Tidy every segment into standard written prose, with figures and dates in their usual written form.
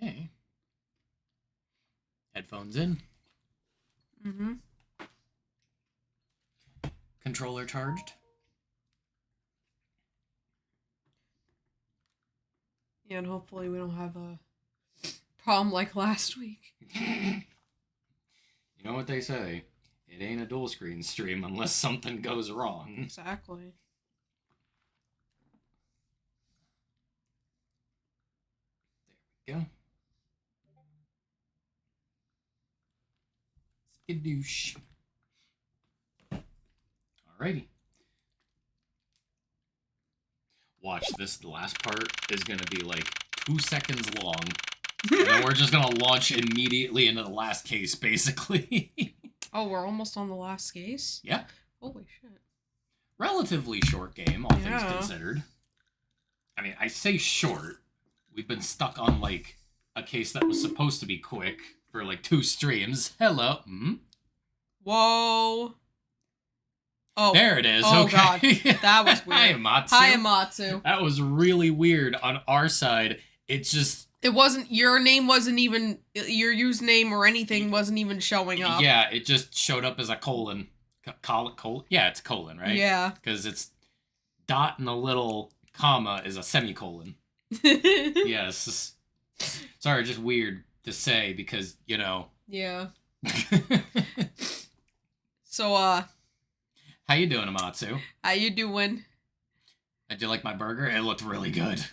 Okay. Headphones in. Mm-hmm. Controller charged. Yeah, and hopefully we don't have a problem like last week. You know what they say? It ain't a dual screen stream unless something goes wrong. Exactly. There we go. Skadoosh. Alrighty. Watch this. The last part is going to be like 2 seconds long. And then we're just going to launch immediately into the last case, basically. Oh, we're almost on the last case? Yep. Holy shit. Relatively short game, all things Yeah. considered. I mean, I say short. We've been stuck on, like, a case that was supposed to be quick for, like, 2 streams. Hello. Hmm? Whoa. Oh. There it is. Oh, Okay. God. That was weird. Hi, Amatsu. Hi, Amatsu. That was really weird on our side. It just... Your name wasn't even, your username or anything wasn't even showing up. Yeah, it just showed up as a colon. Colon? Yeah, it's colon, right? Yeah. Because it's dot and a little comma is a semicolon. Yes. Sorry, just weird to say because, you know. Yeah. So, How you doing, Amatsu? how you doing? Did you like my burger? It looked really good.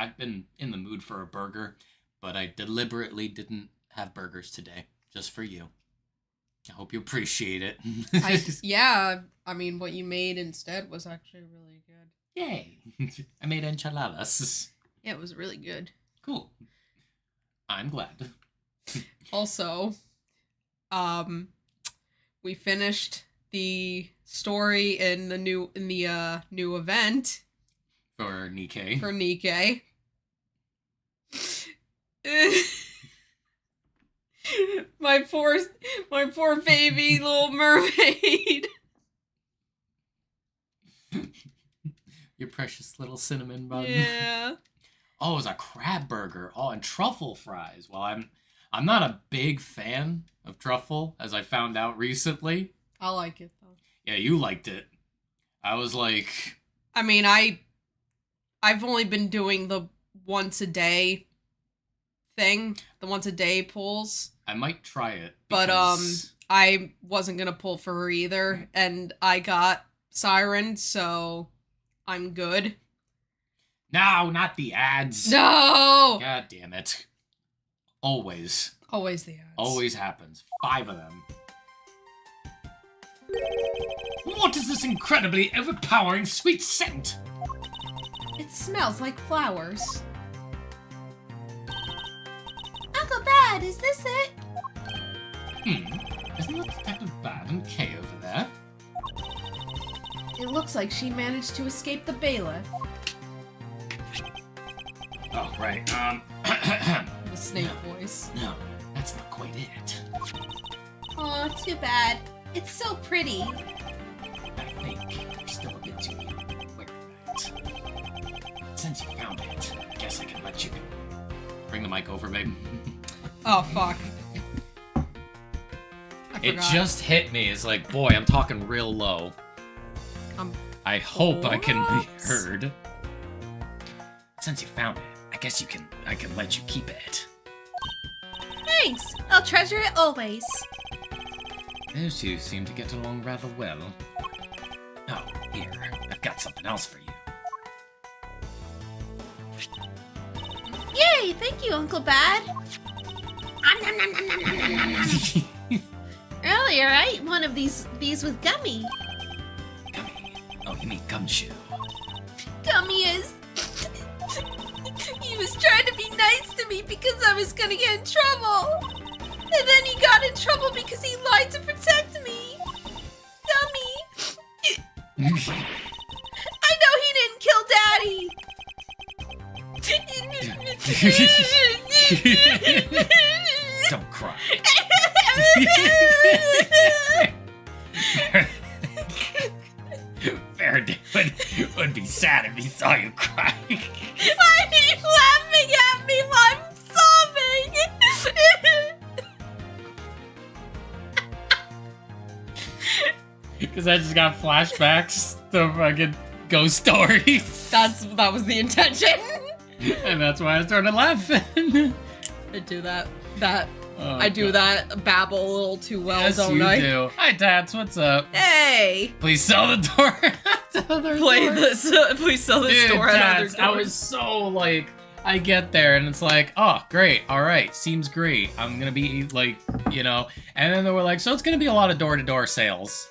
I've been in the mood for a burger, but I deliberately didn't have burgers today, just for you. I hope you appreciate it. Yeah, I mean, what you made instead was actually really good. Yay! I made enchiladas. Yeah, it was really good. Cool. I'm glad. Also, we finished the story in the new event For Nikkei. for Nikkei. my poor baby little mermaid. Your precious little cinnamon bun. Yeah. Oh, it was a crab burger. Oh, and truffle fries. Well, I'm not a big fan of truffle, as I found out recently. I like it though. Yeah, you liked it. I was like... I mean, I've only been doing the once a day thing, the once a day pulls. I might try it. But because... I wasn't gonna pull for her either, and I got Siren, so I'm good. No, not the ads. No! God damn it. Always. Always the ads. Always happens. 5 of them. What is this incredibly overpowering sweet scent? It smells like flowers. Uncle Bad, is this it? Isn't that Detective Bad and Kay over there? It looks like she managed to escape the bailiff. Oh, right. The snake voice. No, that's not quite it. Aw, too bad. It's so pretty. I think you're still a bit too aware of that. Since you found it, I guess I can let you bring the mic over, babe. Oh, fuck. It just hit me. It's like, boy, I'm talking real low. I hope I can be heard. Since you found it, I guess I can let you keep it. Thanks. I'll treasure it always. Those two seem to get along rather well. Oh, here, I've got something else for you. Yay! Thank you, Uncle Bad. Nom, nom, nom, nom, nom, nom, nom. Earlier, I ate one of these with gummy. Gummy. Oh, you mean gumshoe. Gummy is... He was trying to be nice to me because I was gonna get in trouble. And then he got in trouble because he lied to protect me. Gummy. I know he didn't kill Daddy. Don't cry. Faraday would be sad if he saw you crying. Why are you laughing at me while I'm Because I just got flashbacks to fucking ghost stories. That was the intention. And that's why I started laughing. I do that. Oh, I do God. that babble a little too well, Yes, don't you I? do. Hi, Tats. What's up? Hey! Please sell the door. Please sell this Dude, door at other Tats, I was so like, I get there and it's like, oh, great, all right, seems great. I'm gonna be like, you know, and then they were like, so it's gonna be a lot of door-to-door sales.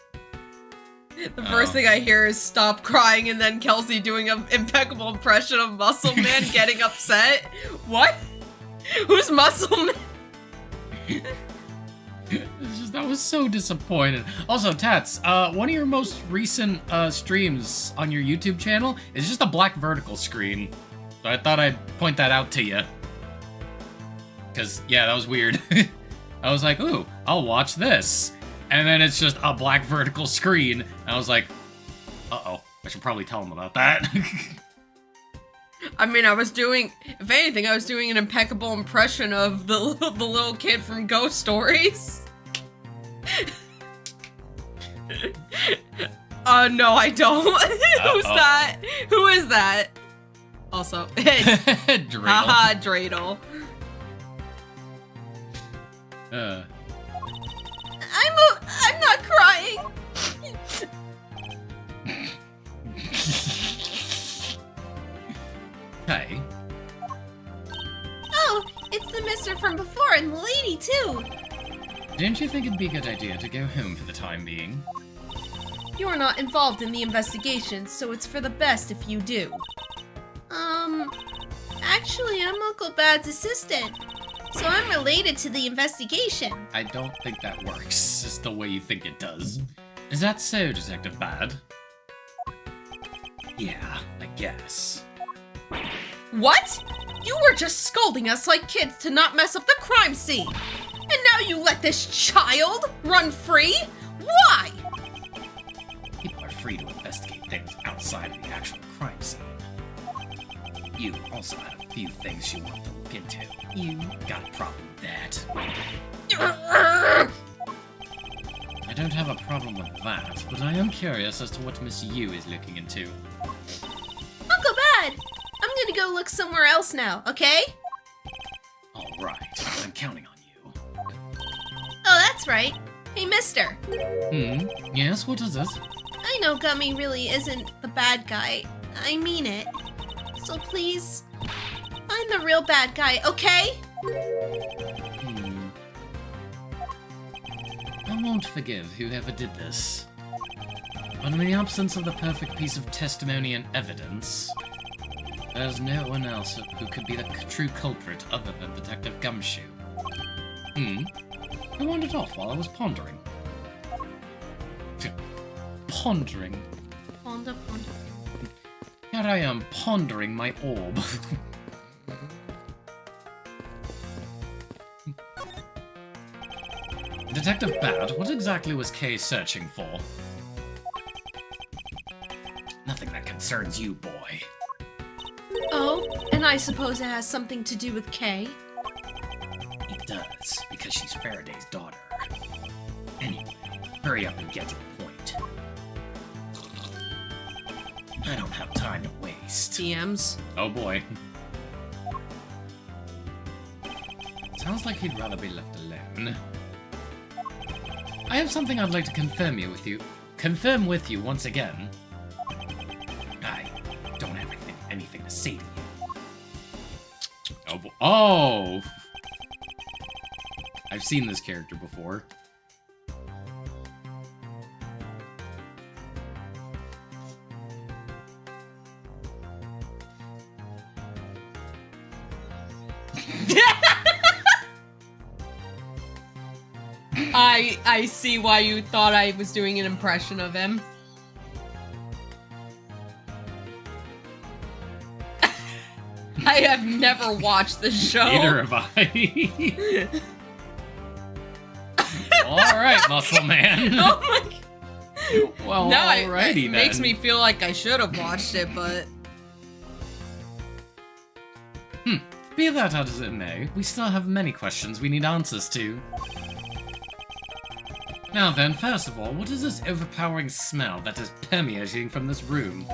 The first thing I hear is stop crying and then Kelsey doing an impeccable impression of Muscle Man getting upset. What? Who's Muscle Man? It's just, I was so disappointed. Also, Tats, one of your most recent streams on your YouTube channel is just a black vertical screen. So I thought I'd point that out to you. Because, yeah, that was weird. I was like, ooh, I'll watch this. And then it's just a black vertical screen. And I was like, uh-oh, I should probably tell him about that. I mean, if anything, I was doing an impeccable impression of the little kid from Ghost Stories. No, I don't. Who's that? Who is that? Also, Dreidel. haha, Dreidel. I'm not crying. Hey. Oh, it's the mister from before and the lady too. Didn't you think it'd be a good idea to go home for the time being? You're not involved in the investigation, so it's for the best if you do. Actually, I'm Uncle Bad's assistant, so I'm related to the investigation. I don't think that works. It's the way you think it does. Is that so, Detective Bad? Yeah, I guess. What? You were just scolding us like kids to not mess up the crime scene. And now you let this child run free? Why? People are free to investigate things outside of the actual crime scene. You also had a few things you want to look into. You got a problem with that. I don't have a problem with that, but I am curious as to what Miss Yu is looking into. Uncle Bad, I'm gonna go look somewhere else now, okay? Alright, I'm counting on you. Oh, that's right. Hey, mister. Yes, what is it? I know Gummy really isn't the bad guy. I mean it. So please, find the real bad guy, okay? I won't forgive whoever did this. But in the absence of the perfect piece of testimony and evidence, there's no one else who could be the true culprit other than Detective Gumshoe. I wandered off while I was pondering. Pondering? Ponder. Here I am pondering my orb. Detective Bad, what exactly was Kay searching for? Nothing that concerns you, boy. Oh, and I suppose it has something to do with Kay? It does, because she's Faraday's daughter. Anyway, hurry up and get to the point. I don't have time to waste. DMs. Oh boy. Sounds like he'd rather be left alone. I have something I'd like to confirm with you once again. I don't have anything to say to you. Oh boy. Oh! I've seen this character before. I see why you thought I was doing an impression of him. I have never watched the show. Neither have I. Alright, Muscle Man. Oh my. Well, Now alrighty it then. makes me feel like I should have watched it, but Be that as it may, we still have many questions we need answers to. Now then, first of all, what is this overpowering smell that is permeating from this room?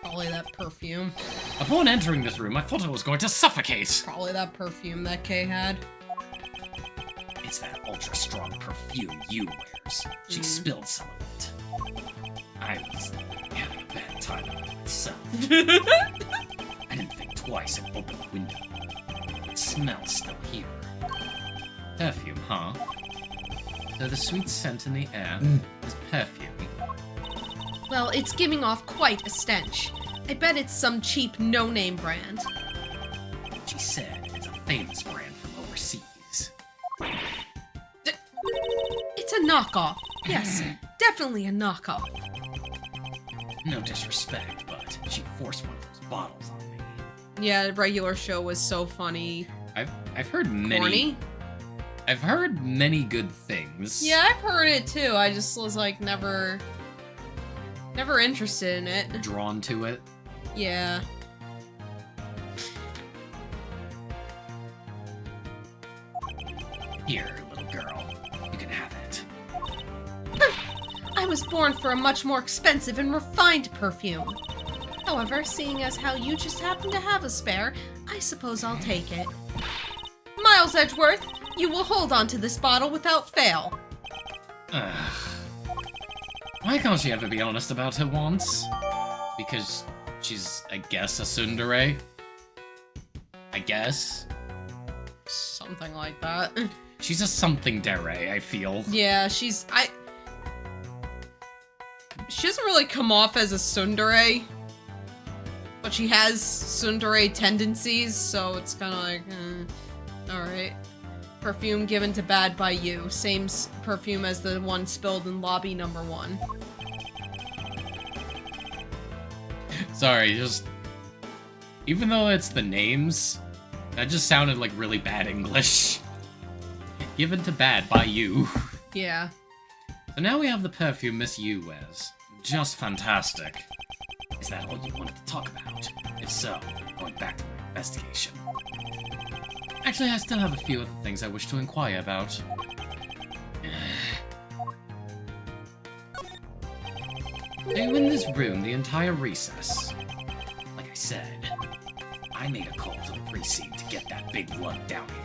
Probably that perfume. Upon entering this room, I thought I was going to suffocate. Probably that perfume that Kay had. It's that ultra-strong perfume you wears. She spilled some of it. I was having a bad time with it myself. I didn't think twice and opened the window. The smell's still here. Perfume, huh? So the sweet scent in the air is perfume. Well, it's giving off quite a stench. I bet it's some cheap no-name brand. She said it's a famous brand from overseas. It's a knockoff. Yes, definitely a knockoff. No disrespect, but she forced one of those bottles on me. Yeah, the regular show was so funny. I've heard many. Corny? I've heard many good things. Yeah, I've heard it too. I just was like never interested in it. Drawn to it. Yeah. Here, little girl. You can have it. I was born for a much more expensive and refined perfume. However, seeing as how you just happen to have a spare, I suppose I'll take it. Miles Edgeworth, you will hold on to this bottle without fail. Why can't she ever be honest about her wants? Because she's, I guess, a tsundere? I guess? Something like that. She's a something dere, I feel. Yeah, she doesn't really come off as a tsundere, but she has tsundere tendencies, so it's kind of like, alright. Perfume given to bad by you. Same perfume as the one spilled in lobby number 1. Sorry, just... Even though it's the names, that just sounded like really bad English. Given to bad by you. Yeah. So now we have the perfume Miss Yu wears. Just fantastic. Is that all you wanted to talk about? If so, going back to my investigation. Actually, I still have a few other things I wish to inquire about. They were in this room the entire recess. Like I said, I made a call to the precinct to get that big lug down here.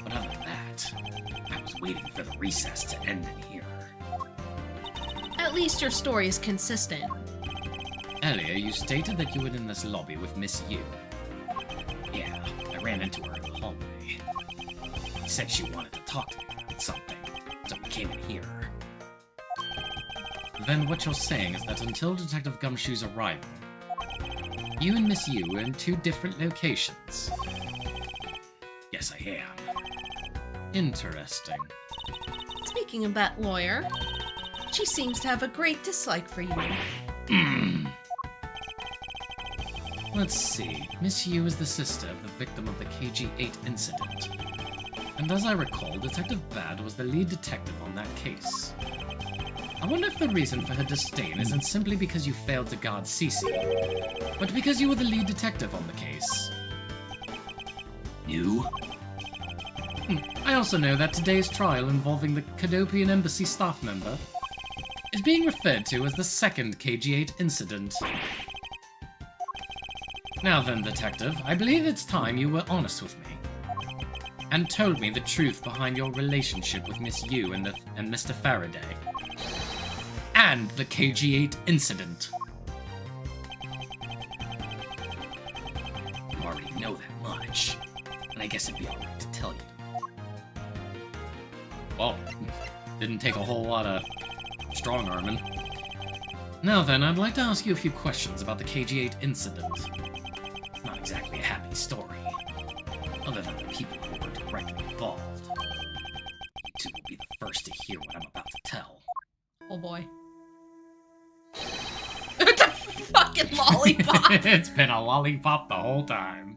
But other than that, I was waiting for the recess to end in here. At least your story is consistent. Earlier, you stated that you were in this lobby with Miss Yu. Yeah, I ran into her in the hallway. She said she wanted to talk to me about something, so we came in here. Then what you're saying is that until Detective Gumshoe's arrival, you and Miss Yu were in 2 different locations. Yes, I am. Interesting. Speaking of that lawyer, she seems to have a great dislike for you. Let's see. Miss Yu is the sister of the victim of the KG-8 incident. And as I recall, Detective Bad was the lead detective on that case. I wonder if the reason for her disdain isn't simply because you failed to guard Cece, but because you were the lead detective on the case. You? I also know that today's trial involving the Cadopian Embassy staff member is being referred to as the second KG-8 incident. Now then, Detective, I believe it's time you were honest with me, and told me the truth behind your relationship with Miss Yu and Mr. Faraday, and the KG-8 incident. You already know that much, and I guess it'd be alright to tell you. Well, didn't take a whole lot of strong-arming. Now then, I'd like to ask you a few questions about the KG-8 incident. Not exactly a happy story, other than the people who were directly involved. You two will be the first to hear what I'm about to tell. Oh boy. It's a fucking lollipop! It's been a lollipop the whole time.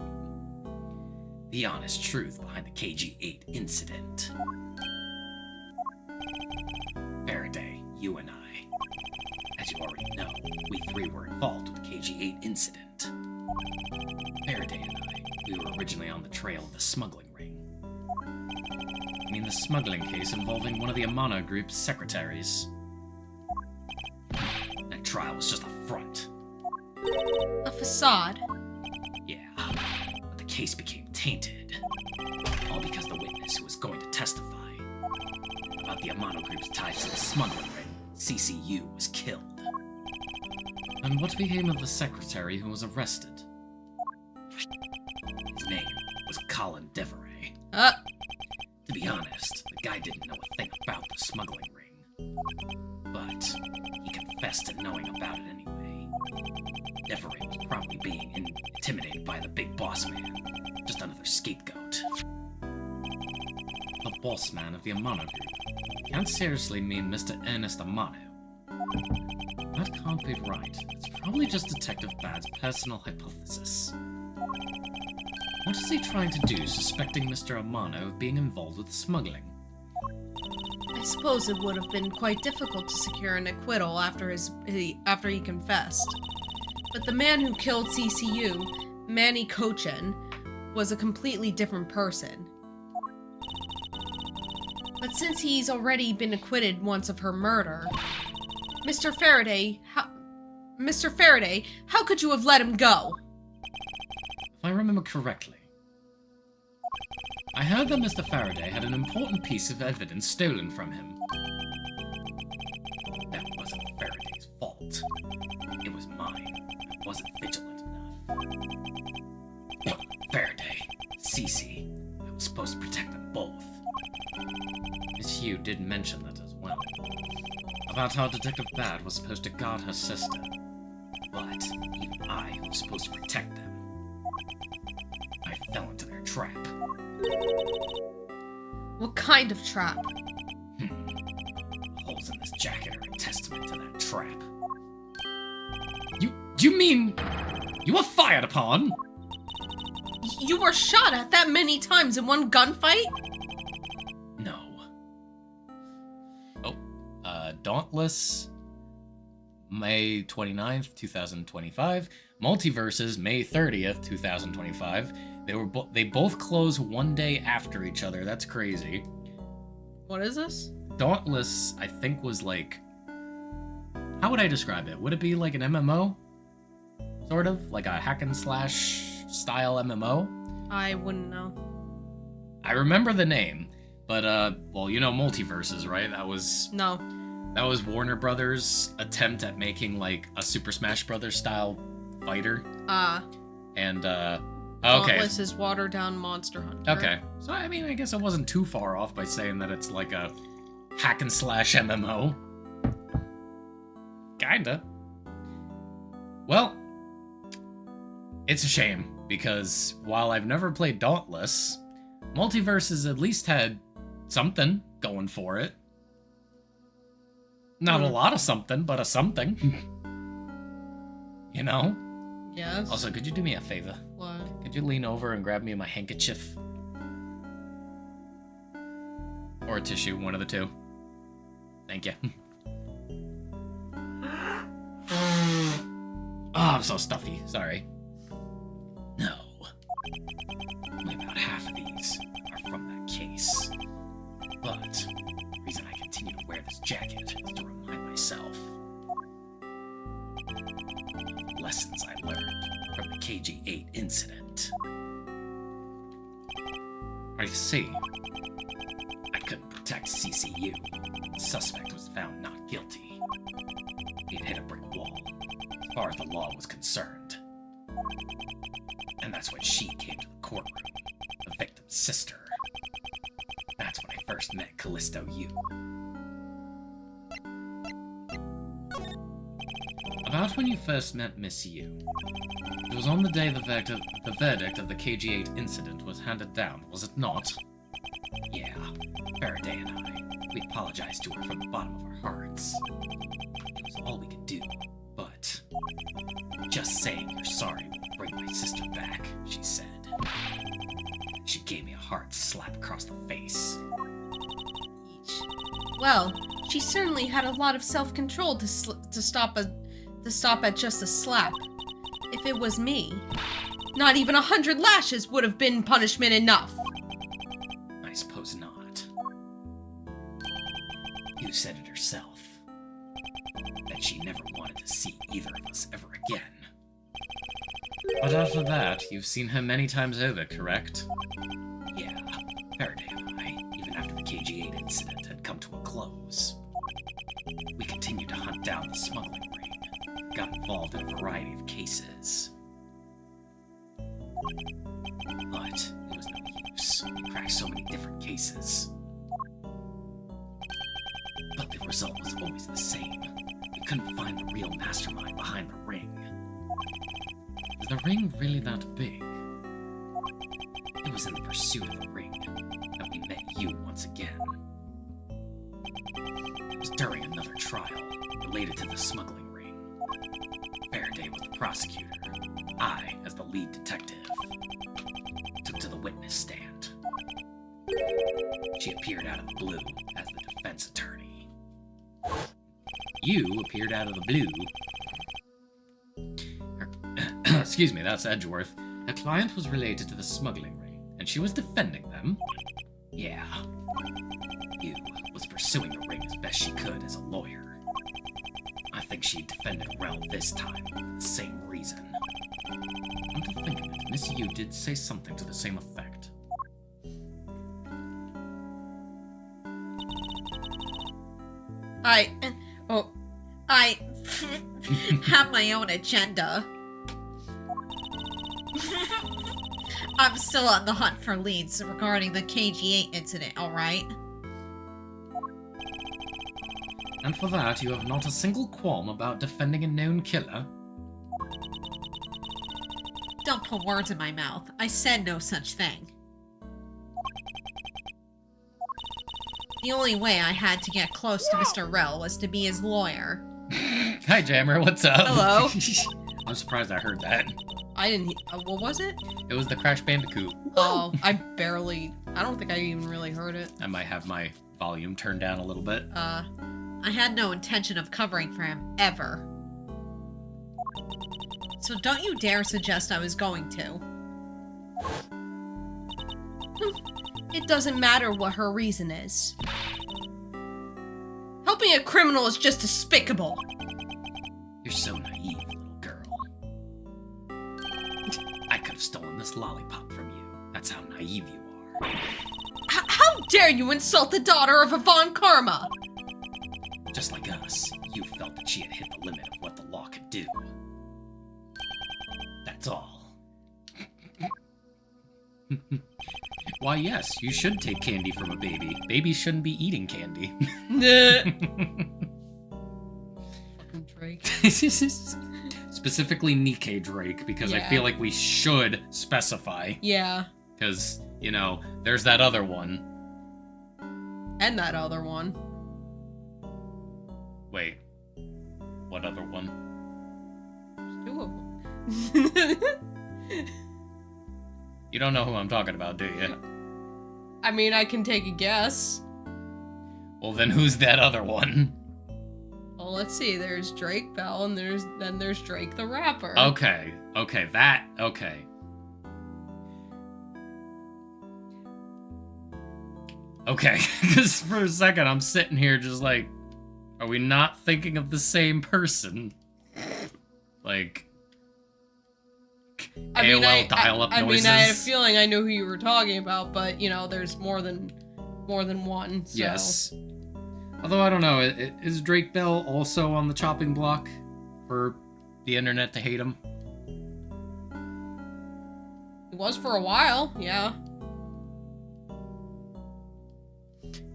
The honest truth behind the KG-8 incident. Faraday, you and I. As you already know, we 3 were involved with the KG-8 incident. Faraday and I, we were originally on the trail of the smuggling ring. I mean the smuggling case involving one of the Amano Group's secretaries. That trial was just a front. A facade. Yeah, but the case became tainted. All because the witness who was going to testify about the Amano Group's ties to the smuggling ring, CCU, was killed. And what became of the secretary who was arrested? His name was Colin Deveray. To be honest, the guy didn't know a thing about the smuggling ring. But he confessed to knowing about it anyway. Deveray was probably being intimidated by the big boss man. Just another scapegoat. The boss man of the Amano Group can't seriously mean Mr. Ernest Amano. That can't be right. It's probably just Detective Bad's personal hypothesis. What is he trying to do, suspecting Mr. Amano of being involved with smuggling? I suppose it would have been quite difficult to secure an acquittal after he confessed. But the man who killed CCU, Manny Cochin, was a completely different person. But since he's already been acquitted once of her murder, Mr. Faraday, how could you have let him go? If I remember correctly, I heard that Mr. Faraday had an important piece of evidence stolen from him. That wasn't Faraday's fault. It was mine. I wasn't vigilant enough. Faraday, Cece, I was supposed to protect them both. Miss Hugh did mention that as well. About how Detective Bad was supposed to guard her sister. But even I was supposed to protect them. I fell into their trap. What kind of trap? The holes in this jacket are a testament to that trap. You mean you were fired upon? You were shot at that many times in one gunfight? No. Oh, Dauntless, May 29th, 2025. Multiverses, May 30th, 2025. They both close one day after each other. That's crazy. What is this? Dauntless, I think, was like... How would I describe it? Would it be like an MMO? Sort of? Like a hack and slash style MMO? I wouldn't know. I remember the name, but, well, you know Multiverses, right? That was Warner Brothers' attempt at making, like, a Super Smash Brothers style fighter. And, okay. Dauntless is watered down Monster Hunter. Okay. So, I mean, I guess I wasn't too far off by saying that it's like a hack and slash MMO. Kinda. Well, it's a shame, because while I've never played Dauntless, Multiverses at least had something going for it. Not a lot of something, but a something. You know? Yes. Also, could you do me a favor? What? Could you lean over and grab me my handkerchief? Or a tissue, one of the two. Thank you. Oh, I'm so stuffy. Sorry. No. Only about half of these are from that case. But the reason I continue to wear this jacket is to remind myself of lessons I learned from the KG-8 incident. I see. I couldn't protect CCU. The suspect was found not guilty. He had hit a brick wall, as far as the law was concerned. And that's when she came to the courtroom, the victim's sister. That's when I first met Callisto Yu. About when you first met Miss Yu. It was on the day the verdict of the KG-8 incident was handed down, was it not? Yeah, Faraday and I, we apologized to her from the bottom of our hearts. It was all we could do, but just saying you're sorry won't bring my sister back, she said. She gave me a hard slap across the face. Well, she certainly had a lot of self-control to stop at just a slap. If it was me, not even 100 lashes would have been punishment enough. I suppose not. said it herself. That she never wanted to see either of us ever again. But after that, you've seen her many times over, correct? Yeah, Faraday and I, even after the KG-8 incident had come to a close. We continued to hunt down the smuggling ring, got involved in a variety of cases. But it was no use. We cracked so many different cases. But the result was always the same. We couldn't find the real mastermind behind the ring. Is the ring really that big? It was in the pursuit of the ring that we met you once again. It was during another trial related to the smuggling ring. Faraday was the prosecutor. I, as the lead detective, took to the witness stand. She appeared out of the blue as the defense attorney. You appeared out of the blue. Excuse me, that's Edgeworth. Her client was related to the smuggling ring, and she was defending them. Yeah. You was pursuing the ring as best she could as a lawyer. I think she defended Rel this time for the same reason. Come to think of it, Miss Yu did say something to the same effect. I have my own agenda. I'm still on the hunt for leads regarding the KG-8 incident, alright? And for that, you have not a single qualm about defending a known killer? Don't put words in my mouth. I said no such thing. The only way I had to get close to Mr. Rel was to be his lawyer. Hi, Jammer, what's up? Hello. I'm surprised I heard that. I didn't. What was it? It was the Crash Bandicoot. Oh, I don't think I even really heard it. I might have my volume turned down a little bit. I had no intention of covering for him, ever. So don't you dare suggest I was going to. It doesn't matter what her reason is. Helping a criminal is just despicable. You're so naive, little girl. I could have stolen this lollipop from you. That's how naive you are. How dare you insult the daughter of a Von Karma? Just like us, you felt that she had hit the limit of what the law could do. That's all. Why, yes, you should take candy from a baby. Babies shouldn't be eating candy. Fucking Drake. Specifically Nikkei Drake, because I Yeah. feel like we should specify. Yeah. Because, you know, there's that other one. And that other one. Wait. What other one? Two of them. You don't know who I'm talking about, do you? I mean, I can take a guess. Well, then who's that other one? Well, let's see. There's Drake Bell, and then there's Drake the rapper. Okay. Okay, that... Okay. Okay, because for a second I'm sitting here just like, are we not thinking of the same person? Like... AOL dial-up noises. I had a feeling I knew who you were talking about, but, you know, there's more than one, so... Yes. Although, I don't know, is Drake Bell also on the chopping block for the internet to hate him? It was for a while, yeah.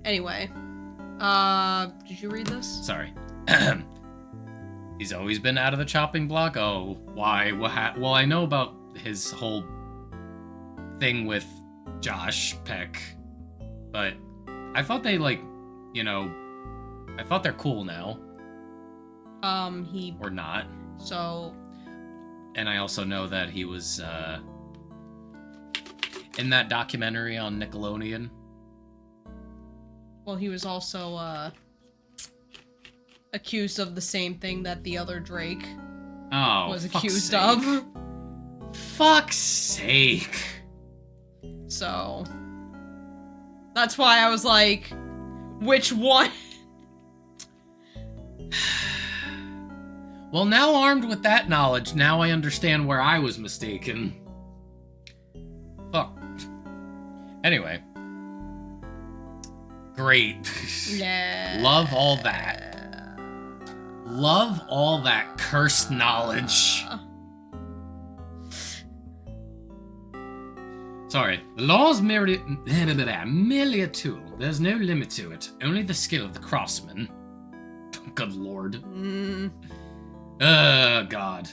Anyway. Did you read this? Sorry. He's always been out of the chopping block? Oh, why? Well, I know about his whole thing with Josh Peck, but I thought they, like, you know, I thought they're cool now. Or not. So... And I also know that he was, in that documentary on Nickelodeon. Well, he was also, accused of the same thing that the other Drake was accused of. Fuck's sake. So... That's why I was like, which one? Well, now armed with that knowledge, now I understand where I was mistaken. Fuck. Anyway. Great. Yeah. Love all that. Love all that cursed knowledge. Sorry. The law is merely a tool. There's no limit to it. Only the skill of the craftsman. Good lord. God.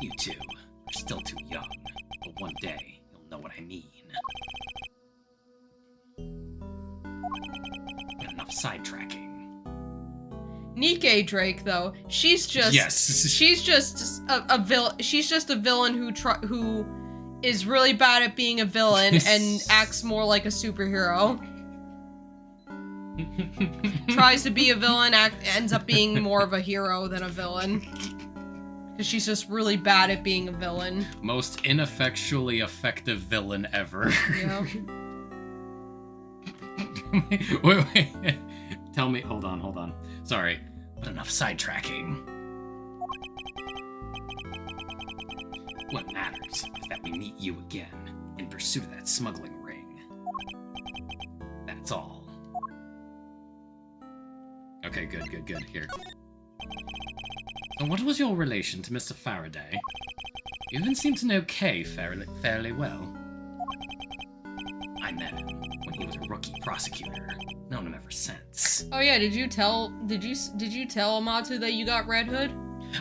You two are still too young, but one day you'll know what I mean. But enough sidetracking. Nikke Drake, though, she's just she's just a villain. She's just a villain who is really bad at being a villain and acts more like a superhero. Tries to be a villain, ends up being more of a hero than a villain. Because she's just really bad at being a villain. Most ineffectually effective villain ever. Yeah. wait. Tell me, hold on. Sorry. But enough sidetracking. What matters is that we meet you again in pursuit of that smuggling ring. That's all. Okay, good. Here. So what was your relation to Mr. Faraday? You even seem to know Kay fairly well. I met him when he was a rookie prosecutor. Known him ever since. Oh yeah, did you tell Amatu that you got Red Hood?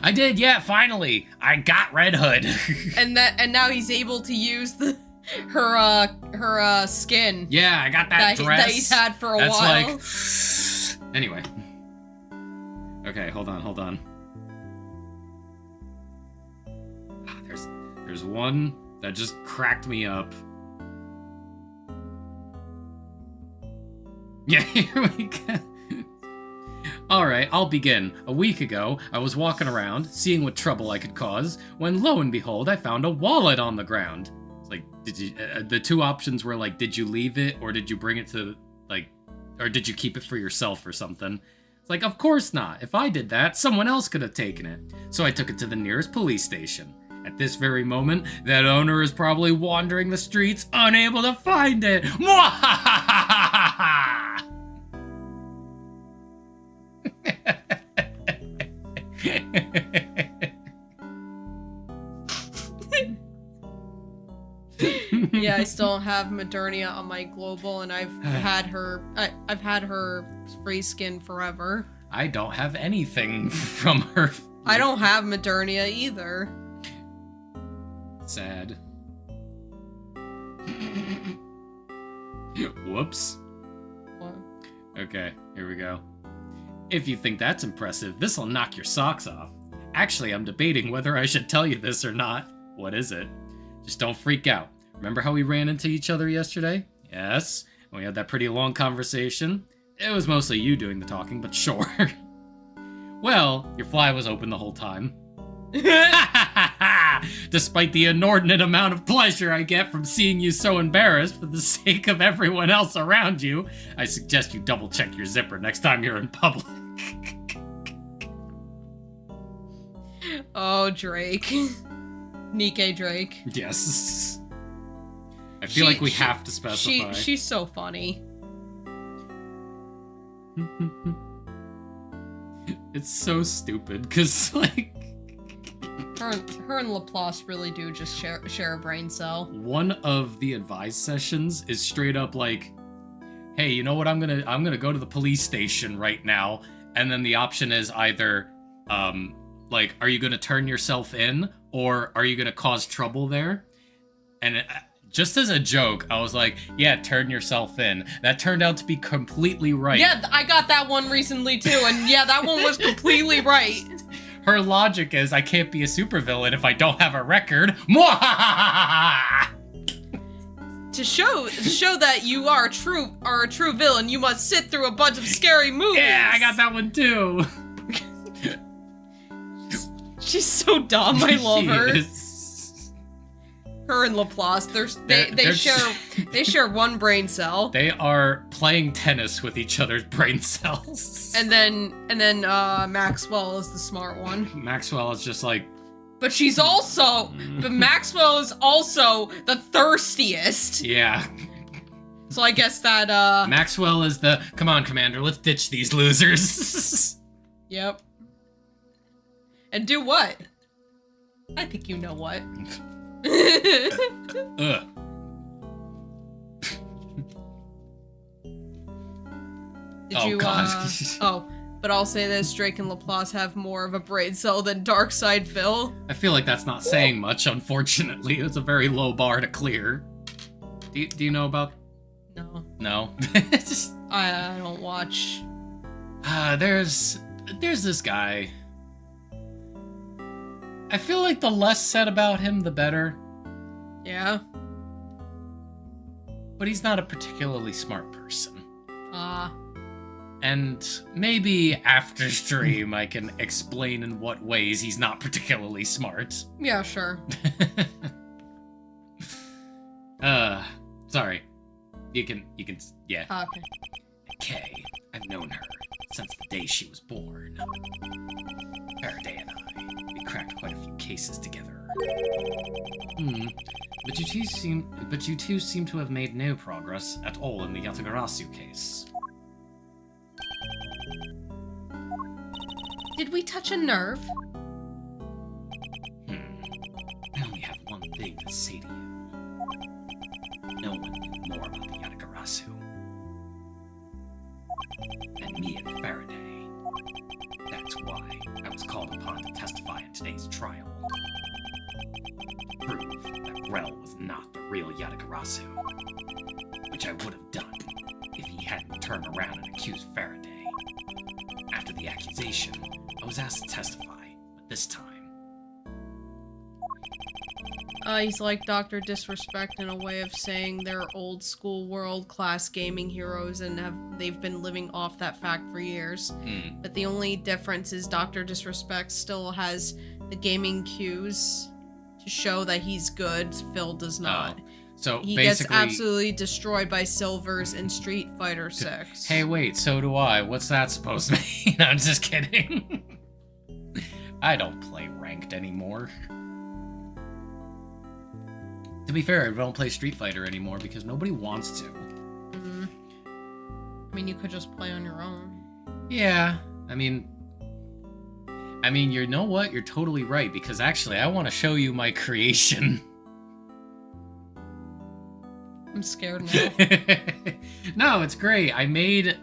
I did, yeah, finally! I got Red Hood! and now he's able to use her skin. Yeah, I got that dress. That he's had for a while. That's like... Anyway. Okay, hold on. There's one that just cracked me up. Yeah, here we go. Alright, I'll begin. A week ago, I was walking around, seeing what trouble I could cause, when lo and behold, I found a wallet on the ground. It's like, did you... the two options were like, did you leave it, or did you bring it to, like... Or did you keep it for yourself or something? It's like, of course not. If I did that, someone else could have taken it. So I took it to the nearest police station. At this very moment, that owner is probably wandering the streets, unable to find it. Yeah, I still don't have Modernia on my global, and I've had her free skin forever. I don't have anything from her. I don't have Modernia either. Sad. Whoops. What? Okay, here we go. If you think that's impressive, this'll knock your socks off. Actually, I'm debating whether I should tell you this or not. What is it? Just don't freak out. Remember how we ran into each other yesterday? Yes. And we had that pretty long conversation. It was mostly you doing the talking, but sure. Well, your fly was open the whole time. Despite the inordinate amount of pleasure I get from seeing you so embarrassed for the sake of everyone else around you, I suggest you double check your zipper next time you're in public. Oh, Drake. Nikke Drake. Yes. I feel like we have to specify. She's so funny. It's so stupid, because, like... Her and Laplace really do just share a brain cell. One of the advice sessions is straight up like, hey, you know what, I'm gonna go to the police station right now, and then the option is either, like, are you gonna turn yourself in, or are you gonna cause trouble there? And just as a joke, I was like, yeah, turn yourself in. That turned out to be completely right. Yeah, I got that one recently too, and yeah, that one was completely right. Her logic is, I can't be a supervillain if I don't have a record. To show that you are a true villain, you must sit through a bunch of scary movies. Yeah, I got that one too. She's so dumb. I love her. Is. Her and Laplace, they share one brain cell. They are playing tennis with each other's brain cells. And then Maxwell is the smart one. Maxwell is just like, But Maxwell is also the thirstiest. yeah. So I guess that, Maxwell is the, come on, Commander, let's ditch these losers. Yep. And do what? I think you know what. Ugh. Did God. But I'll say this, Drake and Laplace have more of a brain cell than Darkseid Phil. I feel like that's not saying much, unfortunately. It's a very low bar to clear. Do you know about... No. No? I don't watch. There's this guy. I feel like the less said about him, the better. Yeah? But he's not a particularly smart person. And maybe after stream I can explain in what ways he's not particularly smart. Yeah, sure. Sorry. You can, yeah. Okay. Kay, I've known her since the day she was born. Faraday and I, we cracked quite a few cases together. But you two seem to have made no progress at all in the Yatagarasu case. Did we touch a nerve? I only have one thing to say to you. No one knew more about the Yatagarasu than me and Faraday. That's why I was called upon to testify in today's trial. Prove that Rel was not the real Yatagarasu, which I would have done if he hadn't turned around and accused Faraday. After the accusation, I was asked to testify, but this time... He's like Dr. Disrespect in a way of saying they're old school world-class gaming heroes and they've been living off that fact for years. But the only difference is Dr. Disrespect still has the gaming cues to show that he's good. Phil does not. So he basically, gets absolutely destroyed by Silvers in Street Fighter 6. Hey, wait, so do I. What's that supposed to mean? I'm just kidding. I don't play ranked anymore. To be fair, I don't play Street Fighter anymore because nobody wants to. I mean, you could just play on your own. Yeah, I mean, you know what? You're totally right, because actually, I want to show you my creation. I'm scared now. No, it's great. I made...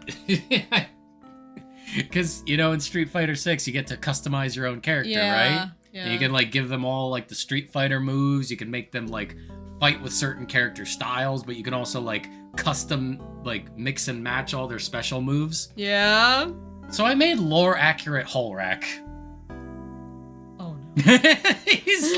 Because, in Street Fighter 6, you get to customize your own character, right? Yeah. And you can, give them all, the Street Fighter moves. You can make them, fight with certain character styles, but you can also, custom, mix and match all their special moves. Yeah? So I made lore-accurate Holrak. Oh, no. He's,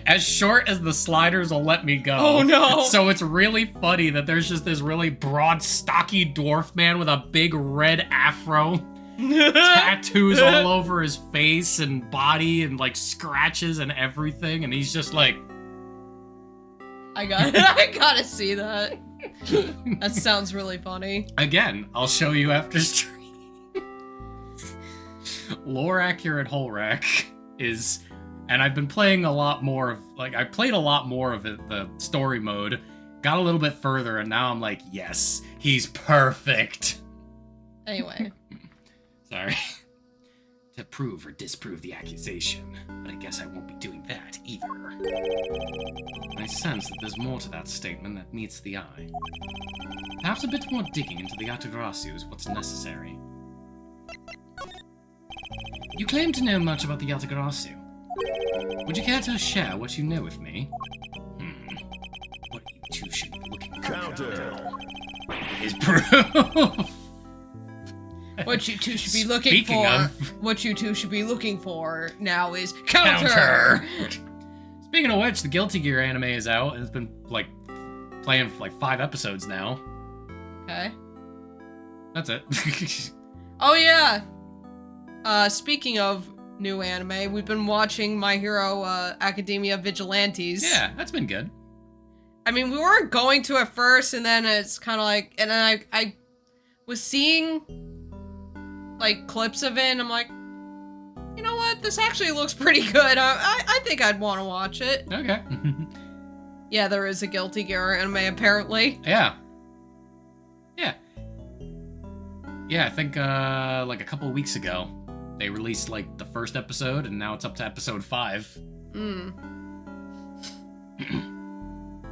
as short as the sliders will let me go. Oh, no! So it's really funny that there's just this really broad, stocky dwarf man with a big red afro. Tattoos all over his face and body and scratches and everything, and he's just I gotta see that. That sounds really funny. Again, I'll show you after stream. Lore accurate Holrak is, and I've been playing a lot more of I played a lot more of it, the story mode, got a little bit further, and now I'm yes, he's perfect. Anyway. Sorry. To prove or disprove the accusation, but I guess I won't be doing that either. I sense that there's more to that statement that meets the eye. Perhaps a bit more digging into the Yatagarasu is what's necessary. You claim to know much about the Yatagarasu. Would you care to share what you know with me? What you two should be looking for Counter. Is proof. What you two should be looking Speaking for. of- What you two should be looking for now is counter. Speaking of which, the Guilty Gear anime is out, and it's been playing for 5 episodes now. Okay. That's it. Oh yeah. Speaking of new anime, we've been watching My Hero Academia Vigilantes. Yeah, that's been good. I mean, we weren't going to at first, and then it's kind of like, and then I was seeing, like, clips of it, and I'm like, you know what? This actually looks pretty good. I think I'd want to watch it. Okay. Yeah, there is a Guilty Gear anime, apparently. Yeah. Yeah. Yeah, I think, like, a couple weeks ago, they released, like, the first episode, and now it's up to episode 5.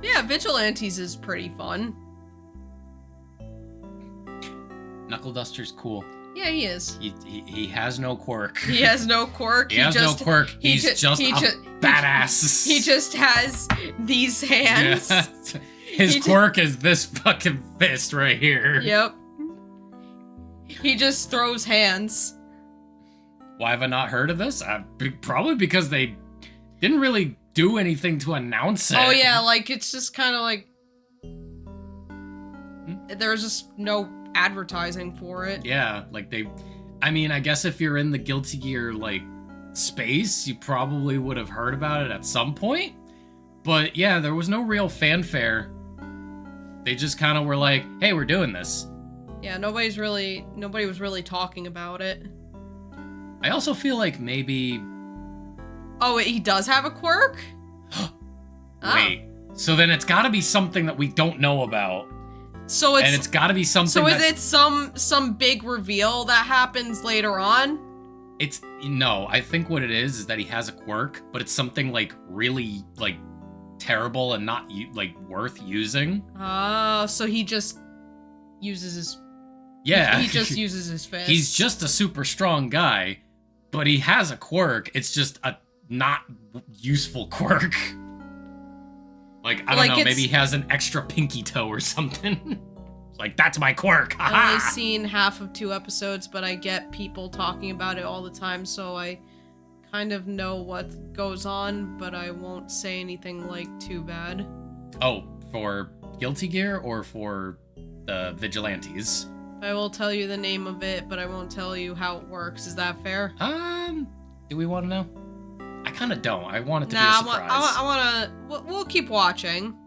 Yeah, Vigilantes is pretty fun. Knuckle Duster's cool. Yeah, he is. He has no quirk. He has no quirk. He has no quirk. He's just a badass. He just has these hands. Yeah. His quirk is this fucking fist right here. Yep. He just throws hands. Why have I not heard of this? Probably because they didn't really do anything to announce it. Oh yeah, like it's just kind of like there's just no advertising for it. Yeah, like I mean, I guess if you're in the Guilty Gear, like, space, you probably would have heard about it at some point. But yeah, there was no real fanfare. They just kind of were like, hey, we're doing this. Yeah, nobody was really talking about it. I also feel like maybe... Oh, he does have a quirk? Wait, so then it's gotta be something that we don't know about. So it's... And it's gotta be something So is it some big reveal that happens later on? No, I think what it is that he has a quirk, but it's something, like, really, like, terrible and not, like, worth using. Oh, so he just uses his... Yeah. He just uses his fist. He's just a super strong guy, but he has a quirk. It's just a not useful quirk. Like, I don't know, maybe he has an extra pinky toe or something. Like, that's my quirk. I've only seen half of 2 episodes, but I get people talking about it all the time, so I kind of know what goes on, but I won't say anything, like, too bad. Oh, for Guilty Gear or for the Vigilantes? I will tell you the name of it, but I won't tell you how it works. Is that fair? Do we want to know? I kind of don't. I want it to be a surprise. I want to... We'll keep watching.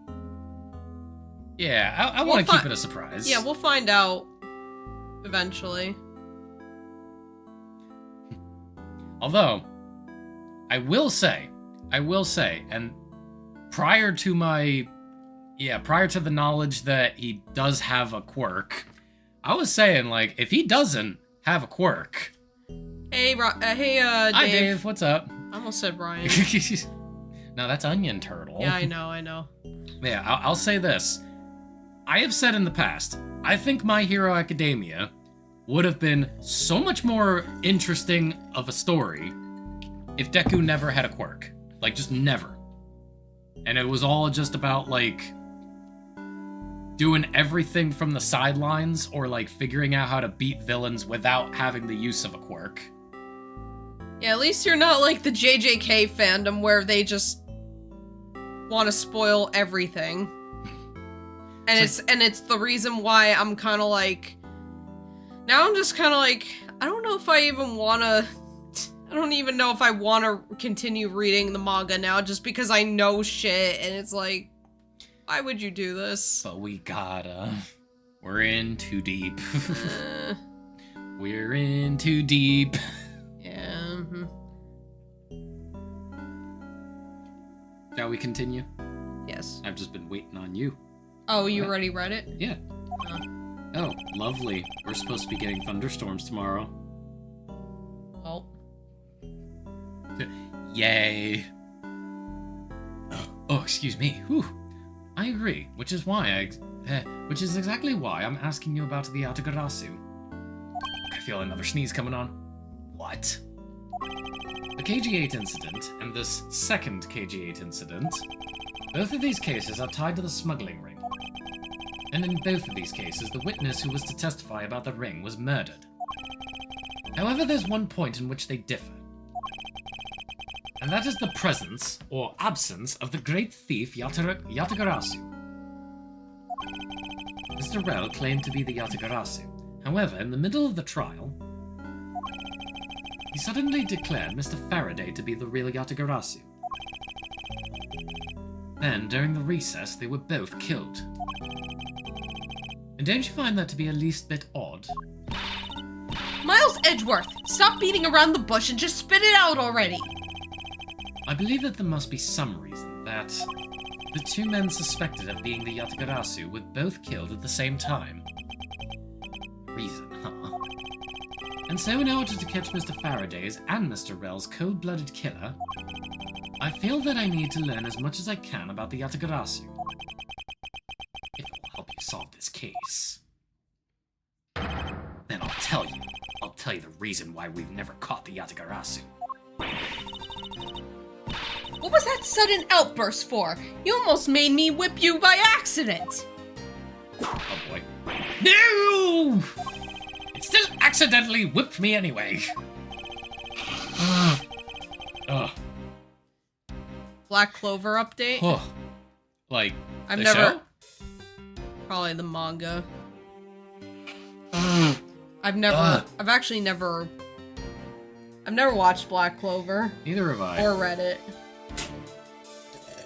Yeah, I want to keep it a surprise. Yeah, we'll find out eventually. Although, I will say, and prior to the knowledge that he does have a quirk, I was saying, like, if he doesn't have a quirk... Hey, Dave. Hi, Dave. What's up? I almost said Ryan. No, that's Onion Turtle. Yeah, I know. Yeah, I'll say this. I have said in the past, I think My Hero Academia would have been so much more interesting of a story if Deku never had a quirk. Like, just never. And it was all just about, like, doing everything from the sidelines or, like, figuring out how to beat villains without having the use of a quirk. Yeah, at least you're not like the JJK fandom where they just want to spoil everything. And it's the reason why I'm kind of like... Now I'm just kind of like... I don't know if I even want to... I don't even know if I want to continue reading the manga now just because I know shit and it's like... Why would you do this? But we gotta. We're in too deep. We're in too deep. Yeah. Shall we continue? Yes. I've just been waiting on you. Oh, you already read it? Yeah. Oh, lovely. We're supposed to be getting thunderstorms tomorrow. Oh. Yay. Oh, excuse me. Whew. I agree, which is exactly why I'm asking you about the Yatagarasu. I feel another sneeze coming on. What? The KG-8 incident and this second KG-8 incident, both of these cases are tied to the smuggling ring. And in both of these cases, the witness who was to testify about the ring was murdered. However, there's one point in which they differ. And that is the presence, or absence, of the great thief Yatagarasu. Mr. Rell claimed to be the Yatagarasu. However, in the middle of the trial, he suddenly declared Mr. Faraday to be the real Yatagarasu. Then, during the recess, they were both killed. And don't you find that to be at least bit odd? Miles Edgeworth, stop beating around the bush and just spit it out already. I believe that there must be some reason that the two men suspected of being the Yatagarasu were both killed at the same time. Reason, huh? And so in order to catch Mr. Faraday's and Mr. Rell's cold-blooded killer, I feel that I need to learn as much as I can about the Yatagarasu. If it will help you solve this case. Then I'll tell you the reason why we've never caught the Yatagarasu. What was that sudden outburst for? You almost made me whip you by accident. Oh boy. No! It still accidentally whipped me anyway. Ugh. Black Clover update? Oh. Like, I've the never... show? Probably the manga. Ugh. I've actually never watched Black Clover. Neither have I. Or read it.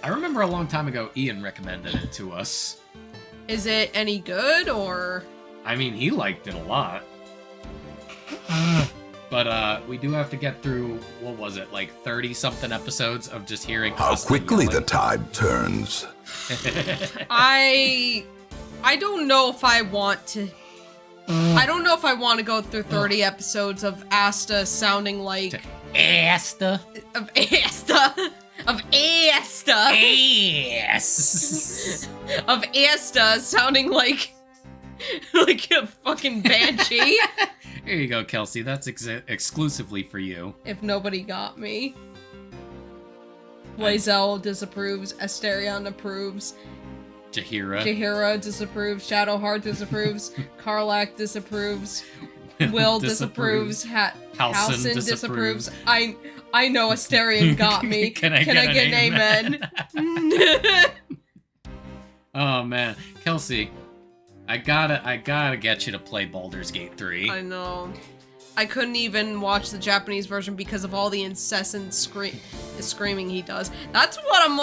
I remember a long time ago Ian recommended it to us. Is it any good, or...? I mean, he liked it a lot. But, we do have to get through, what was it, like 30-something episodes of just hearing How us quickly the yelling. tide turns. I don't know if I want to... I don't know if I want to go through 30 episodes of Asta sounding like... Asta. Of Asta! Of Asta! Ass. Of Asta sounding like... like a fucking banshee. Here you go, Kelsey. That's exclusively for you. If nobody got me. Blazel disapproves. Asterion approves. Jahira disapproves. Shadowheart disapproves. Karlak disapproves. Will disapproves. Halcyon disapproves. I know Asterion got me. Can I get an amen? Oh man, Kelsey, I gotta get you to play Baldur's Gate 3. I know. I couldn't even watch the Japanese version because of all the incessant screaming he does. That's why I'm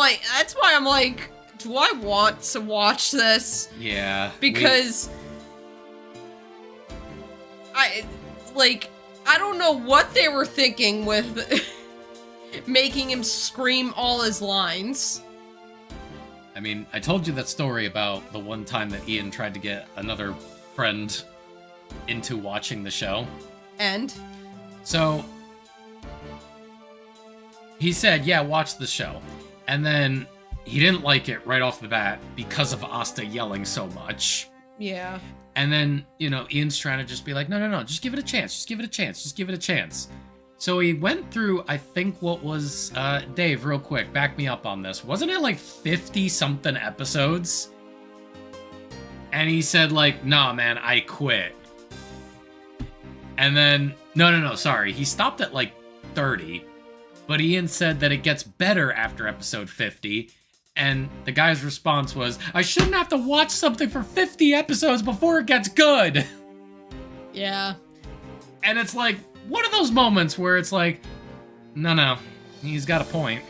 like, do I want to watch this? Yeah. Because I don't know what they were thinking with making him scream all his lines. I mean, I told you that story about the one time that Ian tried to get another friend into watching the show. And? So, he said, yeah, watch the show. And then he didn't like it right off the bat because of Asta yelling so much. Yeah. And then, you know, Ian's trying to just be like, no, just give it a chance. Just give it a chance. Just give it a chance. So he went through, I think, what was, Dave, real quick, back me up on this. Wasn't it like 50-something episodes? And he said, like, nah, man, I quit. And then, no, sorry. He stopped at like 30. But Ian said that it gets better after episode 50. And the guy's response was, I shouldn't have to watch something for 50 episodes before it gets good. Yeah. And it's like, one of those moments where it's like, no, he's got a point.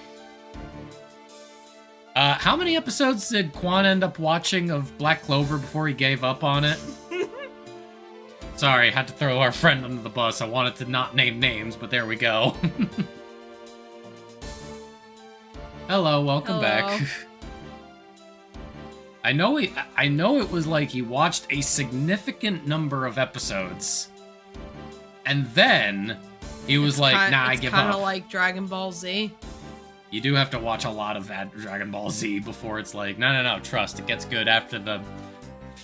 How many episodes did Quan end up watching of Black Clover before he gave up on it? Sorry, had to throw our friend under the bus. I wanted to not name names, but there we go. Hello, welcome back. I know it was like he watched a significant number of episodes. And then he was like, nah, I give up. It's kind of like Dragon Ball Z. You do have to watch a lot of that Dragon Ball Z before it's like, no, trust, it gets good after the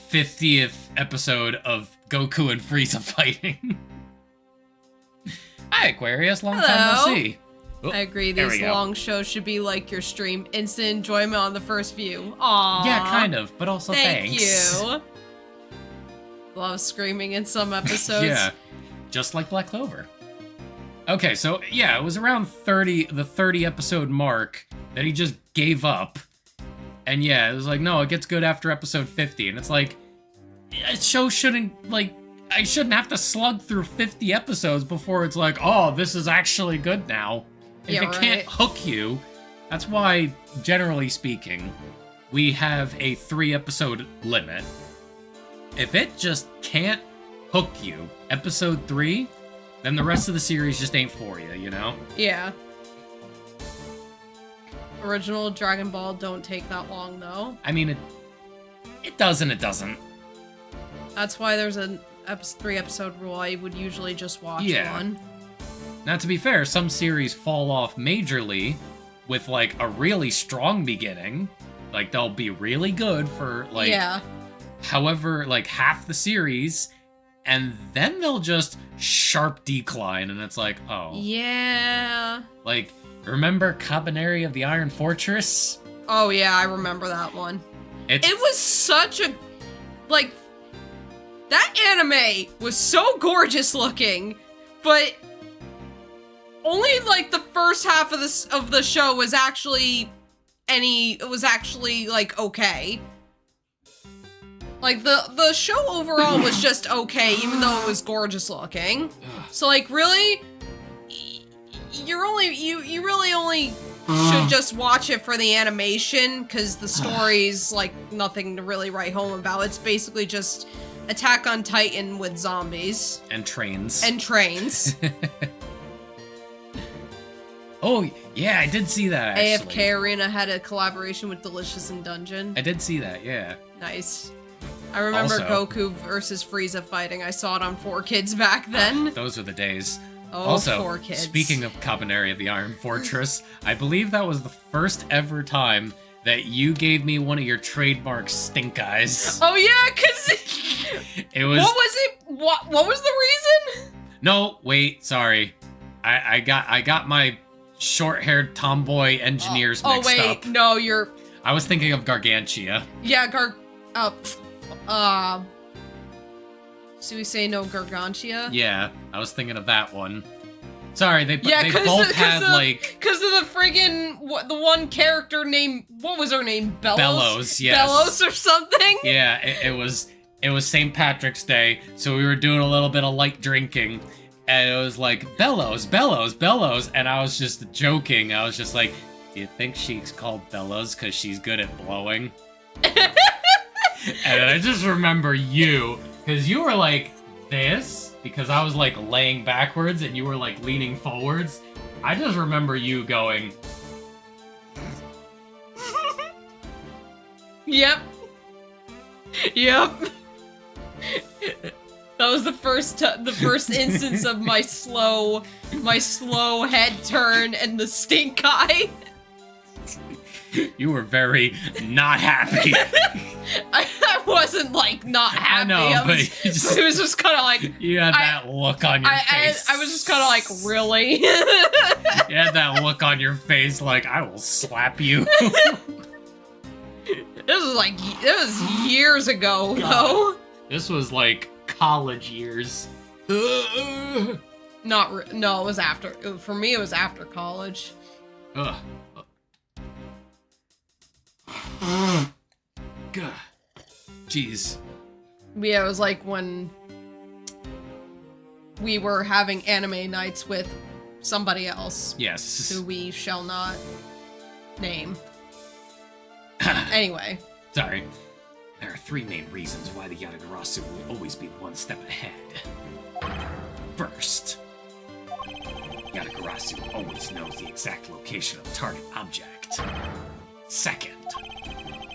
50th episode of Goku and Frieza fighting. Hi, Aquarius, long time no see. Oh, I agree, these long shows should be like your stream. Instant enjoyment on the first view. Aww. Yeah, kind of, but also thanks. Thank you. Love screaming in some episodes. Yeah, just like Black Clover. Okay, so yeah, it was around the 30 episode mark that he just gave up. And yeah, it was like, no, it gets good after episode 50. And it's like, a show shouldn't, like, I shouldn't have to slug through 50 episodes before it's like, oh, this is actually good now. If it can't hook you, That's why, generally speaking, we have a 3-episode limit. If it just can't hook you, episode 3, then the rest of the series just ain't for you, you know? Yeah. Original Dragon Ball don't take that long, though. I mean, it does and it doesn't. That's why there's a 3-episode rule. I would usually just watch one. Now, to be fair, some series fall off majorly with, like, a really strong beginning. Like, they'll be really good for, like, however, like, half the series, and then they'll just sharp decline, and it's like, oh. Yeah. Like, remember Cabaneri of the Iron Fortress? Oh, yeah, I remember that one. It was such a... Like, that anime was so gorgeous looking, but only, like, the first half of the show was actually like, okay. Like, the show overall was just okay, even though it was gorgeous looking. So, like, really, you really only should just watch it for the animation, because the story's, like, nothing to really write home about. It's basically just Attack on Titan with zombies. And trains. And trains. Oh, yeah, I did see that, actually. AFK Arena had a collaboration with Delicious in Dungeon. I did see that, yeah. Nice. I remember Also, Goku versus Frieza fighting. I saw it on 4Kids back then. Those were the days. Oh, Also, 4Kids. speaking of Cabaneri of the Iron Fortress, I believe that was the first ever time that you gave me one of your trademark stink eyes. Oh yeah, cause It was... What was it? What was the reason? No, wait, sorry. I got my short-haired tomboy engineers mixed up. Oh wait, no, you're... I was thinking of Gargantia. Yeah, so we say no Gargantia? Yeah, I was thinking of that one. Sorry, they both had, like... Because of the friggin... the one character named... What was her name? Bellows? Bellows, yes. Bellows or something? Yeah, it was St. Patrick's Day, so we were doing a little bit of light drinking, and it was like, Bellows, Bellows, Bellows, and I was just joking. I was just like, do you think she's called Bellows because she's good at blowing? And I just remember you, because you were like this, because I was like laying backwards and you were like leaning forwards. I just remember you going... Yep. Yep. That was the first instance of my slow head turn and the stink eye. You were very not happy. I wasn't like not happy. I know, it was just kind of like you had that look on your face. I was just kind of like, really? You had that look on your face, like I will slap you. It was years ago, though. This was like college years. No, it was after. For me, it was after college. Ugh. God. Jeez. Yeah, it was like when we were having anime nights with somebody else. Yes. Who we shall not name. Anyway. Sorry. There are 3 main reasons why the Yatagarasu will always be one step ahead. First, Yatagarasu always knows the exact location of the target object. Second,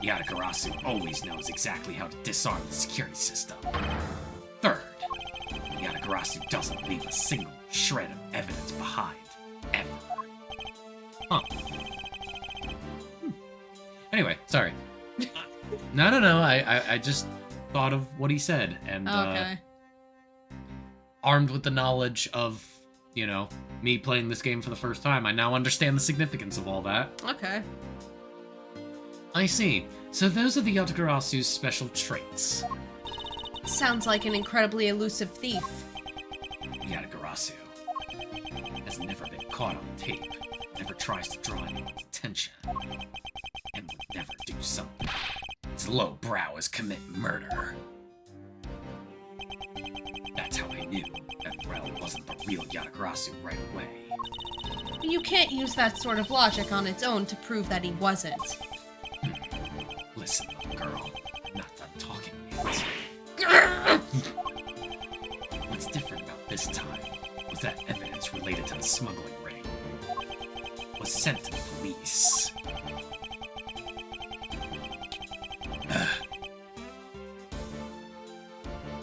Yatagarasu always knows exactly how to disarm the security system. Third, Yatagarasu doesn't leave a single shred of evidence behind, ever. Huh. Anyway, sorry. No, I just thought of what he said, and Okay. Armed with the knowledge of, you know, me playing this game for the first time, I now understand the significance of all that. Okay. I see. So those are the Yatagarasu's special traits. Sounds like an incredibly elusive thief. Yatagarasu has never been caught on tape, never tries to draw anyone's attention, and would never do something as low brow as commit murder. That's how I knew that Rel wasn't the real Yatagarasu right away. But you can't use that sort of logic on its own to prove that he wasn't. Listen, little girl. I'm not done talking yet. What's different about this time was that evidence related to the smuggling ring was sent to the police.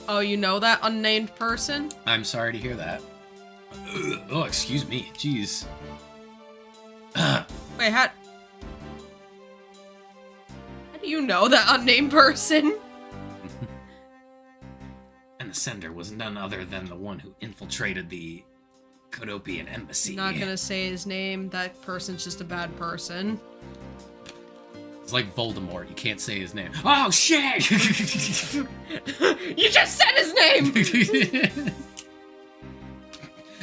Oh, you know that unnamed person? I'm sorry to hear that. Oh, excuse me. Jeez. Wait, how do you know that unnamed person? And the sender was none other than the one who infiltrated the Kodopian embassy. Not gonna say his name. That person's just a bad person. It's like Voldemort. You can't say his name. Oh, shit! You just said his name!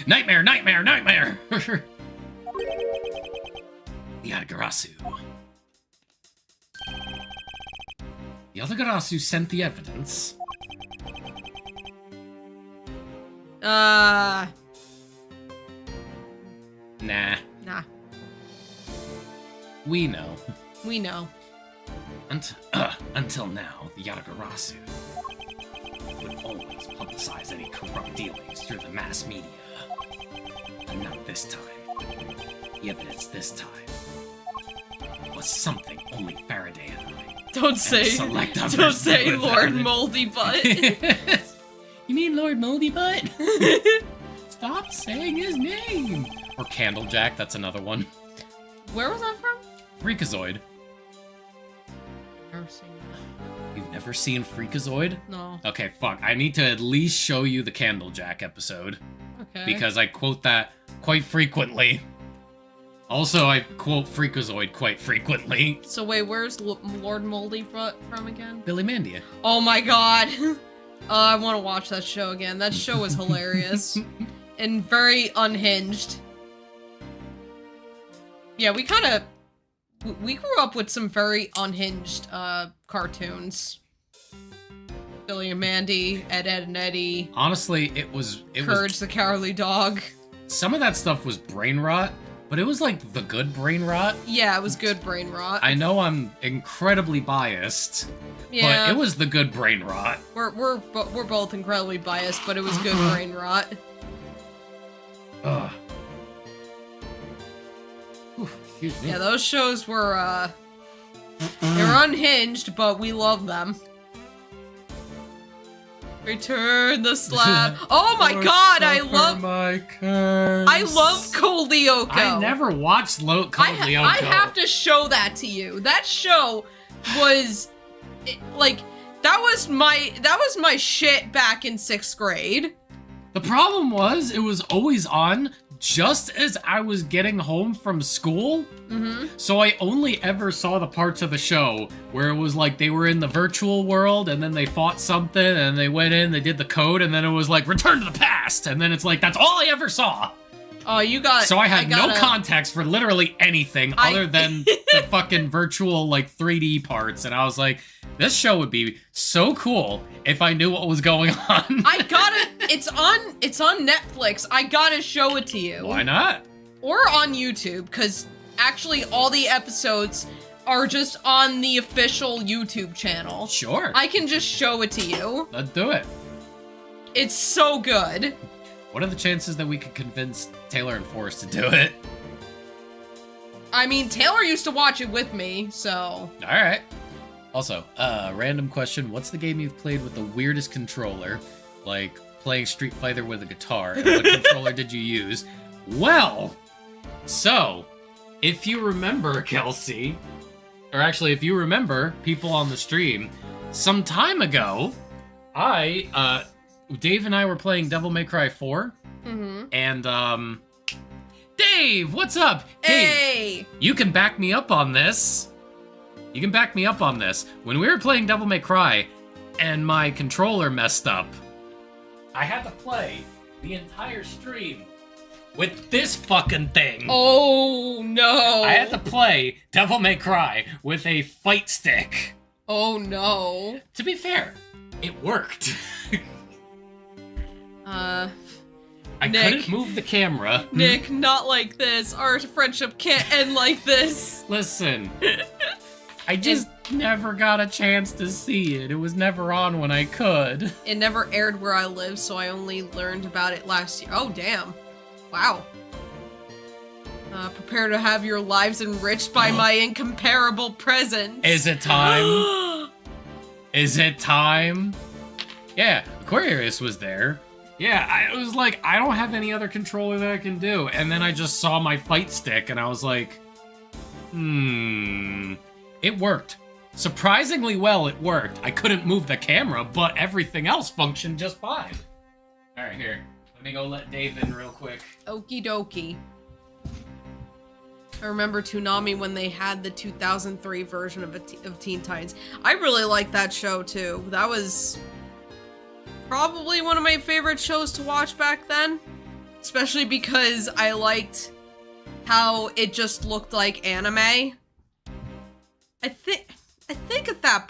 Nightmare, nightmare, nightmare! The Yatagarasu. The Yatagarasu sent the evidence. Nah. Nah. We know. We know. Until now, the Yatagarasu would always publicize any corrupt dealings through the mass media. But not this time. The evidence this time was something only Faraday and I. Don't say Lord Moldy Butt. You mean Lord Moldy Butt? Stop saying his name! Or Candlejack, that's another one. Where was that from? Freakazoid. Never seen that. You've never seen Freakazoid? No. Okay, fuck. I need to at least show you the Candlejack episode. Okay. Because I quote that quite frequently. Also, I quote Freakazoid quite frequently. So wait, where's Lord Moldy Butt from again? Billy Mandia. Oh my god. I want to watch that show again. That show was hilarious. And very unhinged. Yeah, we grew up with some very unhinged cartoons. Billy and Mandy, Ed, Ed and Eddie. Honestly, it was Courage the Cowardly Dog. Some of that stuff was brain rot, but it was like the good brain rot. Yeah, it was good brain rot. I know I'm incredibly biased, Yeah. but it was the good brain rot. We're both incredibly biased, but it was good brain rot. Ugh. Ooh, excuse me. Yeah, those shows were they were unhinged, but we love them. Return the slab. Oh my god, I love Cole Lyoko. I never watched Cole Lyoko. I have to show that to you. That show was like that was my shit back in 6th grade. The problem was it was always on just as I was getting home from school. Mm-hmm. So I only ever saw the parts of the show where it was like they were in the virtual world and then they fought something and they went in, they did the code, and then it was like return to the past, and then it's like that's all I ever saw. Oh, you got. So I had no context for literally anything other than the fucking virtual like 3D parts, and I was like, this show would be so cool if I knew what was going on. I gotta. It's on Netflix. I gotta show it to you. Why not? Or on YouTube, because actually all the episodes are just on the official YouTube channel. Sure. I can just show it to you. Let's do it. It's so good. What are the chances that we could convince Taylor and Forrest to do it? I mean, Taylor used to watch it with me, so... Alright. Also, random question. What's the game you've played with the weirdest controller? Like, playing Street Fighter with a guitar. And what controller did you use? Well, so, if you remember, Kelsey, or actually, if you remember, people on the stream, some time ago, Dave and I were playing Devil May Cry 4. Mm-hmm. And, Dave, what's up? Dave, Hey! you can back me up on this. You can back me up on this. When we were playing Devil May Cry and my controller messed up, I had to play the entire stream with this fucking thing. Oh, no. I had to play Devil May Cry with a fight stick. Oh, no. To be fair, it worked. I Nick. couldn't move the camera. Nick, not like this. Our friendship can't end like this. Listen, I just never got a chance to see it. It was never on when I could. It never aired where I live, so I only learned about it last year. Oh, damn. Wow. Prepare to have your lives enriched by my incomparable presence. Is it time? Is it time? Yeah, Aquarius was there. Yeah, it was like, I don't have any other controller that I can do. And then I just saw my fight stick and I was like, It worked. Surprisingly well, it worked. I couldn't move the camera, but everything else functioned just fine. All right, here. Let me go let Dave in real quick. Okie dokie. I remember Toonami when they had the 2003 version of Teen Titans. I really liked that show too. That was probably one of my favorite shows to watch back then. Especially because I liked how it just looked like anime. I think at that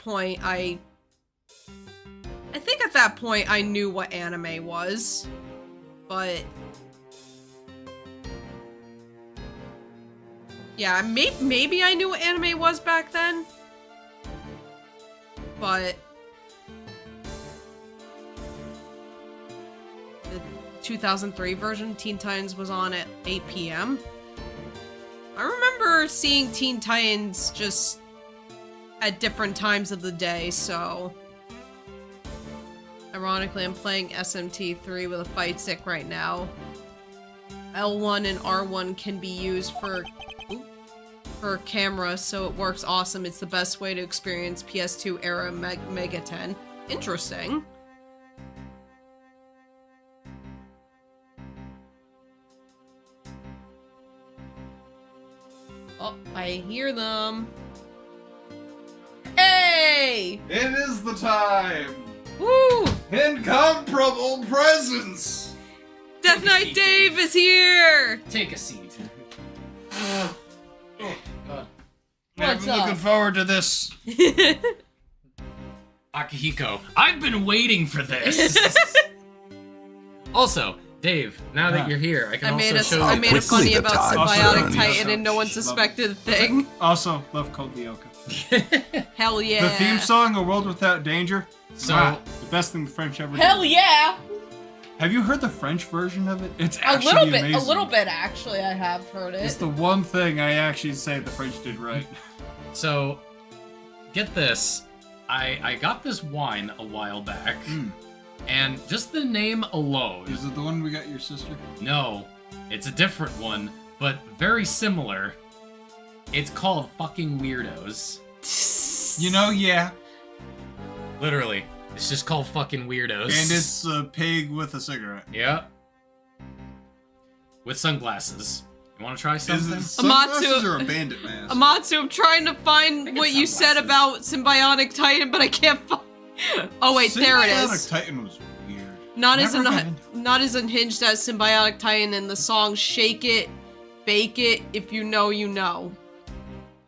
point I knew what anime was. But yeah, maybe I knew what anime was back then. But the 2003 version, Teen Titans, was on at 8 p.m. I remember seeing Teen Titans just at different times of the day, so ironically, I'm playing SMT3 with a fight stick right now. L1 and R1 can be used for camera, so it works awesome. It's the best way to experience PS2 era Mega 10. Interesting. Oh, I hear them. Hey! It is the time! Woo! Incomparable presence! Death Knight Dave is here! Take a seat. I've What's been looking up? forward to this. Akihiko, I've been waiting for this. Also, Dave, now that you're here, I can I made also a, show I you. made a quickly funny the about time Symbiotic turns. Titan and no one suspected a thing. Also, love Code Lyoko. Hell yeah. The theme song, A World Without Danger. So- the best thing the French ever Hell did. yeah! Have you heard the French version of it? It's A actually little bit, amazing. a little bit actually, I have heard It's it. the one thing I actually say the French did right. So, get this. I got this wine a while back, and just the name alone. Is it the one we got your sister? No, it's a different one, but very similar. It's called Fucking Weirdos. You know, yeah. Literally, it's just called Fucking Weirdos. And it's a pig with a cigarette. Yeah. With sunglasses. You want to try Is something? it sunglasses Amatsu- or a bandit mask? Amatsu, I'm trying to find think what it's you said about Symbiotic Titan, but I can't find. Oh wait, there it Symbiotic is. Titan was weird. Not as Never got into not as unhinged as Symbiotic Titan in the song "Shake It, Bake It." If you know, you know.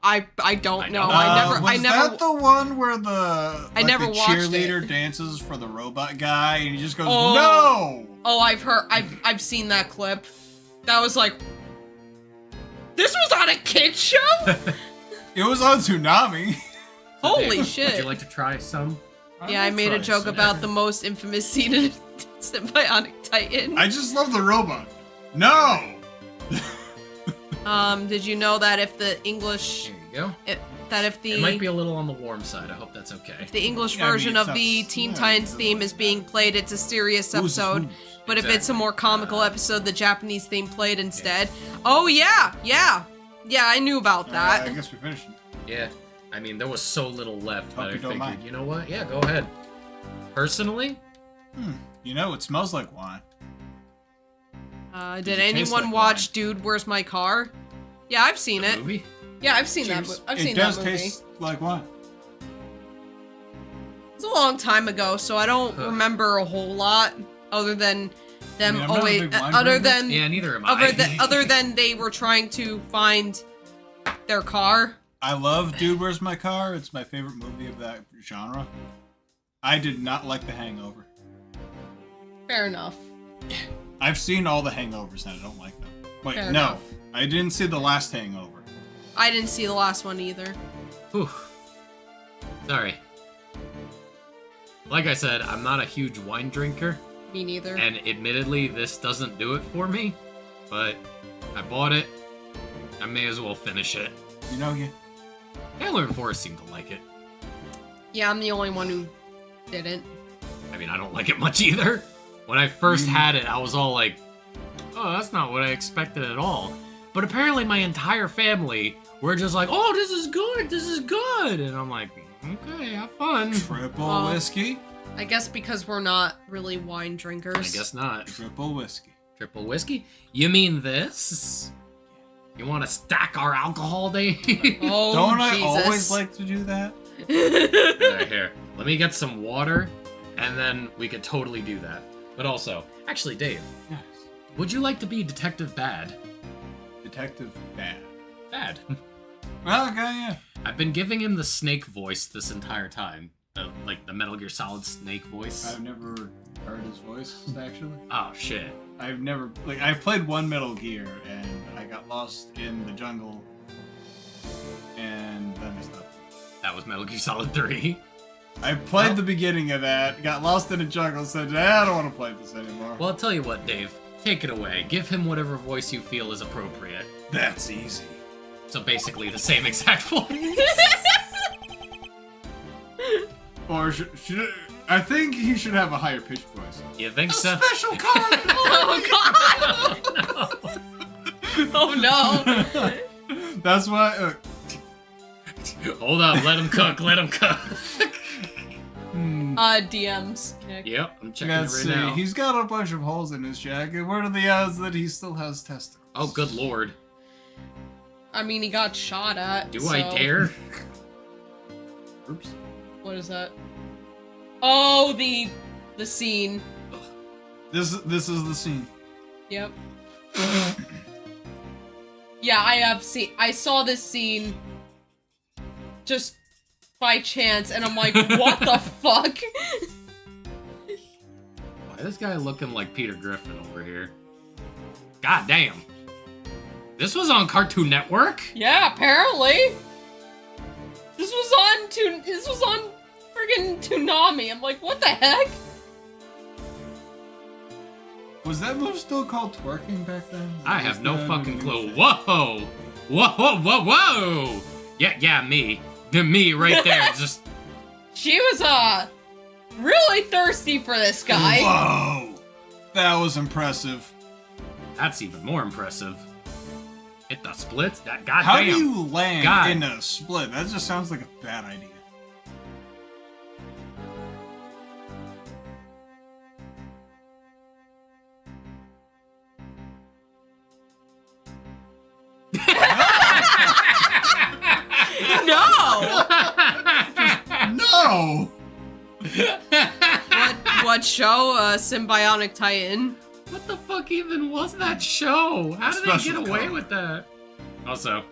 I don't I know. know. Was that the one where the I never the watched cheerleader it. dances for the robot guy and he just goes Oh. no? Oh, I've seen that clip. That was like, this was on a kids show. It was on Toonami. Holy Dave, shit! Would you like to try some? Yeah, I made a joke about the most infamous scene in Symbiotic Titan. I just love the robot. No. Did you know that if the English, Here you go. that if the It might be a little on the warm side. I hope that's okay. the English Yeah, I mean, version it's of the not- Teen yeah, Titans yeah. theme is being played, it's a serious Who's- episode. who's- But if it's a Exactly. more comical episode, the Japanese theme played instead. Oh yeah, I knew about I that. guess we finished it. Yeah. I mean, there was so little left Hope that I you don't figured, mind. you know what? Yeah, go ahead. Personally, You know, it smells like wine. Did it taste anyone like watch Dude, Where's My Car? Yeah, I've seen the it. movie. Yeah, I've seen Cheers. that. I've It seen does that movie. taste like wine. It's a long time ago, so I don't Huh. remember a whole lot other than them I mean, I'm not a always. big wine Other drinker. than Yeah, neither am I. other than they were trying to find their car. I love Dude, Where's My Car? It's my favorite movie of that genre. I did not like The Hangover. Fair enough. I've seen all the Hangovers and I don't like them. Wait, Fair no. enough. I didn't see the last Hangover. I didn't see the last one either. Whew. Sorry. Like I said, I'm not a huge wine drinker, Me neither. and admittedly, this doesn't do it for me, but I bought it. I may as well finish it. You know, yeah. Taylor and Forrest seem to like it. Yeah, I'm the only one who didn't. I mean, I don't like it much either. When I first had it, I was all like, oh, that's not what I expected at all. But apparently my entire family were just like, oh, this is good. And I'm like, okay, have fun. Triple whiskey. I guess because we're not really wine drinkers. I guess not. Triple whiskey. Triple whiskey? You mean this? You want to stack our alcohol, Dave? Oh, Don't I Jesus. always like to do that? Here, let me get some water, and then we could totally do that. But also, actually, Dave, Yes. would you like to be Detective Bad? Detective Bad. Bad. Well, okay, yeah. I've been giving him the snake voice this entire time. Like the Metal Gear Solid snake voice. I've never heard his voice, actually. Oh, shit. I've never, like, I've played one Metal Gear, and I got lost in the jungle, and then I stopped. That was Metal Gear Solid 3. I played Well- the beginning of that, got lost in the jungle, said, I don't want to play this anymore. Well, I'll tell you what, Dave. Take it away. Give him whatever voice you feel is appropriate. That's easy. So basically the same exact voice. Or should I think he should have a higher pitched voice. You think so? Special card! Oh, God! Oh, no. That's why. Hold up, let him cook, let him cook. DMs. Nick. Yep, I'm checking Let's it see. right now. He's got a bunch of holes in his jacket. What are the odds that he still has testicles? Oh, good lord. I mean, he got shot at. Do so... I dare? Oops. What is that? Oh, the scene. This is the scene. Yep. Yeah, I saw this scene just by chance, and I'm like, what the fuck? Why this guy looking like Peter Griffin over here? God damn. This was on Cartoon Network? Yeah, apparently. This was on friggin' Toonami. I'm like, what the heck? Was that move still called twerking back then? I have no Was that fucking a new clue. thing? Whoa! Whoa, whoa, whoa! Yeah, me. Me right there. Just She was, really thirsty for this guy. Whoa! That was impressive. that's even more impressive. Hit the splits? That goddamn. How do you land God. in a split? That just sounds like a bad idea. No! No! What show? Symbiotic Titan. What the fuck even was that show? How did they Special get away code. with that? Also,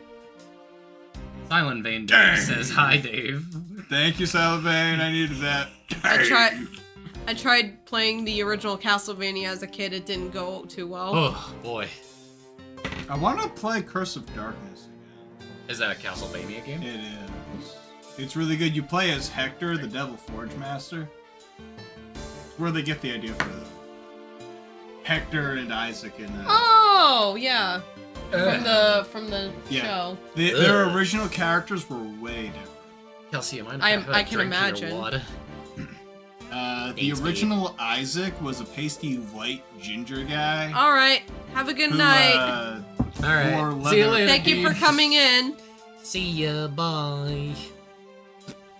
Silent Vein Dang. Dave says hi, Dave. Thank you, Salvain. I needed that. I tried playing the original Castlevania as a kid. It didn't go too well. Oh boy, I want to play Curse of Darkness again. is that a Castlevania game? It is. It's really good. You play as Hector, the Devil Forge Master. Where they get the idea for the Hector and Isaac in that. Oh, yeah. From the Yeah. show. Their Ugh. original characters were way different. Kelsey, you mind if I have a can drink of your imagine. water? The Thanks, original Isaac was a pasty white ginger guy. All right. Have a good who, night. All right. wore See you leather- later. Thank you for coming in. See ya. Bye.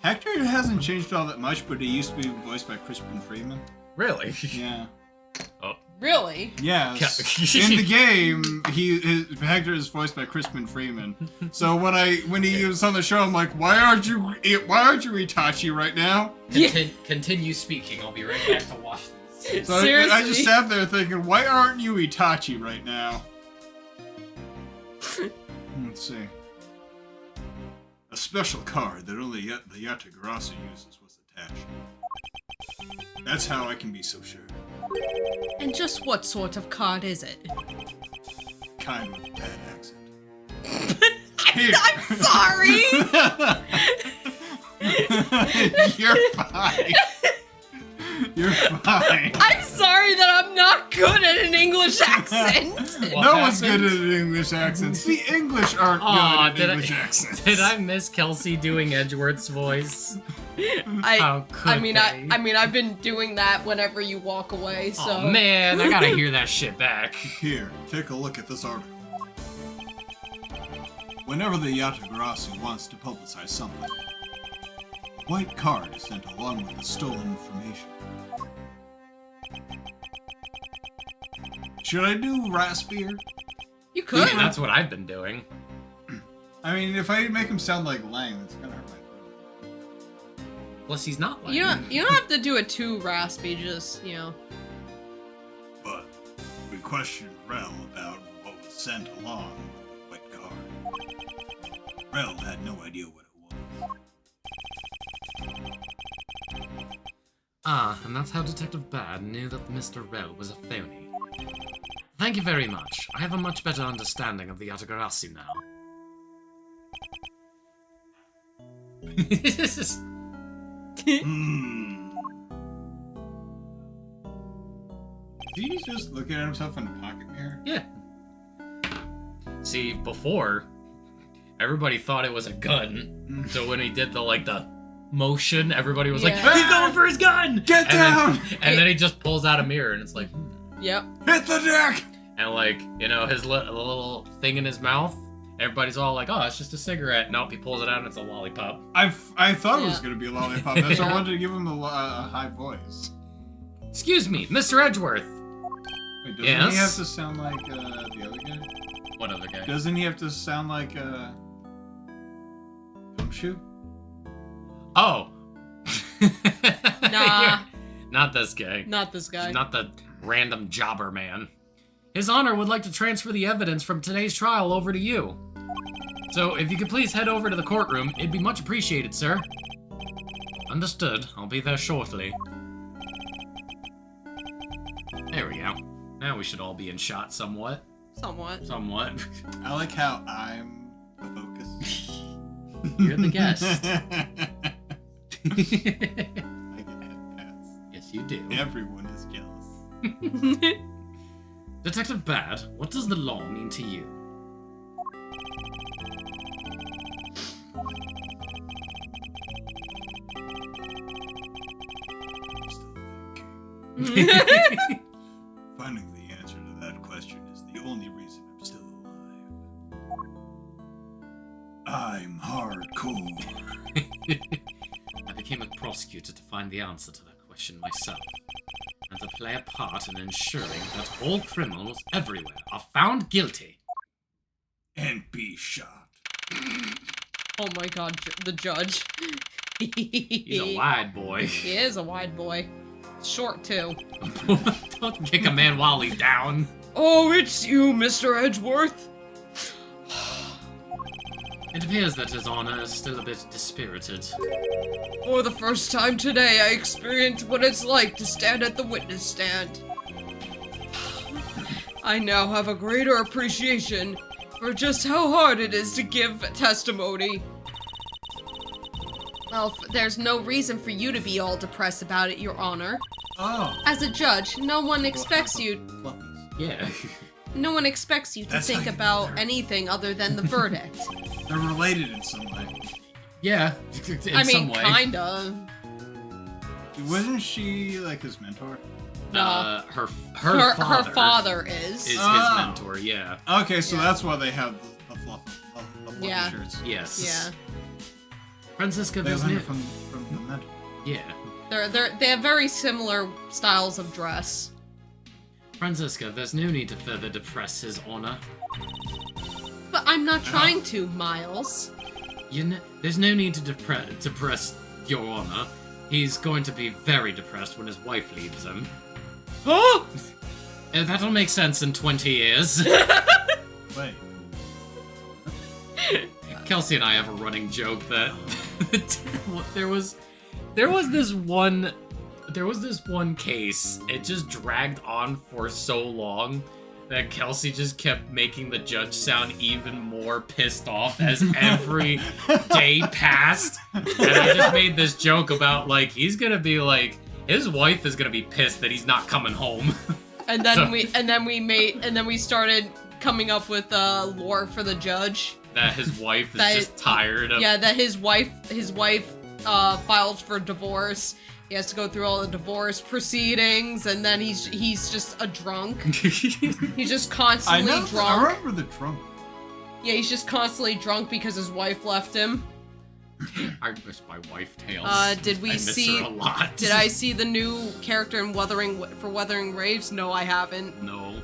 Hector hasn't changed all that much, but he used to be voiced by Crispin Freeman. Really? Yeah. Really? Yes. In the game, Hector is voiced by Crispin Freeman. So when he was on the show, I'm like, why aren't you Itachi right now? Continue speaking. I'll be right back to wash this. So Seriously? I just sat there thinking, why aren't you Itachi right now? Let's see. A special card that only the Yatagarasu uses was attached. That's how I can be so sure. And just what sort of card is it? Kind with a bad accent. I'm sorry! You're fine. You're fine. I'm sorry that I'm not good at an English accent! No one's good at an English accent. The English aren't good at English accents. Did I miss Kelsey doing Edgeworth's voice? How could I mean, they? I've been doing that whenever you walk away, so... Oh man, I gotta hear that shit back. Here, take a look at this article. Whenever the Yatagarasu wants to publicize something, a white card is sent along with the stolen information. Should I do raspier? You could. Yeah, that's what I've been doing. I mean, if I make him sound like Lang, it's gonna hurt my throat. Plus, he's not like You don't have to do it too raspy, just, you know. But we questioned Rel about what was sent along with the white card. Rel had no idea what it was. Ah, and that's how Detective Bad knew that Mr. Rel was a phony. Thank you very much. I have a much better understanding of the Yatagarasu now. Is he just looking at himself in a pocket mirror? Yeah. See, before, everybody thought it was a gun. So when he did the motion, everybody was like, Yeah. he's going for his gun! Get down! And then he just pulls out a mirror and it's like, Yep. Hit the deck! And his little thing in his mouth, everybody's all like, oh, it's just a cigarette. Nope, he pulls it out and it's a lollipop. I thought it was Yeah. gonna be a lollipop. That's why I wanted to give him a high voice. Excuse me, Mr. Edgeworth. Wait, doesn't Yes? he have to sound like the other guy? What other guy? Doesn't he have to sound like Gumshoe? Oh. Nah. Not this guy. Not this guy. Not the random jobber man. His Honor would like to transfer the evidence from today's trial over to you. So, if you could please head over to the courtroom, it'd be much appreciated, sir. Understood. I'll be there shortly. There we go. Now we should all be in shot somewhat. Somewhat. Somewhat. I like how I'm the focus. You're the guest. I get head pats. Yes, you do. Everyone is jealous. Detective Bad, what does the law mean to you? I'm still thinking. Finding the answer to that question is the only reason I'm still alive. I'm hardcore. I became a prosecutor to find the answer to that question myself, and to play a part in ensuring that all criminals everywhere are found guilty. And be shot. Oh my god, the judge. He's a wide boy. He is a wide boy. Short, too. Don't kick a man while he's down. Oh, it's you, Mr. Edgeworth. It appears that His Honor is still a bit dispirited. For the first time today, I experienced what it's like to stand at the witness stand. I now have a greater appreciation for just how hard it is to give testimony. Well, there's no reason for you to be all depressed about it, Your Honor. Oh. As a judge, no one expects you Fluffies. Yeah. No one expects you to That's think like about they're- anything other than the verdict. They're related in some way. Yeah. In some way. Kinda. Wasn't she like his mentor? Her Her father father is. is his Oh. mentor, yeah. Okay, so Yeah. that's why they have the fluffy Yeah. shirts. Yes. Yeah. Francisca, They there's learned no... it from the mentor. Yeah. They have very similar styles of dress. Francisca, there's no need to further depress His Honor. But I'm not trying to, Miles. There's no need to depress Your Honor. He's going to be very depressed when his wife leaves him. Oh! That'll make sense in 20 years. Wait. Kelsey and I have a running joke that there was this one there was this one case. It just dragged on for so long that Kelsey just kept making the judge sound even more pissed off as every day passed. And I just made this joke about, like, he's gonna be like, his wife is gonna be pissed that he's not coming home. And then we started coming up with lore for the judge. That his wife is just tired of. Yeah, that his wife files for divorce. He has to go through all the divorce proceedings, and then he's just a drunk. He's just constantly drunk. I remember the drunk. Yeah, he's just constantly drunk because his wife left him. I miss my wife, Tails. Did we I miss see? her a lot. Did I see the new character in Wuthering Waves? No, I haven't. No.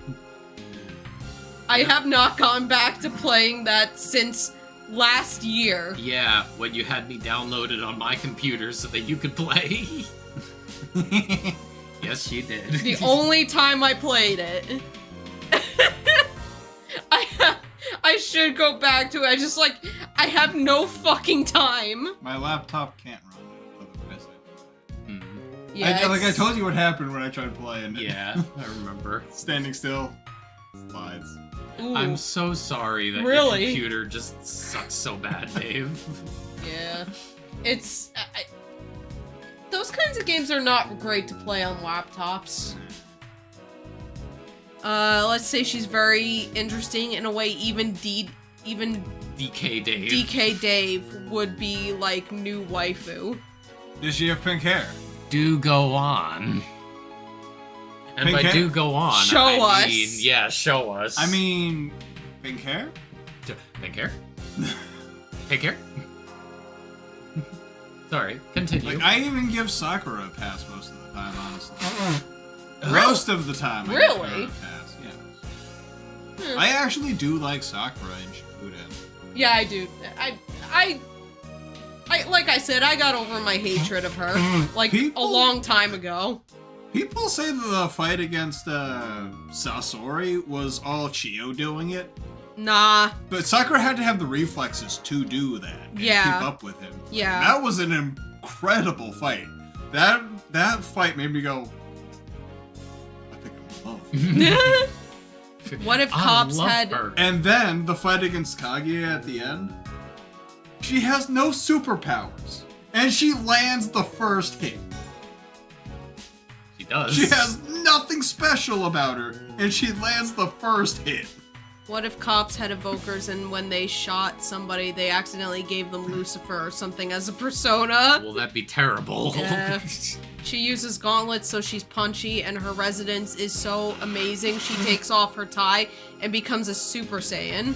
I have not gone back to playing that since last year. Yeah, when you had me downloaded on my computer so that you could play. Yes, you did. The only time I played it. I should go back to it. I have no fucking time. My laptop can't run it. Otherwise, Yeah, I told you what happened when I tried playing it. Yeah, I remember. Standing still. Slides. Ooh. I'm so sorry that Really? your computer just sucks so bad, Dave. Yeah. It's... those kinds of games are not great to play on laptops. Let's say she's very interesting in a way even DK Dave. DK Dave would be like new waifu. Does she have pink hair? Do go on. And Pink by hair? do go on, Show I us. mean, yeah, show us. I mean, pink hair? Pink hair? Pink hair? Sorry, continue. Like, I even give Sakura a pass most of the time, honestly. Most of the time, I Really? give her a pass, yeah. I actually do like Sakura in Shippuden. Yeah, I do. I like I said, I got over my hatred of her like a long time ago. People say that the fight against Sasori was all Chio doing it. Nah. But Sakura had to have the reflexes to do that. And Yeah. keep up with him. Yeah. That was an incredible fight. That fight made me go, I think I'm in love. What if I cops love had... her. And then the fight against Kaguya at the end. She has no superpowers. And she lands the first hit. She does. She has nothing special about her. And she lands the first hit. What if cops had evokers and when they shot somebody, they accidentally gave them Lucifer or something as a persona? Will that be terrible? Yeah. She uses gauntlets so she's punchy and her resonance is so amazing she takes off her tie and becomes a Super Saiyan.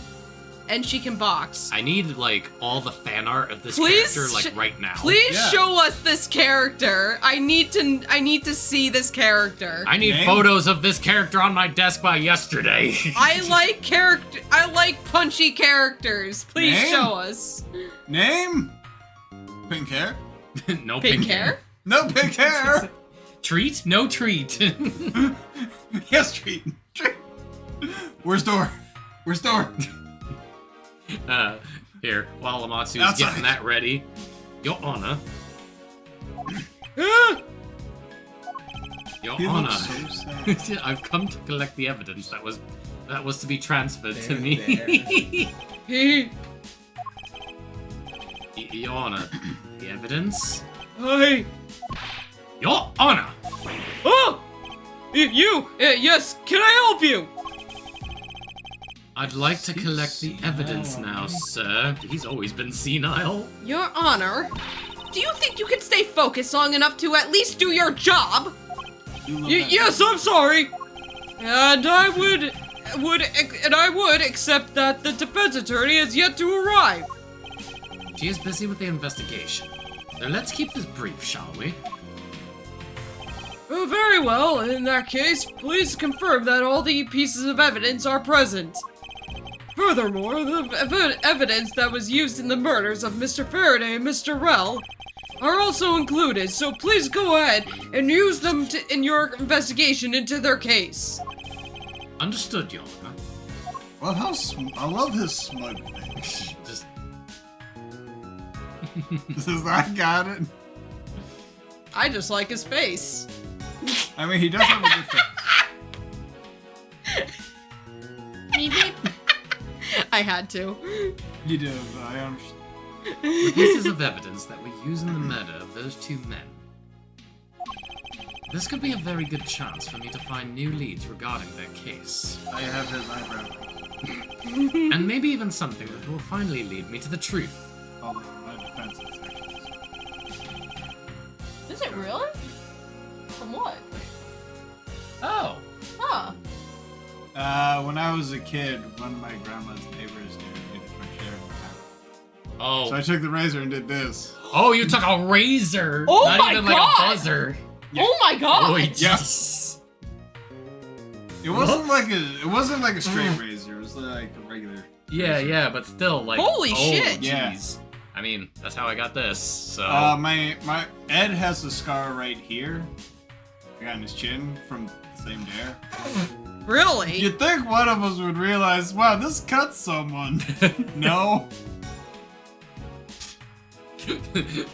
And she can box. I need, like, all the fan art of this Please character, like, right now. Please Yeah. show us this character. I need to see this character. I need Name? photos of this character on my desk by yesterday. I like punchy characters. Please Name? show us. Name? Pink hair? No Pink hair? No pink hair! Treat? No treat. Yes, treat. Where's door? Where's door? Here, while Amatsu's Outside. getting that ready. Your Honor. Your He Honor. looks so sad. I've come to collect the evidence that was to be transferred to me. Your Honor. The evidence? Hey. Your Honor! Oh! Yes, can I help you? I'd like to collect the evidence now, sir. He's always been senile. Your Honor, do you think you can stay focused long enough to at least do your job? Yes, I'm sorry. And I would accept that the defense attorney has yet to arrive. She is busy with the investigation. So let's keep this brief, shall we? Very well. In that case, please confirm that all the pieces of evidence are present. Furthermore, the evidence that was used in the murders of Mr. Faraday and Mr. Rell are also included, so please go ahead and use them in your investigation into their case. Understood, Your Honor. Well, I love his smug face. Just Says I got it. I just like his face. I mean, he does have a good face. Beep beep. I had to. You do, I understand. The pieces of evidence that we use in the murder of those two men. This could be a very good chance for me to find new leads regarding their case. I have his eyebrow. And maybe even something that will finally lead me to the truth. Oh, my defense is actually. Is it really? From what? Oh. Huh. When I was a kid, one of my grandma's neighbors near me to my chair. Oh. So I took the razor and did this. Oh, you took a razor! Oh Not my even God! like a buzzer. Oh my god! Oh, Yeah. jeez. It wasn't like a straight razor. It was like a regular. Yeah, yeah, but still, like. Holy oh, shit. Yeah. Jeez. I mean, that's how I got this. So. My Ed has a scar right here. I got on his chin from the same dare. Really? You'd think one of us would realize, wow, this cuts someone. No.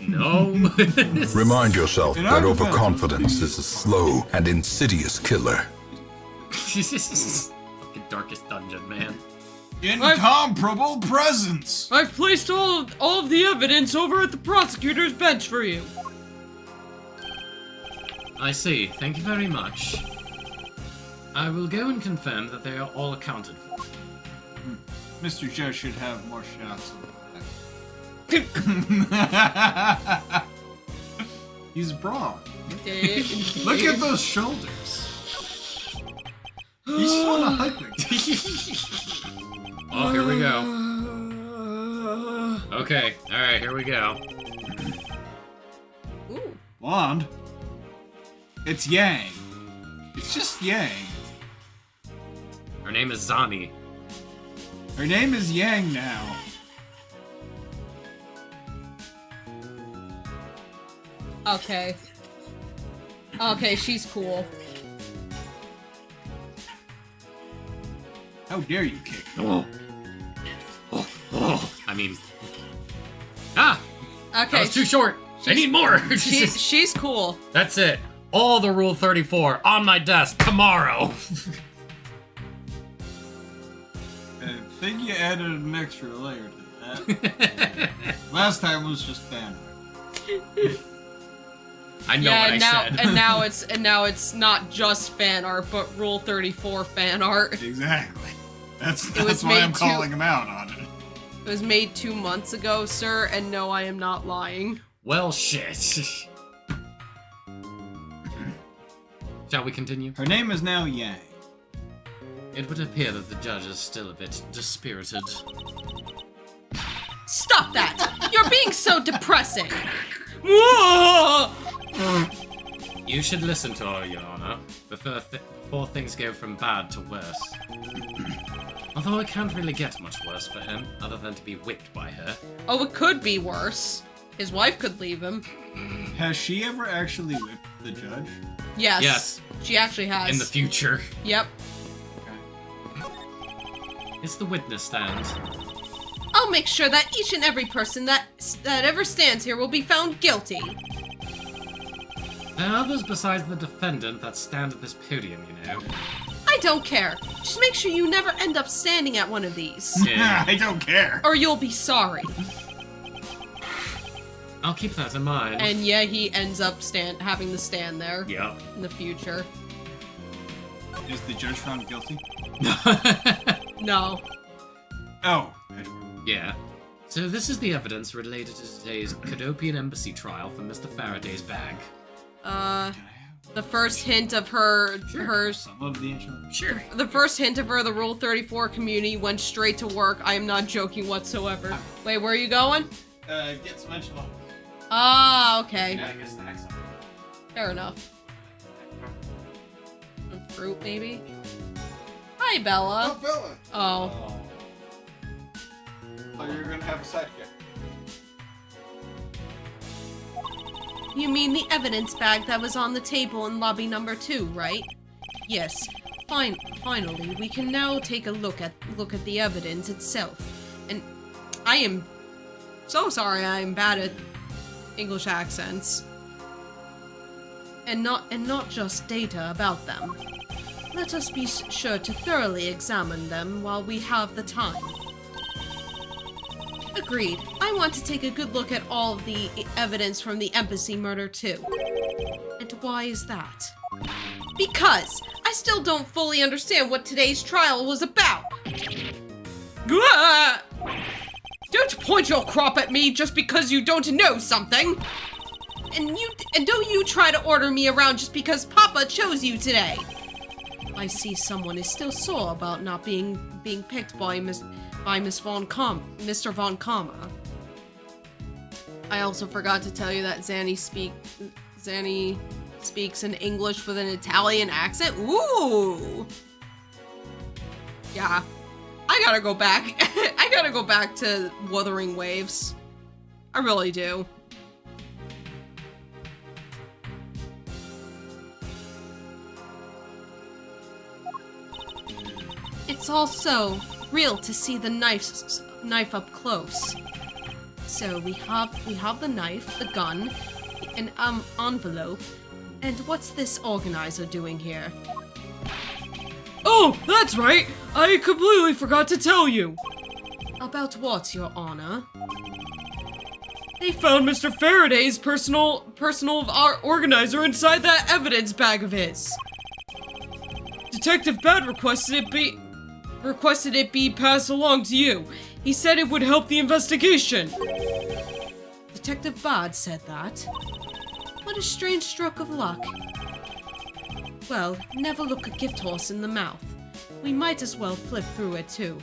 No. Remind yourself In that our defense, overconfidence is a slow and insidious killer. Fucking darkest dungeon, man. Incomparable presence. I've placed all of the evidence over at the prosecutor's bench for you. I see. Thank you very much. I will go and confirm that they are all accounted for. Mr. Joe should have more shots. He's broad. Look at those shoulders. He's want to hug me. Oh, here we go. Okay, alright, here we go. Ooh. Blonde. It's Yang. It's just Yang. Her name is Zani. Her name is Yang now. Okay. Okay, she's cool. How dare you kick? Oh. I mean. Ah! That Okay, was too short! I need more! she's cool. That's it. All the Rule 34 on my desk tomorrow. I think you added an extra layer to that. Last time was just fan. I know Yeah, what and I now said. and now it's not just fan art, but Rule 34 fan art. Exactly. That's was why I'm made calling him out on it. It was made 2 months ago, sir, and no, I am not lying. Well, shit. Shall we continue? Her name is now Yang. It would appear that the judge is still a bit dispirited. Stop that! You're being so depressing. Whoa! You should listen to her, Your Honor, before things go from bad to worse. Although it can't really get much worse for him, other than to be whipped by her. Oh, it could be worse. His wife could leave him. Has she ever actually whipped the judge? Yes. Yes. She actually has. In the future. Yep. It's the witness stand. I'll make sure that each and every person that ever stands here will be found guilty. There are others besides the defendant that stand at this podium, you know. I don't care. Just make sure you never end up standing at one of these. Yeah. I don't care. Or you'll be sorry. I'll keep that in mind. And yeah, he ends up having to stand there Yeah. in the future. Is the judge found guilty? No. Oh. Yeah. So this is the evidence related to today's Cadopian Embassy trial for Mr. Faraday's bag. The first hint of her, Some of the intro. Sure. the first hint of her, the Rule 34 community went straight to work. I am not joking whatsoever. Wait, where are you going? Get some enchilada. Ah, okay. I guess the next one. Fair enough. Some fruit, maybe? Hi, Bella. Bella. Oh. So you're gonna have a sidekick. You mean the evidence bag that was on the table in lobby number 2, right? Yes. Finally, we can now take a look at the evidence itself. And I am so sorry I am bad at English accents. and not just data about them. Let us be sure to thoroughly examine them while we have the time. Agreed. I want to take a good look at all of the evidence from the embassy murder too. And why is that? Because I still don't fully understand what today's trial was about. Gah! Don't point your crop at me just because you don't know something. And don't you try to order me around just because Papa chose you today. I see someone is still sore about not being picked by Mr. Von Kama. I also forgot to tell you that Zanny speaks in English with an Italian accent. Ooh. Yeah. I gotta go back. I gotta go back to Wuthering Waves. I really do. It's also real to see the knife up close. So we have the knife, the gun, an envelope, and what's this organizer doing here? Oh, that's right! I completely forgot to tell you! About what, Your Honor? They found Mr. Faraday's personal organizer inside that evidence bag of his. Detective Bad requested it be passed along to you. He said it would help the investigation. Detective Bad said that? What a strange stroke of luck. Well, never look a gift horse in the mouth. We might as well flip through it too.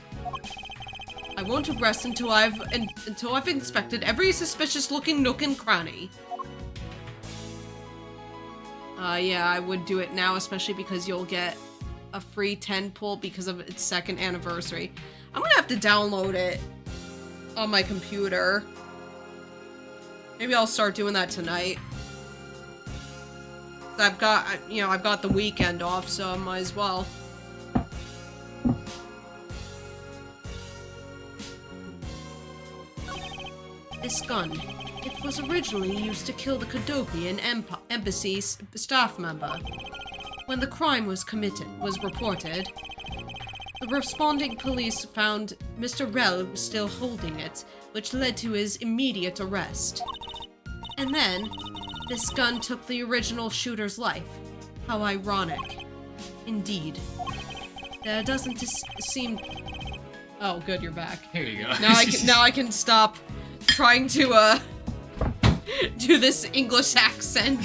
I won't rest until I've inspected every suspicious-looking nook and cranny. Yeah, I would do it now, especially because you'll get a free 10 pull because of its 2nd anniversary. I'm gonna have to download it on my computer. Maybe I'll start doing that tonight. I've got the weekend off, so I might as well. This gun. It was originally used to kill the Kadopian embassy staff member. When the crime was reported, the responding police found Mr. Rel still holding it, which led to his immediate arrest. And then, this gun took the original shooter's life. How ironic. Indeed. There doesn't seem... Oh, good, you're back. Here you go. Now I can stop trying to, do this English accent.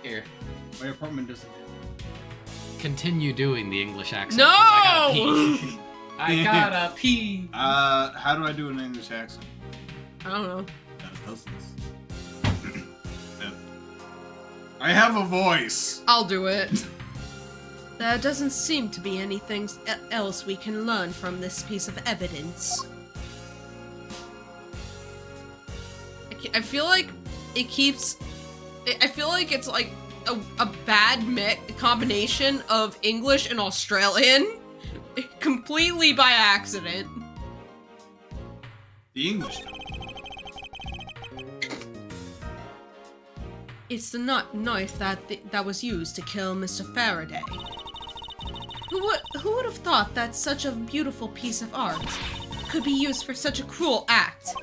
Here. My apartment doesn't. Continue doing the English accent. No! I gotta pee. How do I do an English accent? I don't know. I have a voice. I'll do it. There doesn't seem to be anything else we can learn from this piece of evidence. I feel like it keeps... I feel like it's like a bad combination of English and Australian. Completely by accident. The English. It's the knife that was used to kill Mr. Faraday. Who would have thought that such a beautiful piece of art could be used for such a cruel act?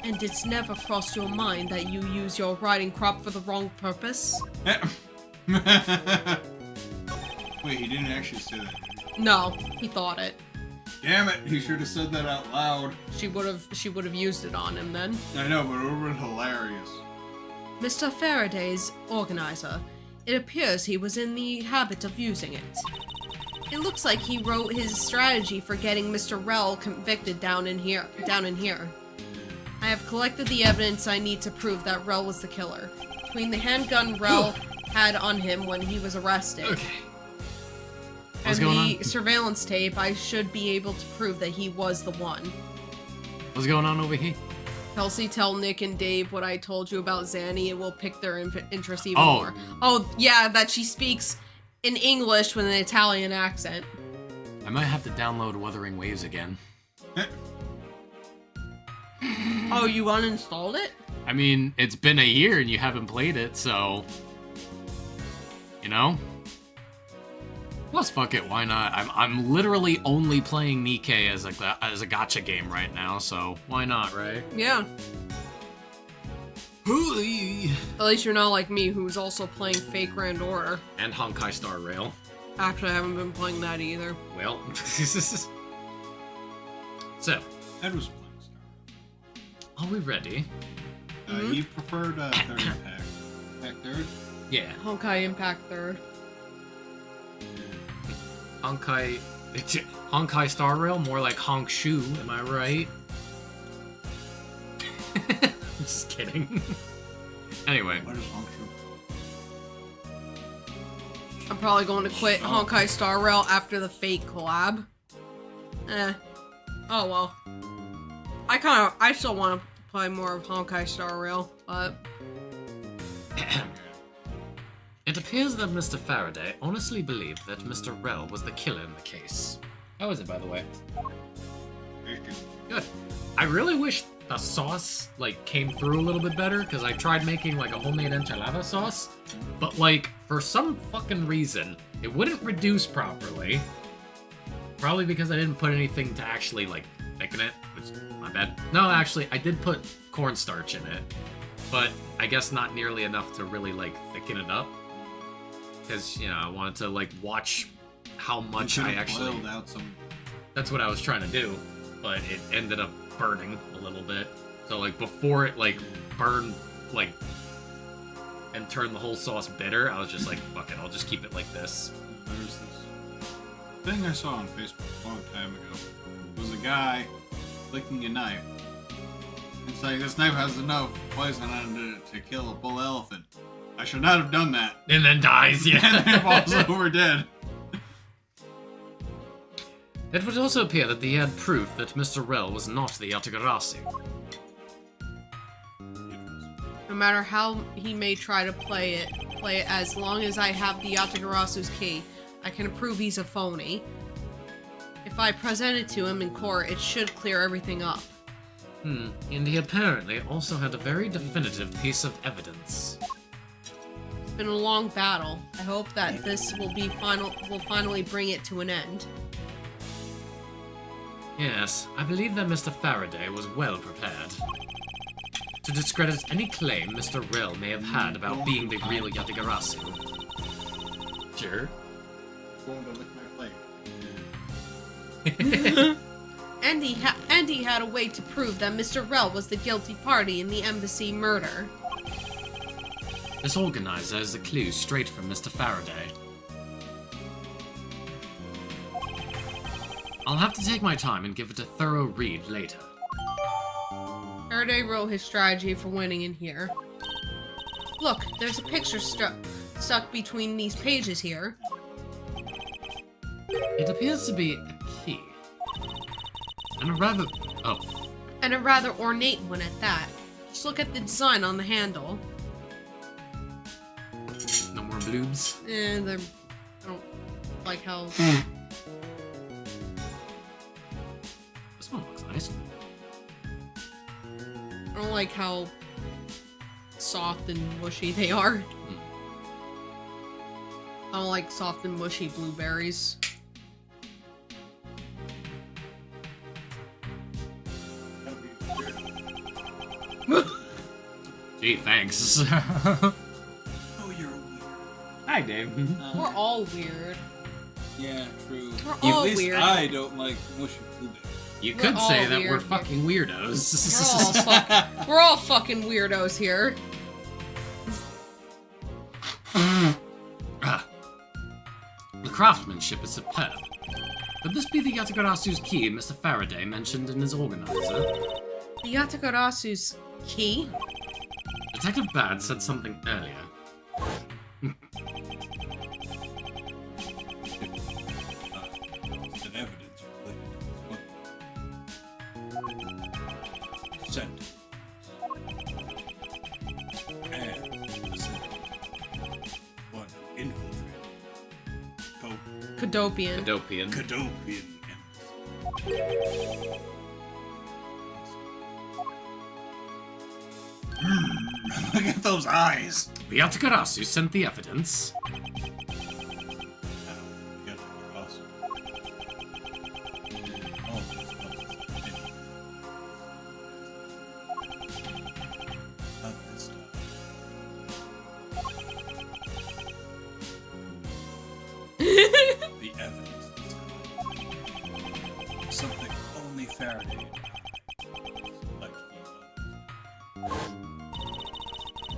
And it's never crossed your mind that you use your riding crop for the wrong purpose? Wait, he didn't actually say that. No, he thought it. Damn it, he should have said that out loud. She would have used it on him then. I know, but it would have been hilarious. Mr. Faraday's organizer. It appears he was in the habit of using it. It looks like he wrote his strategy for getting Mr. Rel convicted down in here. I have collected the evidence I need to prove that Rel was the killer. Between the handgun Rel had on him when he was arrested. Okay. And the surveillance tape, I should be able to prove that he was the one. What's going on over here? Kelsey, tell Nick and Dave what I told you about Zanny. It will pick their interest even more. Oh, yeah, that she speaks in English with an Italian accent. I might have to download Wuthering Waves again. Oh, you uninstalled it? I mean, it's been a year and you haven't played it, so... You know? Plus, fuck it, why not? I'm literally only playing Nikkei as a gacha game right now, so why not, right? Yeah. At least you're not like me, who's also playing Fake Grand Order. And Honkai Star Rail. Actually, I haven't been playing that either. Well, so, Ed was playing Star. are we ready? You preferred third impact. Impact third? Yeah. Honkai Impact 3rd. Honkai Star Rail, more like Honk Shu, am I right? Just kidding. Anyway. What is Honk Shu? I'm probably going to quit Honkai Star Rail after the Fate collab. Oh well. I still want to play more of Honkai Star Rail, but... It appears that Mr. Faraday honestly believed that Mr. Rell was the killer in the case. How is it, by the way? Good. I really wish the sauce, like, came through a little bit better, because I tried making, like, a homemade enchilada sauce, but, like, for some fucking reason, it wouldn't reduce properly. Probably because I didn't put anything to actually, like, thicken it, which, my bad. No, actually, I did put cornstarch in it, but I guess not nearly enough to really, like, thicken it up. Because, you know, I wanted to, like, watch how much I actually... boiled out some... That's what I was trying to do, but it ended up burning a little bit. So, like, before it, like, burned, like, and turned the whole sauce bitter, I was just like, fuck it, I'll just keep it like this. There's this thing I saw on Facebook a long time ago. It was a guy licking a knife. It's like, this knife has enough poison on it to kill a bull elephant. I should not have done that. And then dies, And yeah. then falls over dead. It would also appear that he had proof that Mr. Rell was not the Yatagarasu. No matter how he may try to play it as long as I have the Yatagarasu's key, I can prove he's a phony. If I present it to him in court, it should clear everything up. And he apparently also had a very definitive piece of evidence. It's been a long battle. I hope that this will finally bring it to an end. Yes, I believe that Mr. Faraday was well prepared to discredit any claim Mr. Rell may have had about being the real Yatagarasu. Sure. Going to lick my plate. And he had a way to prove that Mr. Rell was the guilty party in the embassy murder. This organizer is a clue straight from Mr. Faraday. I'll have to take my time and give it a thorough read later. Faraday wrote his strategy for winning in here. Look, there's a picture stuck between these pages here. It appears to be a key. And a rather... oh. And a rather ornate one at that. Just look at the design on the handle. No more bloobs. And I don't like how... This one looks nice. I don't like how soft and mushy they are. I don't like soft and mushy blueberries. Gee, thanks. Oh, you're weird. Hi, Dave. We're all weird. Yeah, true. We're At all least weird. I don't like mushy blueberries. You We're could say all that weird we're here. fucking weirdos. We're all fucking weirdos here. The craftsmanship is superb. Could this be the Yatagarasu's key Mr. Faraday mentioned in his organizer? The Yatagarasu's key? Detective Bad said something earlier. It's an evidence related to scent. And the scent. One infiltrated. Kadopian. Kadopian. Kadopian. Look at those eyes. The Yatagarasu sent the evidence. The evidence. Something only Faraday.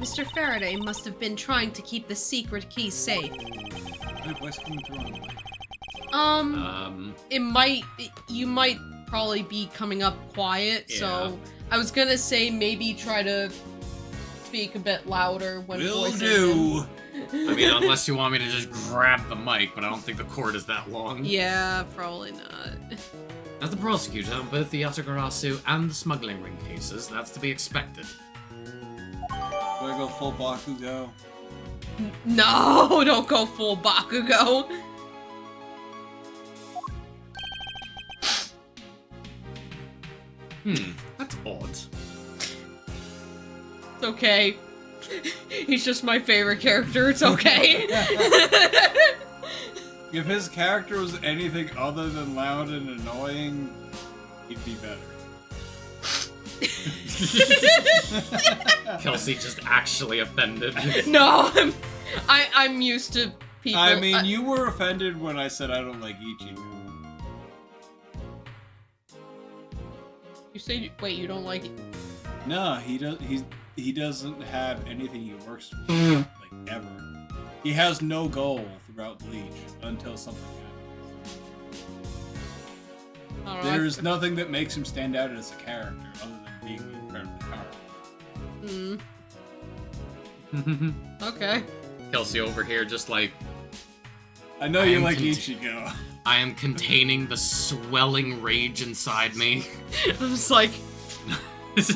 Mr. Faraday must have been trying to keep the secret key safe. What's coming through? You might probably be coming up quiet, so I was gonna say maybe try to speak a bit louder when Will voicing do. him. I mean, unless you want me to just grab the mic, but I don't think the cord is that long. Yeah, probably not. As the prosecutor on both the Yatagarasu and the smuggling ring cases, that's to be expected. Do I go full Bakugo? No, don't go full Bakugo. That's odd. It's okay. He's just my favorite character. It's okay. If his character was anything other than loud and annoying, he'd be better. Kelsey just actually offended. No, I'm used to people. I mean, you were offended when I said I don't like Ichigo. You say wait, you don't like it? No, he doesn't have anything he works with, like ever. He has no goal throughout Bleach until something happens. I don't know, There's nothing that makes him stand out as a character other than being incredibly powerful. Okay. Kelsey over here just like, I know I you am like cont- Ichigo. I am containing the swelling rage inside me. I was like,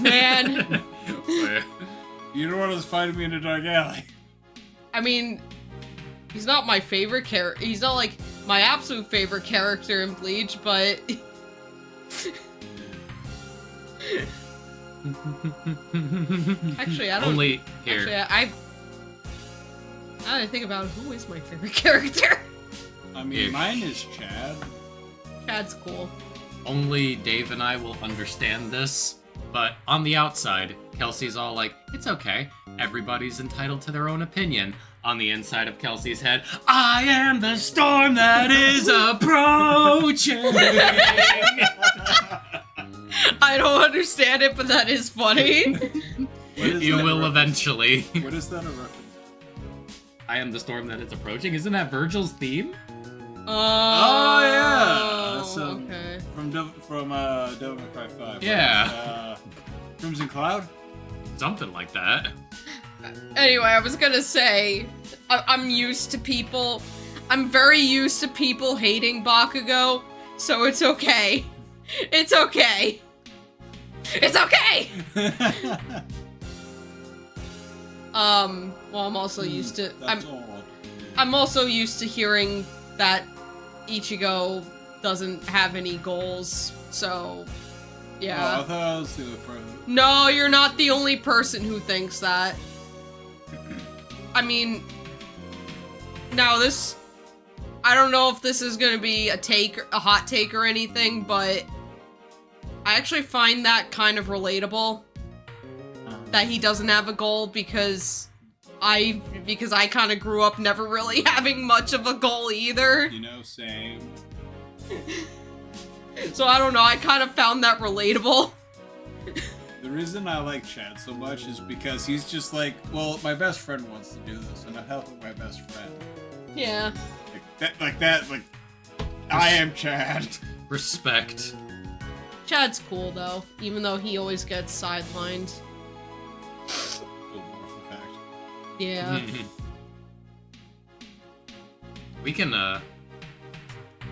man. You don't want us fighting me in a dark alley. I mean, he's not my favorite character. He's not like my absolute favorite character in Bleach, but actually, I don't. Only here. Actually, I didn't think about who is my favorite character. I mean, Here. mine is Chad. Chad's cool. Only Dave and I will understand this. But on the outside, Kelsey's all like, it's okay. Everybody's entitled to their own opinion. On the inside of Kelsey's head, I am the storm that is approaching. I don't understand it, but that is funny. You will eventually. What is that a reference? I am the storm that is approaching. Isn't that Virgil's theme? Oh yeah, that's, okay. from Devil May Cry 5. Yeah. Crimson Cloud. Something like that. Anyway, I was gonna say, I'm used to people. I'm very used to people hating Bakugo, so it's okay. It's okay. It's okay. Well, I'm also used to. That's all. I'm also used to hearing that Ichigo doesn't have any goals, so yeah. Oh, I thought I was the other person. No, you're not the only person who thinks that. I mean, now this, I don't know if this is gonna be a hot take or anything, but I actually find that kind of relatable. That he doesn't have a goal because I kind of grew up never really having much of a goal either. You know, same. So I don't know, I kind of found that relatable. The reason I like Chad so much is because he's just like, well, my best friend wants to do this, and I'm helping my best friend. Yeah. Like that, I am Chad. Respect. Chad's cool though, even though he always gets sidelined. Good wonderful fact. Yeah. We can,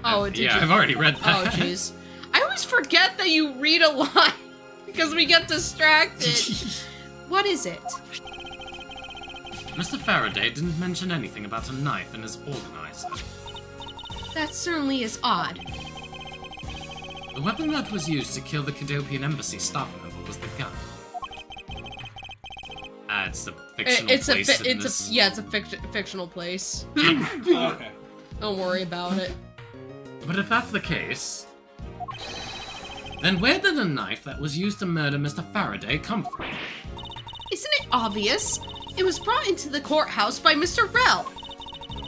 Oh, did yeah, you? I've already read that. Oh, jeez. I always forget that you read a lot because we get distracted. What is it? Mr. Faraday didn't mention anything about a knife in his organizer. That certainly is odd. The weapon that was used to kill the Cadopian embassy staff member was the gun. it's a fictional It's place. it's a fictional place. Okay. Don't worry about it. But if that's the case, then where did the knife that was used to murder Mr. Faraday come from? Isn't it obvious? It was brought into the courthouse by Mr. Rell.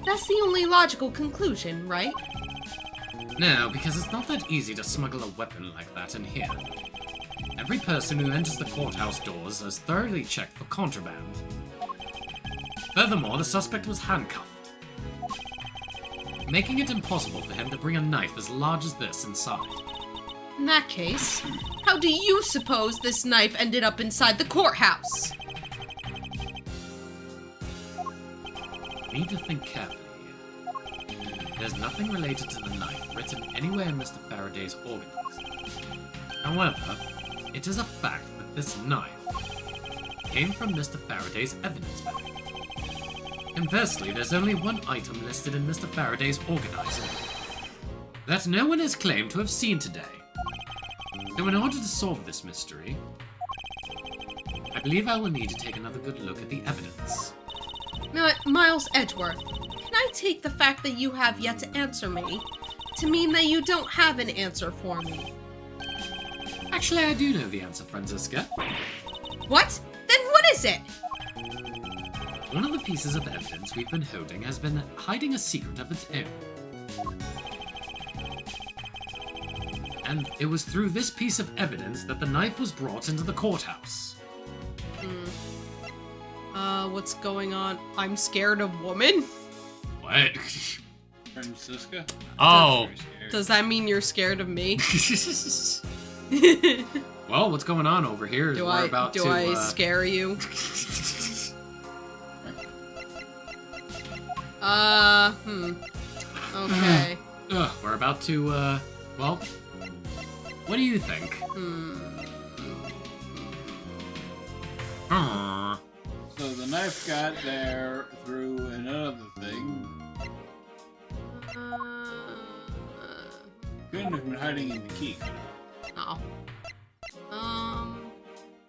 That's the only logical conclusion, right? No, because it's not that easy to smuggle a weapon like that in here. Every person who enters the courthouse doors is thoroughly checked for contraband. Furthermore, the suspect was handcuffed, making it impossible for him to bring a knife as large as this inside. In that case, how do you suppose this knife ended up inside the courthouse? You need to think carefully here. There's nothing related to the knife written anywhere in Mr. Faraday's organizer. However, it is a fact that this knife came from Mr. Faraday's evidence bag. Conversely, there's only one item listed in Mr. Faraday's organizer that no one has claimed to have seen today. So in order to solve this mystery, I believe I will need to take another good look at the evidence. Miles Edgeworth, can I take the fact that you have yet to answer me to mean that you don't have an answer for me? Actually, I do know the answer, Franziska. What? Then what is it? One of the pieces of evidence we've been holding has been hiding a secret of its own. And it was through this piece of evidence that the knife was brought into the courthouse. What's going on? I'm scared of woman? What? Francisca? Oh. Very scary. Does that mean you're scared of me? Well, what's going on over here is Do we're I about do to... I scare you? Okay. We're about to, well, what do you think? So the knife got there through another thing. Couldn't have been hiding in the key. No.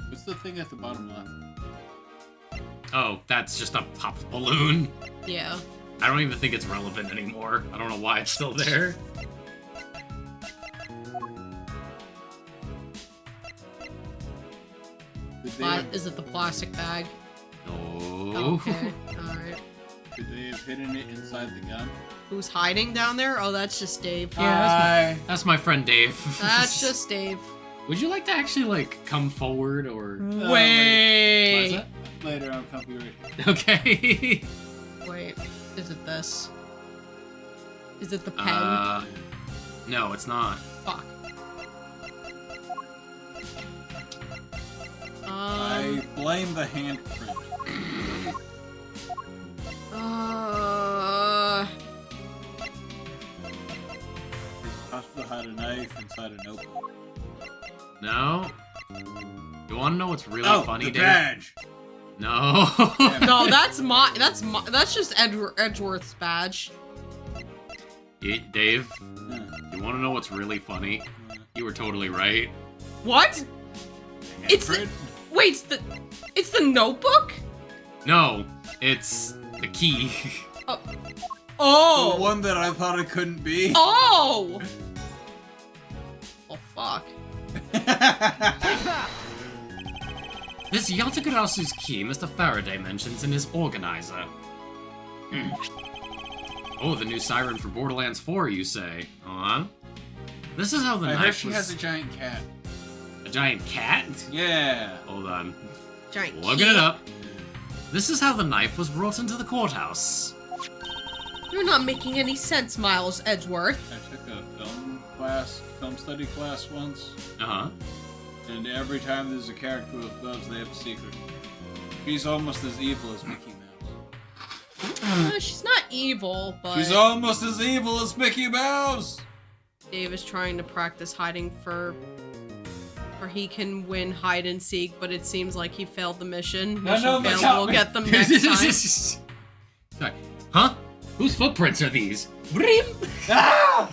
What's the thing at the bottom left? Oh, that's just a pop balloon. Yeah. I don't even think it's relevant anymore. I don't know why it's still there. Is it the plastic bag? No. Okay. Alright. Could they have hidden it inside the gun? Who's hiding down there? Oh, that's just Dave. That's my friend Dave. That's just Dave. Would you like to actually, like, come forward or... Wait. What is Later, I'm comfy right here. that? Okay. Wait. Is it this? Is it the pen? No, it's not. Fuck. I blame the handprint. It's possible to hide a knife inside a notebook. No? You want to know what's really funny, the Dave? badge! No. No, that's just Edgeworth's badge. Dave, you want to know what's really funny? You were totally right. What? It's the, wait, it's the notebook? No, it's the key. Oh. The one that I thought it couldn't be. Oh. Oh fuck. This Yatagarasu's key Mr. Faraday mentions in his organizer. Oh, the new siren for Borderlands 4, you say? Huh? This is how the I knife heard she was... has a giant cat. A giant cat? Yeah. Hold on. Giant Looking it up. This is how the knife was brought into the courthouse. You're not making any sense, Miles Edgeworth. I took a film study class once, Uh-huh. and every time there's a character with gloves, they have a secret. She's almost as evil as Mickey Mouse. She's not evil, but She's almost as evil as Mickey Mouse! Dave is trying to practice hiding for he can win hide and seek, but it seems like he failed the mission. Mission failed. We'll get them next time. Sorry. Huh? Whose footprints are these? Ah!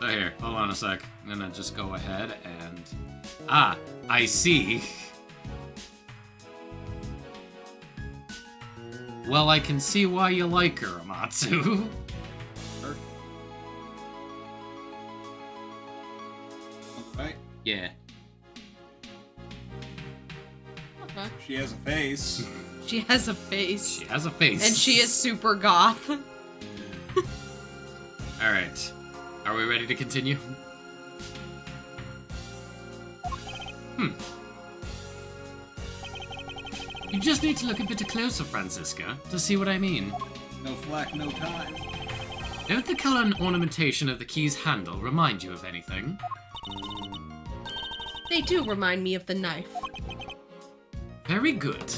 So here, hold on a sec. I'm gonna just go ahead and Ah, I see. Well, I can see why you like her, Amatsu. Right? Yeah. Okay. She has a face. She has a face. She has a face. And she is super goth. Alright. Are we ready to continue? You just need to look a bit closer, Francisca, to see what I mean. No flack, no time. Don't the color and ornamentation of the key's handle remind you of anything? They do remind me of the knife. Very good.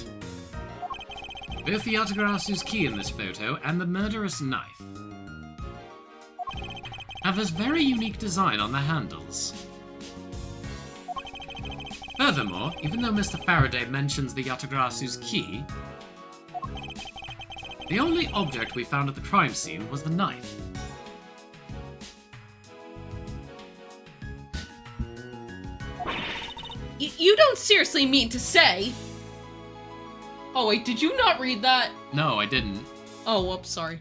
Both the Yatagarasu's key in this photo and the murderous knife have this very unique design on the handles. Furthermore, even though Mr. Faraday mentions the Yatagarasu's key, the only object we found at the crime scene was the knife. You don't seriously mean to say... Oh wait, did you not read that? No, I didn't. Oh, whoops, sorry.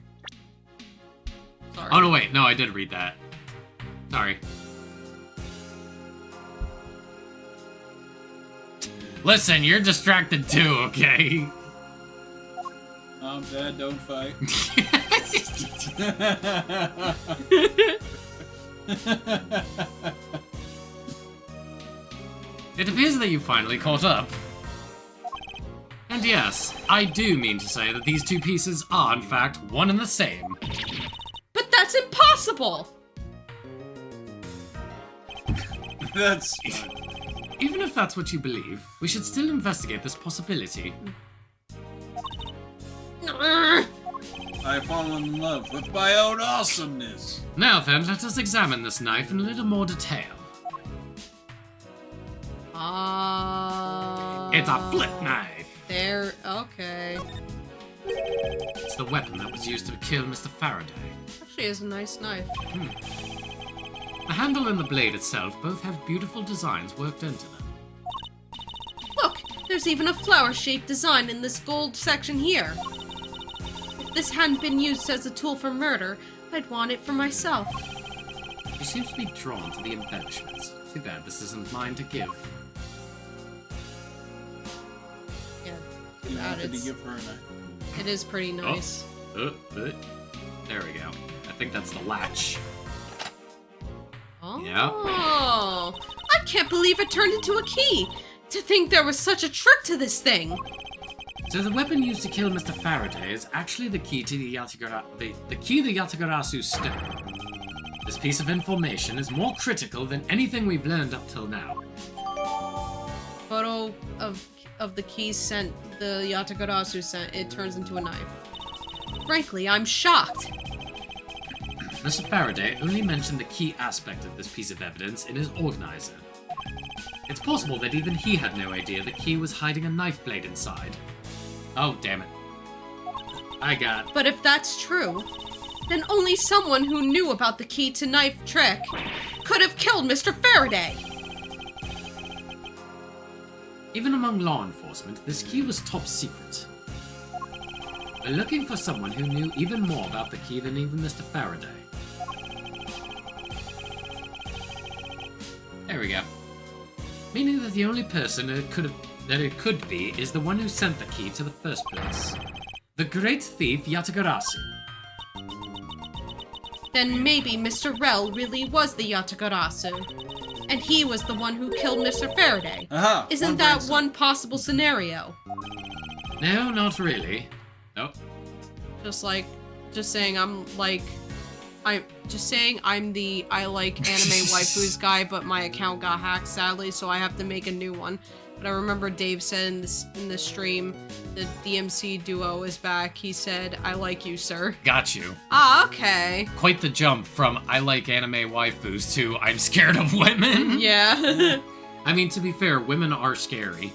Sorry. Oh no, wait, no, I did read that. Sorry. Listen, you're distracted too, okay? I'm dead, don't fight. It appears that you finally caught up. And yes, I do mean to say that these two pieces are, in fact, one and the same. But that's impossible! That's fine. Even if that's what you believe, we should still investigate this possibility. I've fallen in love with my own awesomeness. Now then, let us examine this knife in a little more detail. It's a flip knife! There, okay. It's the weapon that was used to kill Mr. Faraday. Actually, is a nice knife. The handle and the blade itself both have beautiful designs worked into them. Look, there's even a flower-shaped design in this gold section here. If this hadn't been used as a tool for murder, I'd want it for myself. She seems to be drawn to the embellishments. Too bad this isn't mine to give. Yeah, You bad, wanted to it's- give her a knife. it is pretty nice. There we go. I think that's the latch. Oh. Yeah. I can't believe it turned into a key! To think there was such a trick to this thing! So the weapon used to kill Mr. Faraday is actually the key to the key the Yatagarasu stole. This piece of information is more critical than anything we've learned up till now. Photo of the key sent, the Yatagarasu sent, it turns into a knife. Frankly, I'm shocked. Mr. Faraday only mentioned the key aspect of this piece of evidence in his organizer. It's possible that even he had no idea the key was hiding a knife blade inside. Oh, damn it. I got... But if that's true, then only someone who knew about the key to knife trick could have killed Mr. Faraday! Even among law enforcement, this key was top secret. We're looking for someone who knew even more about the key than even Mr. Faraday. There we go. Meaning that the only person it could be is the one who sent the key to the first place. The great thief Yatagarasu. Then maybe Mr. Rel really was the Yatagarasu. And he was the one who killed Mr. Faraday. Aha! Isn't that one possible scenario? No, not really. Nope. Just saying I'm the I like anime waifus guy, but my account got hacked sadly, so I have to make a new one. But I remember Dave said in the stream, the DMC duo is back. He said, "I like you, sir." Got you. Ah, okay. Quite the jump from I like anime waifus to I'm scared of women. Yeah. I mean, to be fair, women are scary.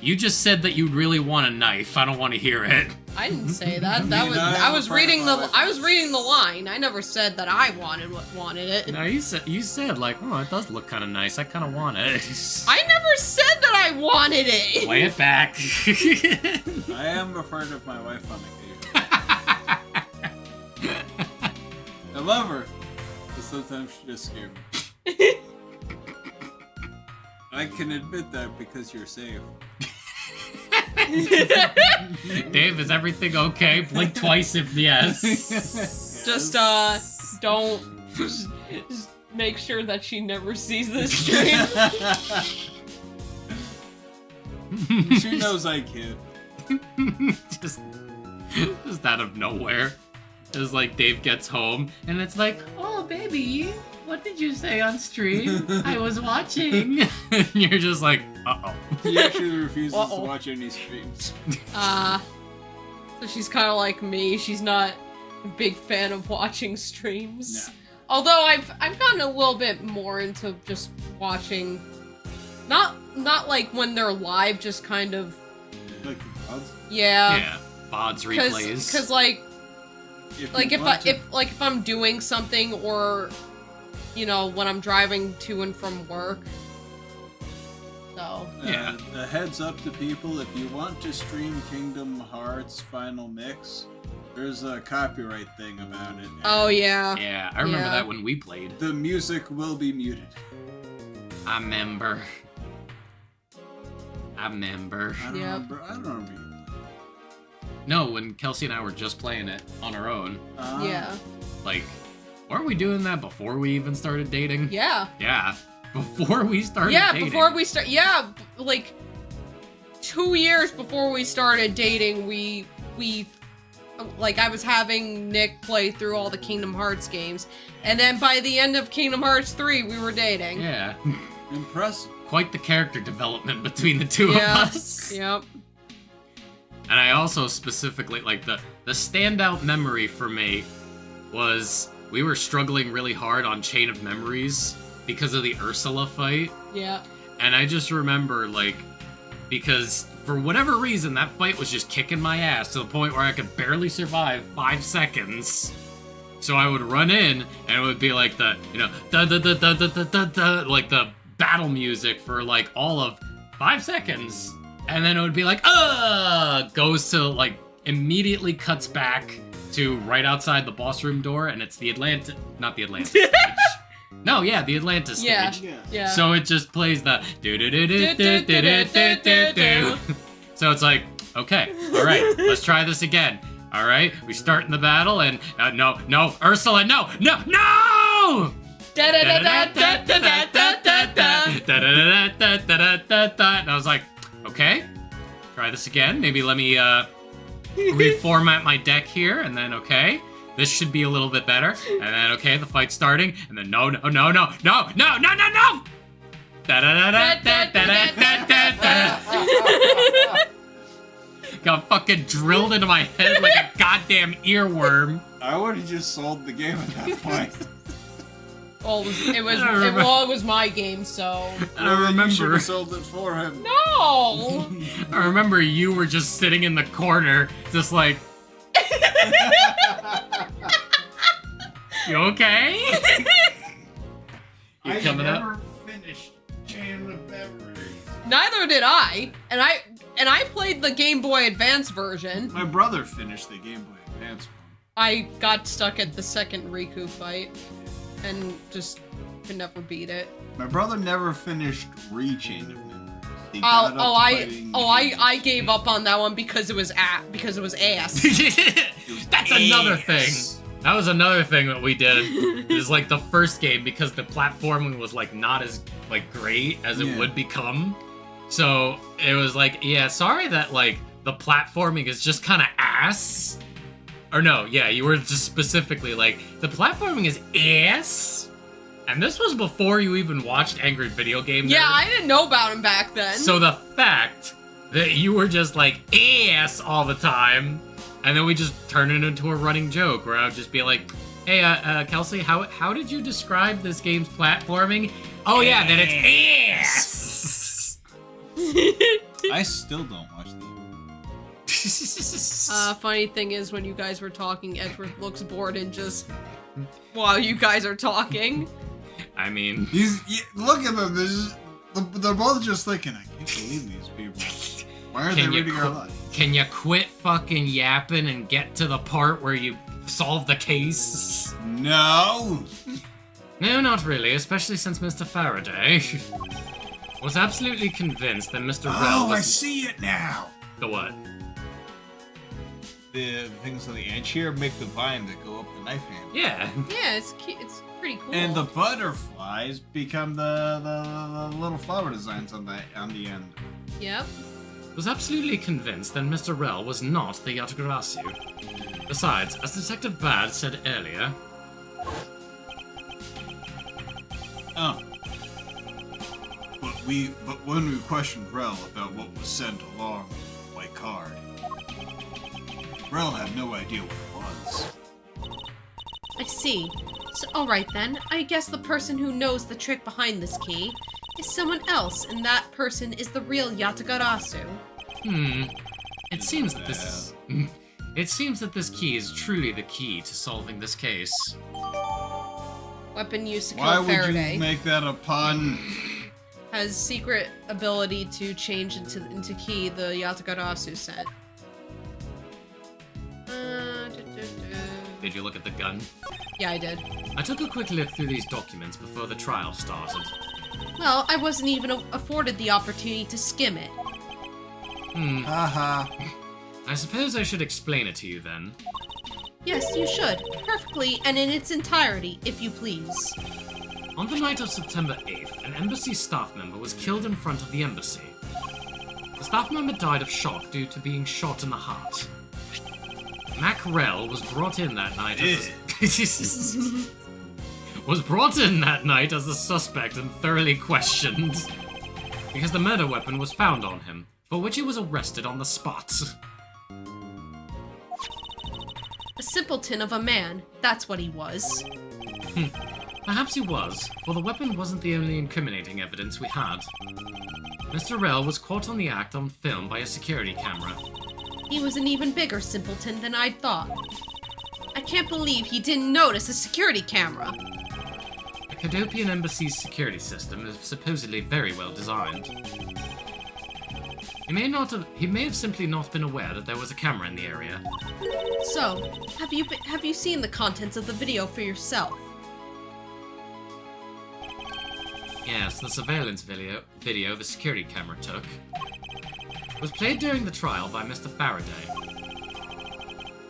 You just said that you really want a knife. I don't want to hear it. I didn't say that. mean, I was reading the my line. I never said that I wanted it. No, you said like, oh, it does look kind of nice. I kind of want it. I never said that I wanted it. Play it back. I am afraid of my wife on occasion. I love her, but sometimes she just scares me. I can admit that because you're safe. Dave, is everything okay? Blink twice if yes. Just don't. Just make sure that she never sees this stream. She knows I can't. just out of nowhere. It's like Dave gets home and it's like, oh baby, what did you say on stream? I was watching. And you're just like, uh-oh. He actually refuses to watch any streams. So she's kind of like me. She's not a big fan of watching streams. No. Although I've gotten a little bit more into just watching, not like when they're live, just kind of. Like the gods? Yeah, VODs replays. Because if I'm doing something or, you know, when I'm driving to and from work. So. Yeah. A heads up to people, if you want to stream Kingdom Hearts Final Mix, there's a copyright thing about it. Oh yeah. Yeah, I remember Yeah. that when we played. The music will be muted. I remember. I don't remember you. No, when Kelsey and I were just playing it on our own. Yeah. Like, weren't we doing that before we even started dating? Yeah. Yeah. Before we started dating. Before we start. Yeah, like 2 years before we started dating, we like I was having Nick play through all the Kingdom Hearts games, and then by the end of Kingdom Hearts 3, we were dating. Yeah. Impressive. Quite the character development between the two of us. Yep. And I also specifically, like, the standout memory for me was we were struggling really hard on Chain of Memories because of the Ursula fight. Yeah. And I just remember, like, because for whatever reason, that fight was just kicking my ass to the point where I could barely survive 5 seconds. So I would run in, and it would be like the, you know, da-da-da-da-da-da-da, like the battle music for, like, all of 5 seconds. And then it would be like, goes to, like, immediately cuts back to right outside the boss room door, and it's the not the Atlantis stage. No, yeah, the Atlantis stage. Yeah. So it just plays the do-do-do-do-do-do-do-do-do. So it's like, okay, all right, let's try this again. All right, we start in the battle, and no, Ursula, no! And I was like, okay, try this again. Maybe let me reformat my deck here, and then okay, this should be a little bit better. And then okay, the fight's starting, and then no. Got fucking drilled into my head like a goddamn earworm. I would have just sold the game at that point. Well, it was my game, so. I remember. You should have sold it for him. No. I remember you were just sitting in the corner, just like. You okay? You coming up? Finished Chain of Memories. Neither did I. And I played the Game Boy Advance version. My brother finished the Game Boy Advance one. I got stuck at the second Riku fight and just could never beat it. My brother never finished Chain of Memories. I gave up on that one because it was ass. That's another thing. That was another thing that we did. It was like the first game because the platforming was like not as like great as it would become. So it was like, yeah, sorry that like the platforming is just kind of ass. Or no, yeah, you were just specifically like, the platforming is ass. And this was before you even watched Angry Video Game Nerd. Yeah, I didn't know about him back then. So the fact that you were just like, ass all the time, and then we just turn it into a running joke where I would just be like, hey, Kelsey, how did you describe this game's platforming? Oh yeah, that it's ass. I still don't watch the. Funny thing is, when you guys were talking, Edward looks bored and just... While you guys are talking. I mean... Look at them. They're both just thinking, I can't believe these people. Why are they reading our lives? Can you quit fucking yapping and get to the part where you solve the case? No! No, not really, especially since Mr. Faraday was absolutely convinced that Mr. Rel was... I see it now! The what? The things on the edge here make the vine that go up the knife handle. Yeah. Yeah, it's cute. It's pretty cool. And the butterflies become the little flower designs on the end. Yep. Was absolutely convinced that Mr. Rel was not the Yatagarasu. Besides, as Detective Bad said earlier... Oh. But when we questioned Rel about what was sent along with the white card, Rel had no idea what it was. I see. So, alright then, I guess the person who knows the trick behind this key is someone else, and that person is the real Yatagarasu. It seems that this is... It seems that this key is truly the key to solving this case. Weapon used to kill Why would Faraday. you make that a pun? Has secret ability to change into key the Yatagarasu sent. Did you look at the gun? Yeah, I did. I took a quick look through these documents before the trial started. Well, I wasn't even afforded the opportunity to skim it. Haha. I suppose I should explain it to you then. Yes, you should. Perfectly and in its entirety, if you please. On the night of September 8th, an embassy staff member was killed in front of the embassy. The staff member died of shock due to being shot in the heart. Macrel was brought in that night as a suspect and thoroughly questioned because the murder weapon was found on him, for which he was arrested on the spot. A simpleton of a man, that's what he was. Perhaps he was, for the weapon wasn't the only incriminating evidence we had. Mr. Rel was caught on the act on film by a security camera. He was an even bigger simpleton than I'd thought. I can't believe he didn't notice a security camera. The Cadopian Embassy's security system is supposedly very well designed. He may have simply not been aware that there was a camera in the area. So, have you seen the contents of the video for yourself? Yes, the surveillance video the security camera took was played during the trial by Mr. Faraday.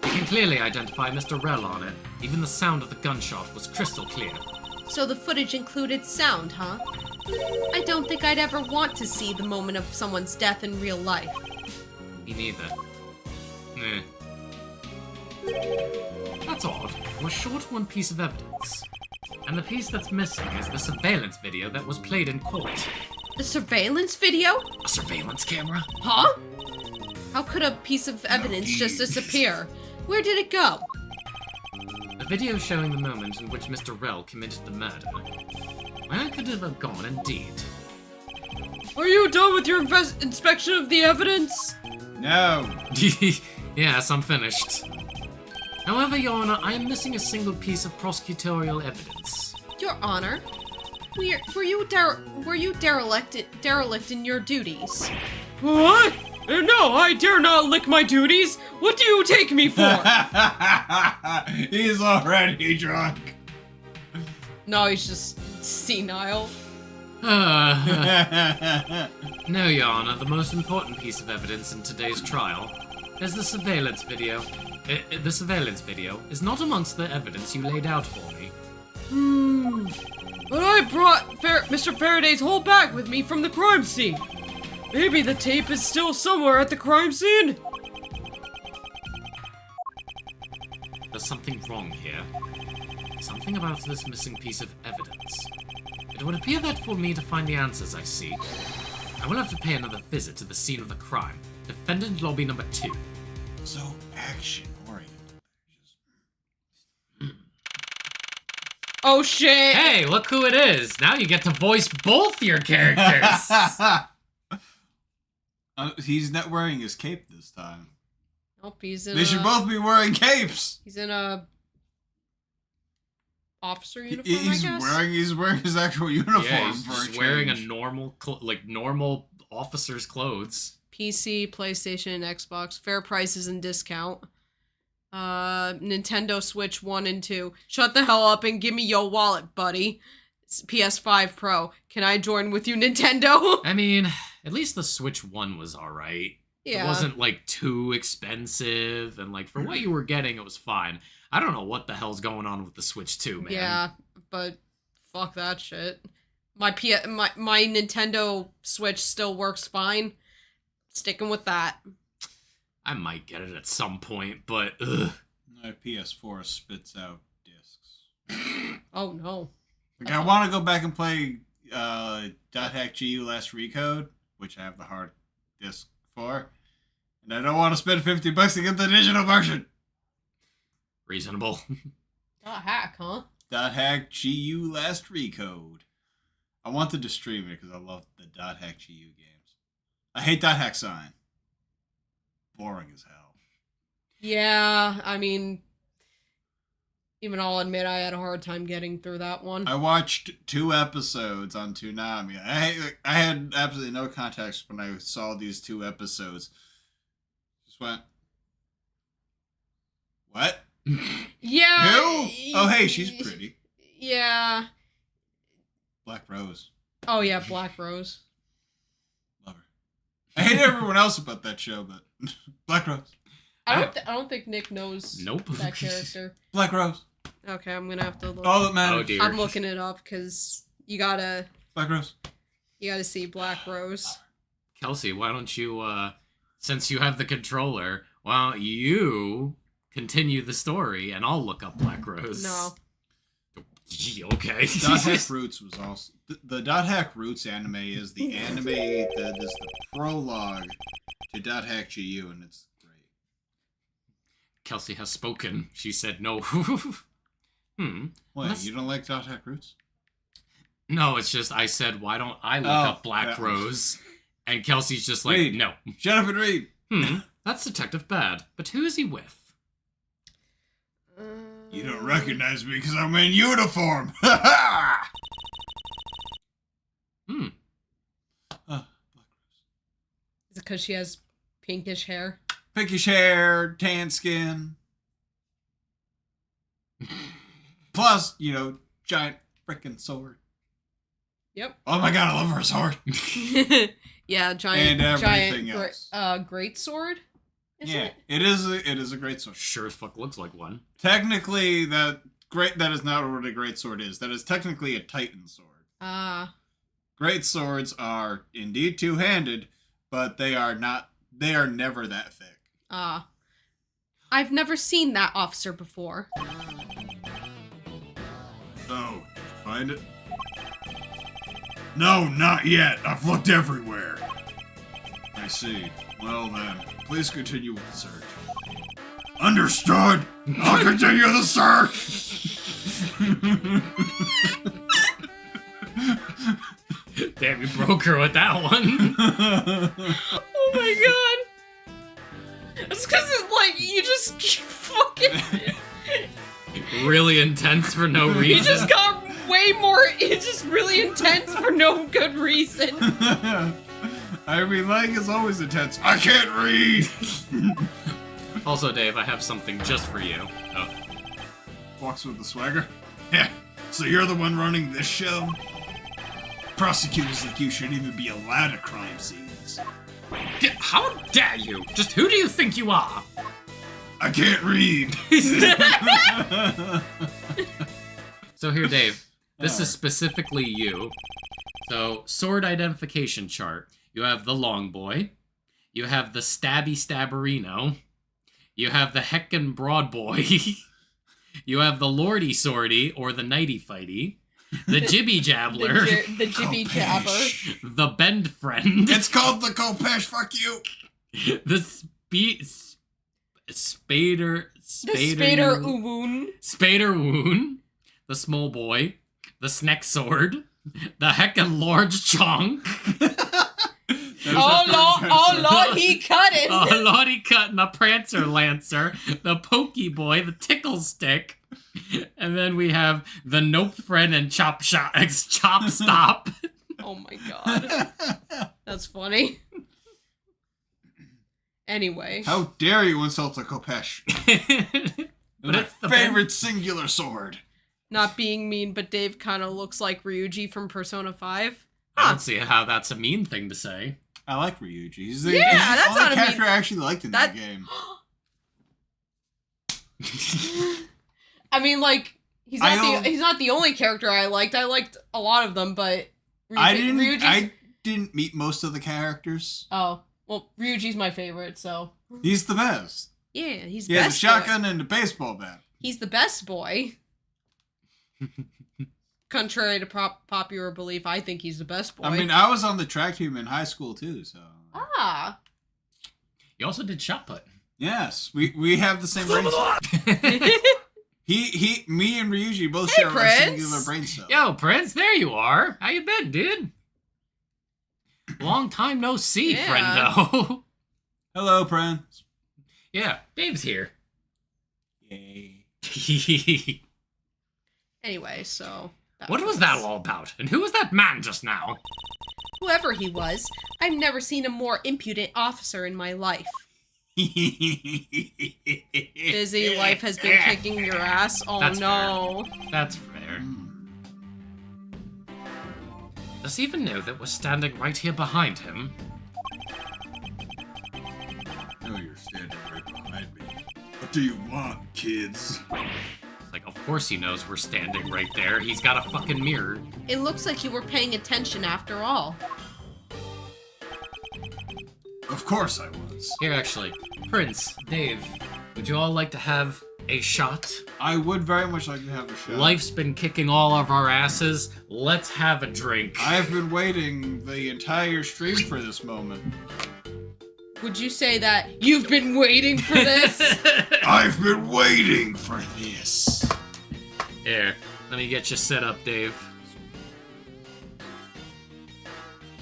You can clearly identify Mr. Rel on it. Even the sound of the gunshot was crystal clear. So the footage included sound, huh? I don't think I'd ever want to see the moment of someone's death in real life. Me neither. That's odd. We're short one piece of evidence. And the piece that's missing is the surveillance video that was played in court. The surveillance video? A surveillance camera? Huh? How could a piece of evidence just disappear? Where did it go? A video showing the moment in which Mr. Rel committed the murder. Where could it have gone, indeed? Are you done with your inspection of the evidence? No. Yes, I'm finished. However, Your Honor, I am missing a single piece of prosecutorial evidence. Your Honor, were you derelict in your duties? What? No, I dare not lick my duties. What do you take me for? He's already drunk. No, he's just senile. No, Your Honor, the most important piece of evidence in today's trial is the surveillance video. The surveillance video is not amongst the evidence you laid out for me. But I brought Mr. Faraday's whole bag with me from the crime scene. Maybe the tape is still somewhere at the crime scene? There's something wrong here. Something about this missing piece of evidence. It would appear that for me to find the answers I seek, I will have to pay another visit to the scene of the crime. Defendant lobby number 2. So action-oriented. Oh shit! Hey, look who it is! Now you get to voice both your characters! He's not wearing his cape this time. Nope, he's in They should both be wearing capes. He's in a officer uniform, He's I guess? wearing his actual uniform Yeah, he's for just a wearing a change. normal officer's clothes. PC, PlayStation, and Xbox. Fair prices and discount. Nintendo Switch 1 and 2. Shut the hell up and give me your wallet, buddy. It's PS5 Pro. Can I join with you, Nintendo? I mean, at least the Switch 1 was alright. Yeah. It wasn't, like, too expensive, and, like, for what you were getting, it was fine. I don't know what the hell's going on with the Switch 2, man. Yeah, but fuck that shit. My Nintendo Switch still works fine. Sticking with that. I might get it at some point, but, ugh. My PS4 spits out discs. Oh no. Like, I want to go back and play .hack GU Last Recode, which I have the hard disk for, and I don't want to spend $50 to get the digital version. Reasonable. Hack, huh? .hack GU Last Recode. I wanted to stream it because I love the .hack GU games. I hate .hack sign. Boring as hell. Yeah, I mean, even I'll admit I had a hard time getting through that one. I watched 2 episodes on Toonami. I had absolutely no context when I saw these 2 episodes. Just went, what? Yeah. Who? Oh, hey, she's pretty. Yeah. Black Rose. Oh yeah, Black Rose. Love her. I hate everyone else about that show, but Black Rose. I don't think Nick knows Nope. that character. Black Rose. Okay, I'm gonna have to look. All that matters. Oh, dear. I'm looking it up because you gotta Black Rose. see Black Rose. Kelsey, why don't you, since you have the controller, why don't you continue the story, and I'll look up Black Rose. No. Gee, okay. .hack Roots was also... The .hack Roots anime is the anime that is the prologue to .hack GU, and it's great. Kelsey has spoken. She said no. Wait, Let's- you don't like .hack Roots? No, it's just I said, why don't I look up Black yeah. Rose? And Kelsey's just like, Read. no. Shut up and read! That's Detective Bad. But who is he with? You don't recognize me because I'm in uniform! Ha ha! Hmm. Black Rose. Is it because she has pinkish hair? Pinkish hair, tan skin. Plus, giant freaking sword. Yep. Oh my god, I love her sword! Yeah, giant, And everything giant, else. great sword. Isn't Yeah, it? it is a great sword. Sure as fuck looks like one. Technically, that is not what a great sword is. That is technically a Titan sword. Ah. Great swords are indeed two-handed, but they are never that thick. Ah. I've never seen that officer before. So, find it? No, not yet. I've looked everywhere. I see. Well then, please continue with the search. Understood! I'll continue the search! Damn, you broke her with that one. Oh my god! It's because it's like, you just fucking... Really intense for no reason. You just got way more... It's just really intense for no good reason. I mean, lying is always intense. I can't read! Also, Dave, I have something just for you. Oh. Walks with the swagger. Yeah, so you're the one running this show? Prosecutors like you shouldn't even be allowed at crime scenes. How dare you? Just who do you think you are? I can't read! So here, Dave, this is specifically you. So, sword identification chart. You have the long boy. You have the stabby stabberino. You have the heckin' broad boy. You have the lordy swordy, or the nighty fighty. The jibby jabbler. The jibby jabber. The bend friend. It's called the Kopesh, fuck you! The Spader The Spader Uwoon. Spader Woon, the small boy, the snack sword, the heckin' large chunk, Oh Lord, he cut it. Oh, Lordy cutting the Prancer Lancer, the Pokey Boy, the Tickle Stick, and then we have the Nope Friend and Chop Stop. Oh my god. That's funny. Anyway. How dare you insult a Kopesh? But My it's the favorite singular sword. Not being mean, but Dave kind of looks like Ryuji from Persona 5. I don't see how that's a mean thing to say. I like Ryuji. He's Yeah, he's that's the only not a character mean- I actually liked in that game. I mean, like, he's I not the only character I liked. I liked a lot of them, but Ryuji's... I didn't meet most of the characters. Oh, well, Ryuji's my favorite, so... He's the best. Yeah, he's He best has a shotgun and a baseball bat. He's the best boy. Contrary to popular belief, I think he's the best boy. I mean, I was on the track team in high school too, so. Ah. You also did shot put. Yes, we have the same brain cell. Me and Ryuji both Hey, share a Prince. singular brain cell. Yo, Prince, there you are. How you been, dude? Long time no see, Yeah. friendo. Hello, Prince. Yeah, Dave's here. Yay. Anyway, so... What was that all about? And who was that man just now? Whoever he was, I've never seen a more impudent officer in my life. Busy life has been kicking your ass. Oh That's no. That's fair. Does he even know that we're standing right here behind him? No, you're standing right behind me. What do you want, kids? Like, of course he knows we're standing right there. He's got a fucking mirror. It looks like you were paying attention after all. Of course I was. Here, actually. Prince, Dave, would you all like to have a shot? I would very much like to have a shot. Life's been kicking all of our asses. Let's have a drink. I've been waiting the entire stream for this moment. Would you say that you've been waiting for this? I've been waiting for this. Here, let me get you set up, Dave.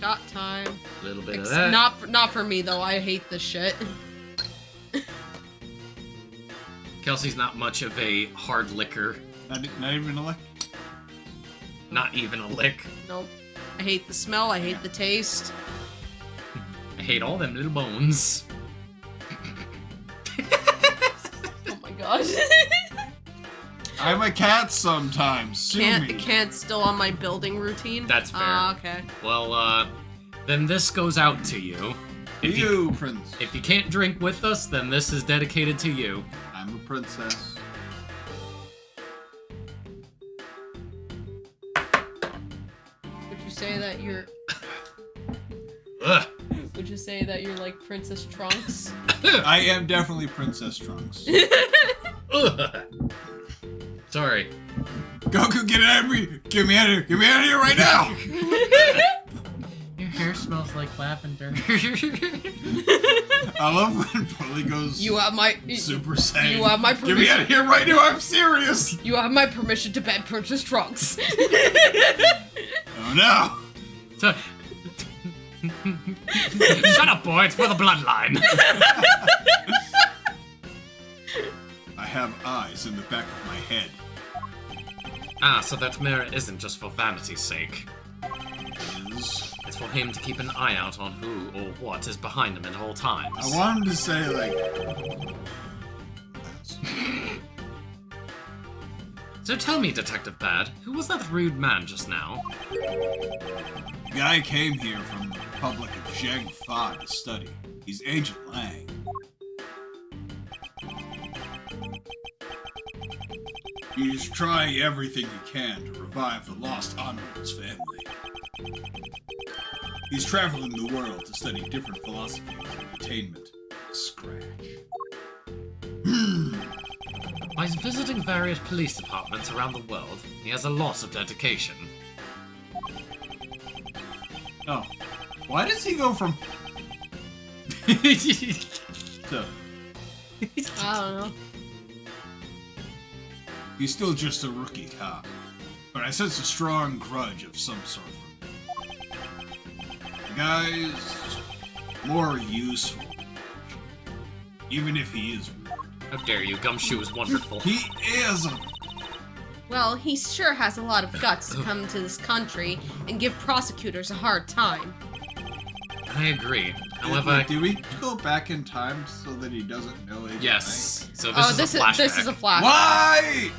Shot time. A little bit of that. Not for me though. I hate this shit. Kelsey's not much of a hard liquor. Not even a lick. Not even a lick. Nope. I hate the smell. I hate the taste. I hate all them little bones. Oh my god. I'm a cat sometimes. Sue me. Can't still on my building routine. That's fair. Ah, okay. Well, then this goes out to you. You, Prince. If you can't drink with us, then this is dedicated to you. I'm a princess. Would you say that you're... Ugh. Would you say that you're like Princess Trunks? I am definitely Princess Trunks. Ugh. Sorry. Goku, get out of me! Get me out of here! Get me out of here right now! Your hair smells like lavender. I love when Bully goes You have my... Super Saiyan. You have my Get me permission. out of here right now! I'm serious! You have my permission to bed Princess Trunks. Oh no! So- Shut up, boy. It's for the bloodline. I have eyes in the back of my head. Ah, so that mirror isn't just for vanity's sake. Is It's for him to keep an eye out on who or what is behind him at all times. I want him to say like. So tell me, Detective Bad, who was that rude man just now? The guy came here from the Republic of Zheng Fa to study. He's Agent Lang. He's trying everything he can to revive the lost Honorable's family. He's traveling the world to study different philosophies of attainment. Scratch. By visiting various police departments around the world, he has a lot of dedication. Oh. Why does he go from to... I don't know. He's still just a rookie cop. But I sense a strong grudge of some sort from him. The guy's more useful. Even if he is weird. How dare you? Gumshoe is wonderful. He is! Well, he sure has a lot of guts to come to this country and give prosecutors a hard time. I agree. However, Do we go back in time so that he doesn't know Agent yes. So Oh, this is a flashback. this is a flashback. Why?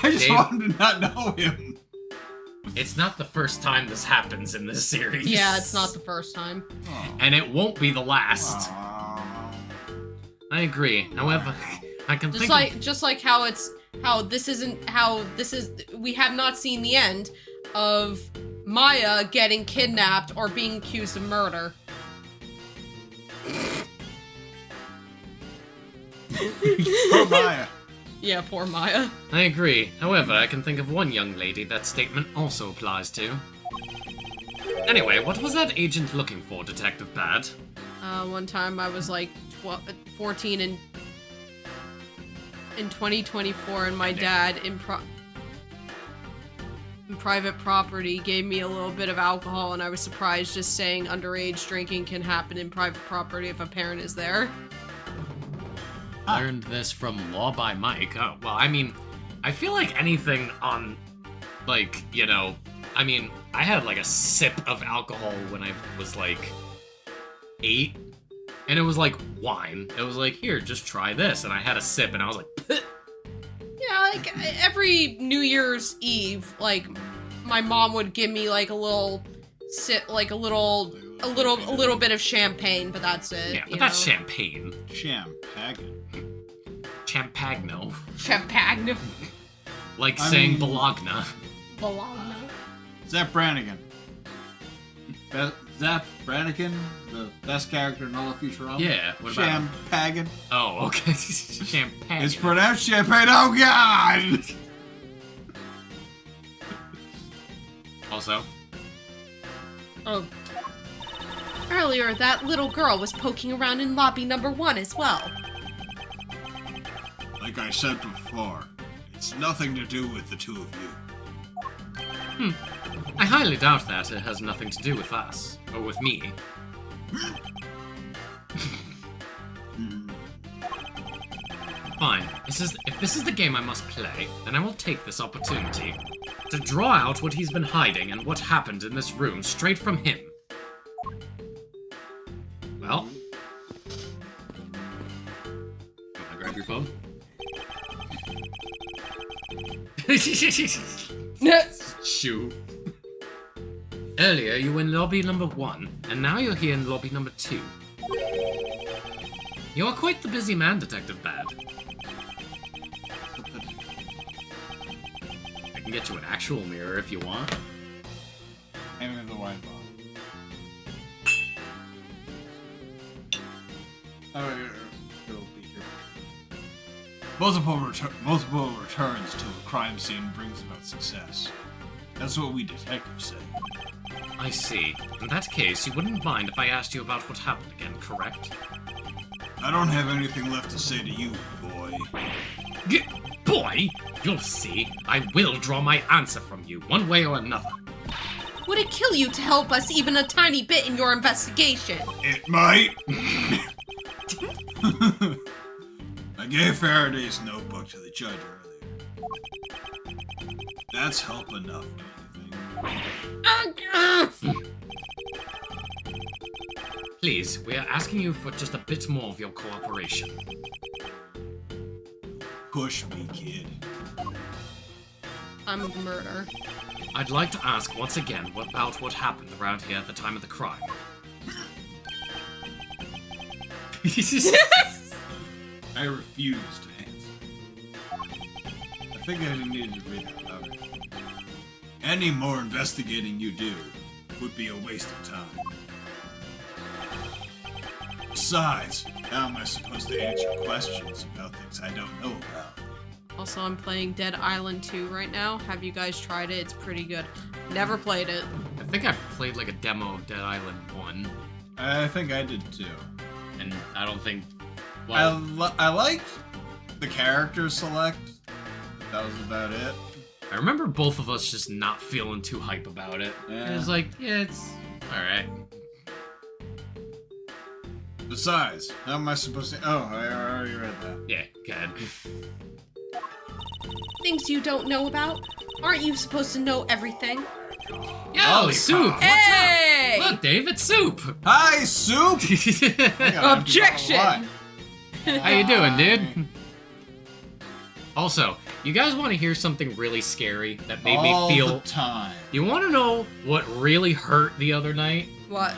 I just Dave- wanted to not know him. It's not the first time this happens in this series. Yeah, it's not the first time. And it won't be the last. Aw. I agree. However, I can Just think like how we have not seen the end of Maya getting kidnapped or being accused of murder. Poor Maya. Yeah, poor Maya. I agree. However, I can think of one young lady that statement also applies to. Anyway, what was that agent looking for, Detective Bad? One time I was like 14 in 2024, and my dad in private property gave me a little bit of alcohol, and I was surprised just saying underage drinking can happen in private property if a parent is there. Learned this from Law by Mike. Oh, well, I mean, I feel like anything on, like, you know, I mean, I had like a sip of alcohol when I was like 8, and it was like wine. It was like, here, just try this, and I had a sip, and I was like, Yeah, like every New Year's Eve, like my mom would give me like a little like a little bit of champagne, but that's it. yeah, you but that's know? champagne. Champagne. Champagno. Champagne. Like I saying mean- Bologna. Bologna. Zap Brannigan. Zap Brannigan, the best character in all of Futurama. Yeah, what about Champagne. Oh, okay. Champagne. It's pronounced champagne. Oh God! Also, Oh. Earlier, that little girl was poking around in lobby number 1 as well. Like I said before, it's nothing to do with the two of you. I highly doubt that it has nothing to do with us. Or with me. Fine. If this is the game I must play, then I will take this opportunity to draw out what he's been hiding and what happened in this room straight from him. Well. Wanna grab your phone? Shoo. Earlier, you were in lobby number 1, and now you're here in lobby number 2. You are quite the busy man, Detective Bad. I can get you an actual mirror if you want. Hand me the wine bottle. Oh, it'll be here. Multiple returns to a crime scene brings about success. That's what we detectives say. I see. In that case, you wouldn't mind if I asked you about what happened again, correct? I don't have anything left to say to you, boy. Boy! You'll see. I will draw my answer from you, one way or another. Would it kill you to help us even a tiny bit in your investigation? It might. I gave Faraday's notebook to the judge earlier. That's help enough, don't you think? Please, we are asking you for just a bit more of your cooperation. Push me, kid. I'm a murder. I'd like to ask once again about what happened around here at the time of the crime. I refuse to answer. I think I needed to read that louder. Any more investigating you do would be a waste of time. Besides, how am I supposed to answer questions about things I don't know about? Also, I'm playing Dead Island 2 right now. Have you guys tried it? It's pretty good. Never played it. I think I played like a demo of Dead Island 1, I think I did too. and I don't think... Well, I liked the character select. That was about it. I remember both of us just not feeling too hype about it. Yeah. It was like, yeah, it's alright. Besides, how am I supposed to... Oh, I already read that. Yeah, good. Things you don't know about? Aren't you supposed to know everything? Yo, Lollipop. Soup! Hey! What's up? Look, Dave, it's Soup! Hi, Soup! Objection! How you doing, dude? Also, you guys want to hear something really scary that made All me feel... the time. You want to know what really hurt the other night? What?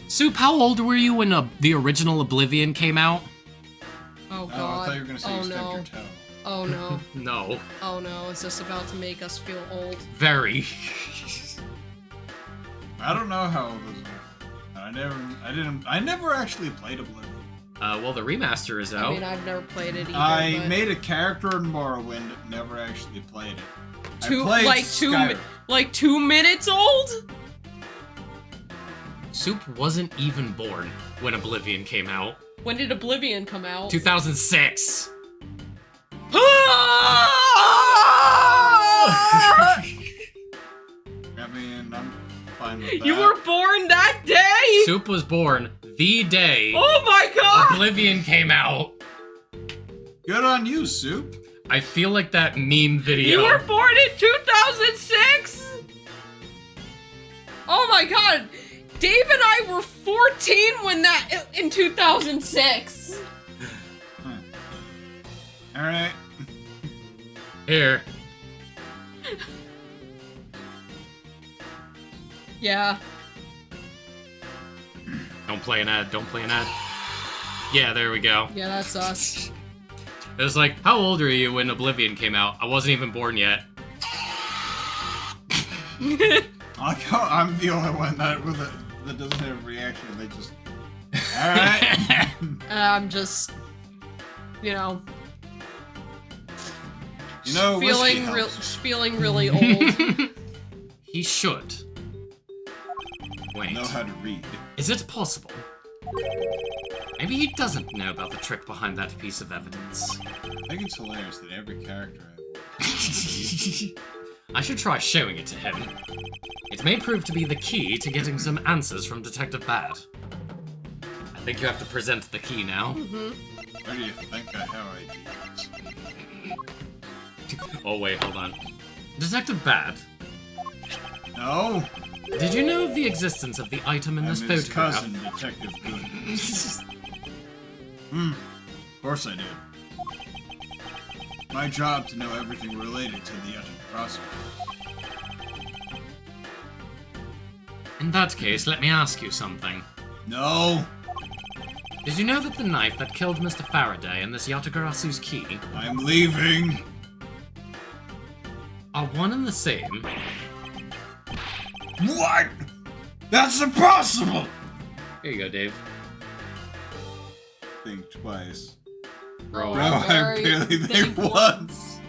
Soup, how old were you when the original Oblivion came out? Oh Oh, I god. thought you were gonna say Oh you stubbed no. your toe. Oh no. No. Oh no, is this about to make us feel old? Very. I don't know how old this is. I never actually played Oblivion. Well, the remaster is out. I mean, I've never played it either. I but made a character in Morrowind, never actually played it. two, I played like Skyrim. 2 minutes old? Soup wasn't even born when Oblivion came out. When did Oblivion come out? 2006. I mean, I'm fine with that. You were born that day? Soup was born the day Oh my god! Oblivion came out. Good on you, Soup. I feel like that meme video. You were born in 2006? Oh my god! Dave and I were 14 when in 2006. Alright. Here. Yeah. Don't play an ad. Don't play an ad. Yeah, there we go. Yeah, that's us. It was like, how old were you when Oblivion came out? I wasn't even born yet. I'm the only one that doesn't have a reaction. They just... Alright. I'm just, you know, You know, feeling really old. He should. Wait. know how to read. Is it possible? Maybe he doesn't know about the trick behind that piece of evidence. I think it's hilarious that every character I should try showing it to him. It may prove to be the key to getting some answers from Detective Bad. I think you have to present the key now. Where do you think I have ideas? Oh wait, hold on. Detective Bad, No, did you know of the existence of the item in I'm this his photograph? cousin, Detective Good. Of course I did. My job to know everything related to the Crossing. In that case, let me ask you something. No, Did you know that the knife that killed Mr. Faraday and this Yatagarasu's key I'm leaving. are one and the same? What? That's impossible! Here you go, Dave. Think twice. Bro, Bro, I Very barely think big once.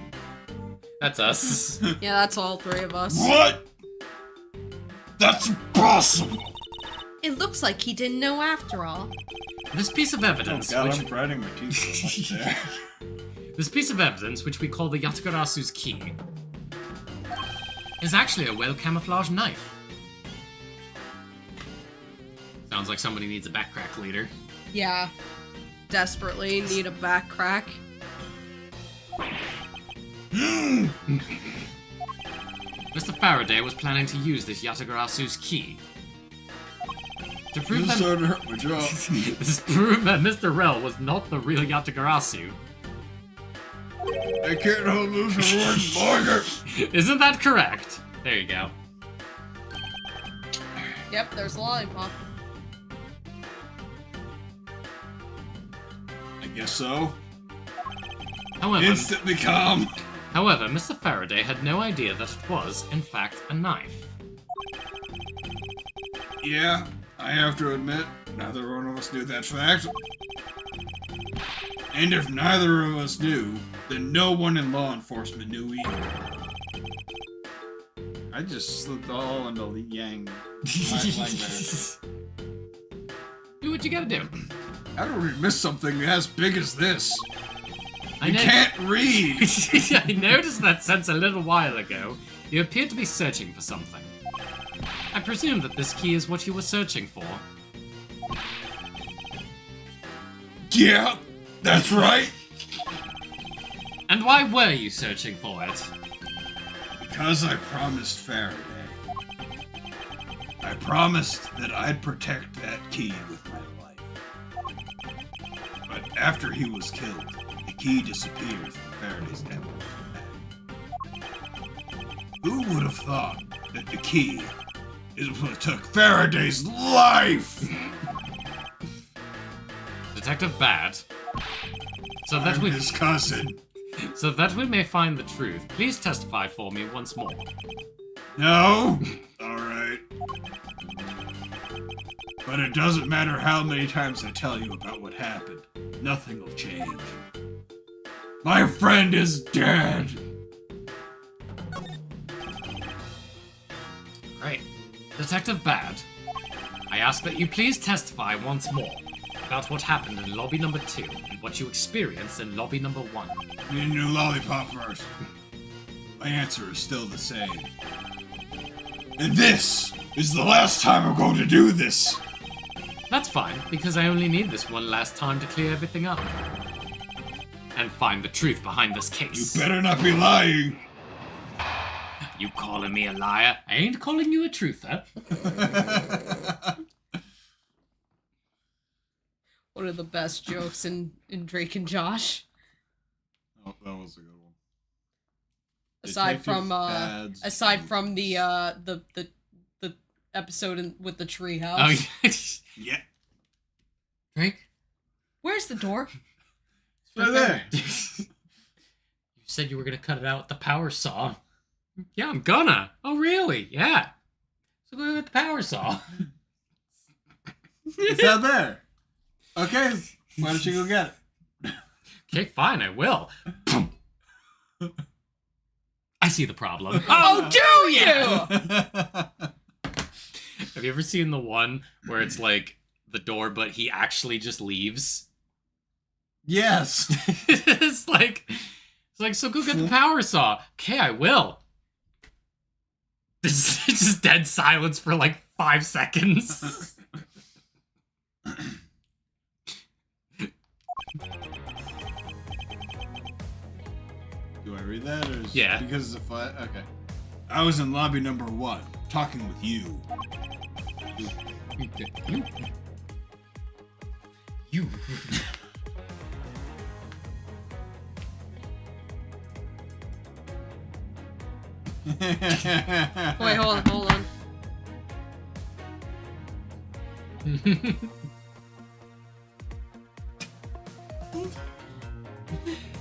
that's us. Yeah, that's all three of us. What? That's impossible! It looks like he didn't know after all. This piece of Oh evidence, god, which I'm grinding my teeth so much there. This piece of evidence, which we call the Yatagarasu's key, is actually a well-camouflaged knife. Sounds like somebody needs a back crack leader. Yeah. Desperately need a back crack. Mr. Faraday was planning to use this Yatagarasu's key. To prove This is that starting to hurt my jaw. this prove that Mr. Rel was not the real Yatagarasu. I can't hold those words longer. Isn't that correct? There you go. Yep, there's a lollipop. I guess so. However, Instantly calm. However, Mr. Faraday had no idea that it was, in fact, a knife. Yeah, I have to admit, neither one of us knew that fact. And if neither of us knew, then no one in law enforcement knew either. I just slipped all into Li Yang. Do what you gotta do. How do we miss something as big as this? I You know- can't read! I noticed that since a little while ago, you appeared to be searching for something. I presume that this key is what you were searching for. Yeah, that's right. And why were you searching for it? Because I promised Faraday. I promised that I'd protect that key with my life. But after he was killed, the key disappeared from Faraday's emerald bag. Who would have thought that the key is what took Faraday's life? Detective Bad. So that I'm we his cousin. so that we may find the truth, please testify for me once more. No? Alright. But it doesn't matter how many times I tell you about what happened. Nothing will change. My friend is dead! Right. Detective Bad, I ask that you please testify once more about what happened in lobby number 2 and what you experienced in lobby number 1. Need a new lollipop first. My answer is still the same. And this is the last time I'm going to do this! That's fine, because I only need this one last time to clear everything up. And find the truth behind this You case. better not be lying! You calling me a liar? I ain't calling you a truther. One of the best jokes in Drake and Josh. Oh, that was a good one. Aside from Bad's the episode with the treehouse. Oh, yeah. Yeah. Drake? Where's the door? Right there. You said you were gonna cut it out with the power saw. Yeah, I'm gonna. Oh, really? Yeah. So go with the power saw. It's out there. Okay, why don't you go get it? Okay, fine, I will. I see the problem. Oh, do you? Have you ever seen the one where it's like the door, but he actually just leaves? Yes. it's like, so go get the power saw. Okay, I will. It's just dead silence for like 5 seconds. Do I read that or is Yeah. because if I okay. I was in lobby number 1, talking with you. You. Wait, hold on.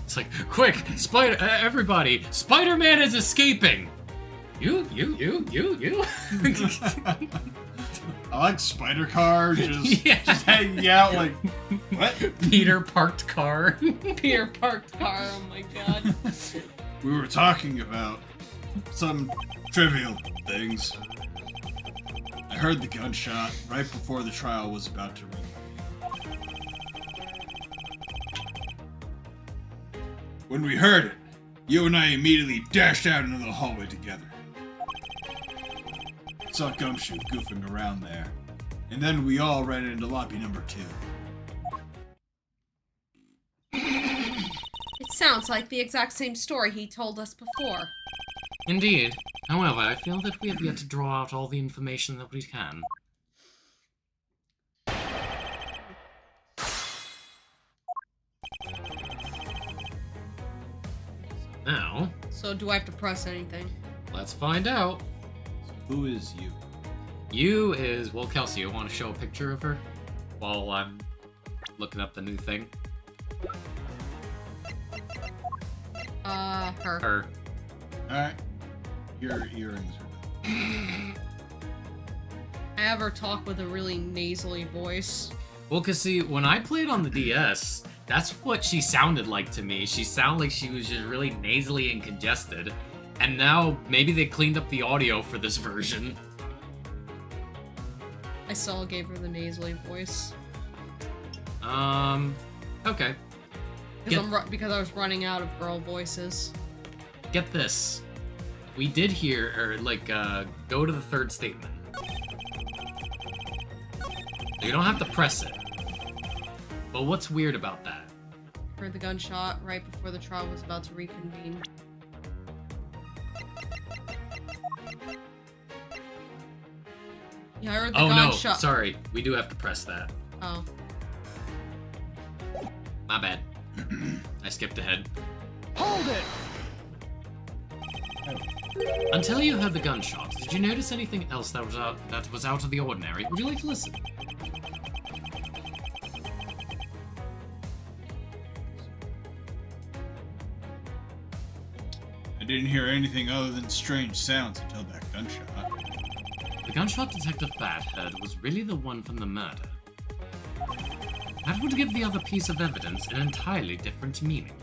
It's like, quick, everybody, Spider-Man is escaping. You. I like Spider Car just, Yeah. just hanging out like what? Peter parked car. Peter parked car. Oh my god. We were talking about some trivial things. I heard the gunshot right before the trial was about to ring. When we heard it, you and I immediately dashed out into the hallway together. Saw Gumshoe goofing around there, and then we all ran into lobby number 2. It sounds like the exact same story he told us before. Indeed. However, I feel that we have yet to draw out all the information that we can. Now, So do I have to press anything? let's find out. Who is you? You is, well, Kelsey, you want to show a picture of her while I'm looking up the new thing? Her. Her. Alright. Your earrings are done. I have her talk with a really nasally voice. Well, cause see, when I played on the DS, that's what she sounded like to me. She sounded like she was just really nasally and congested. And now, maybe they cleaned up the audio for this version. I still gave her the nasally voice. Okay. Because I was running out of girl voices. Get this. We did hear, or go to the third statement. You don't have to press it. But what's weird about that? Heard the gunshot right before the trial was about to reconvene. Yeah, I heard the Oh no, gunshot. sorry. We do have to press that. Oh. My bad. I skipped ahead. Hold it! Until you heard the gunshots, did you notice anything else that was out of the ordinary? Would you like to listen? I didn't hear anything other than strange sounds until that gunshot. The gunshot Detective Bad heard was really the one from the murder. That would give the other piece of evidence an entirely different meaning.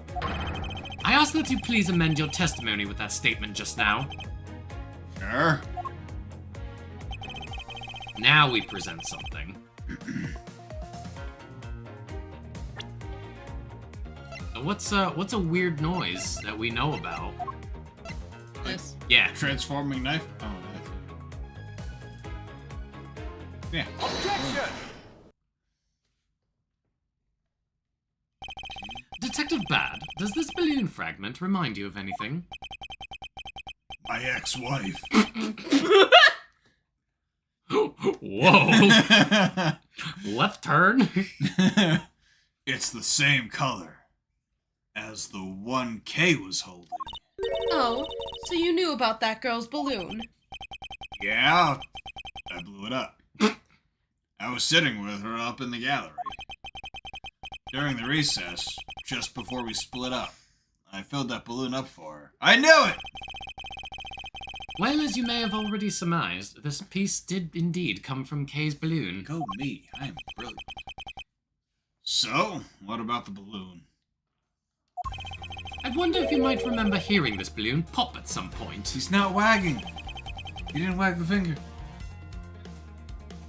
I ask that you please amend your testimony with that statement just now. Sure. Now we present something. So what's a weird noise that we know about? This. Yeah. Transforming knife? Oh, that's it. Yeah. Objection! Detective Bad, does this balloon fragment remind you of anything? My ex-wife. Whoa! Left turn? It's the same color as the one Kay was holding. Oh, so you knew about that girl's balloon? Yeah, I blew it up. I was sitting with her up in the gallery. During the recess, just before we split up, I filled that balloon up for her. I knew it! Well, as you may have already surmised, this piece did indeed come from Kay's balloon. Go me, I am brilliant. So, what about the balloon? I wonder if you might remember hearing this balloon pop at some point. He's not wagging. He didn't wag the finger.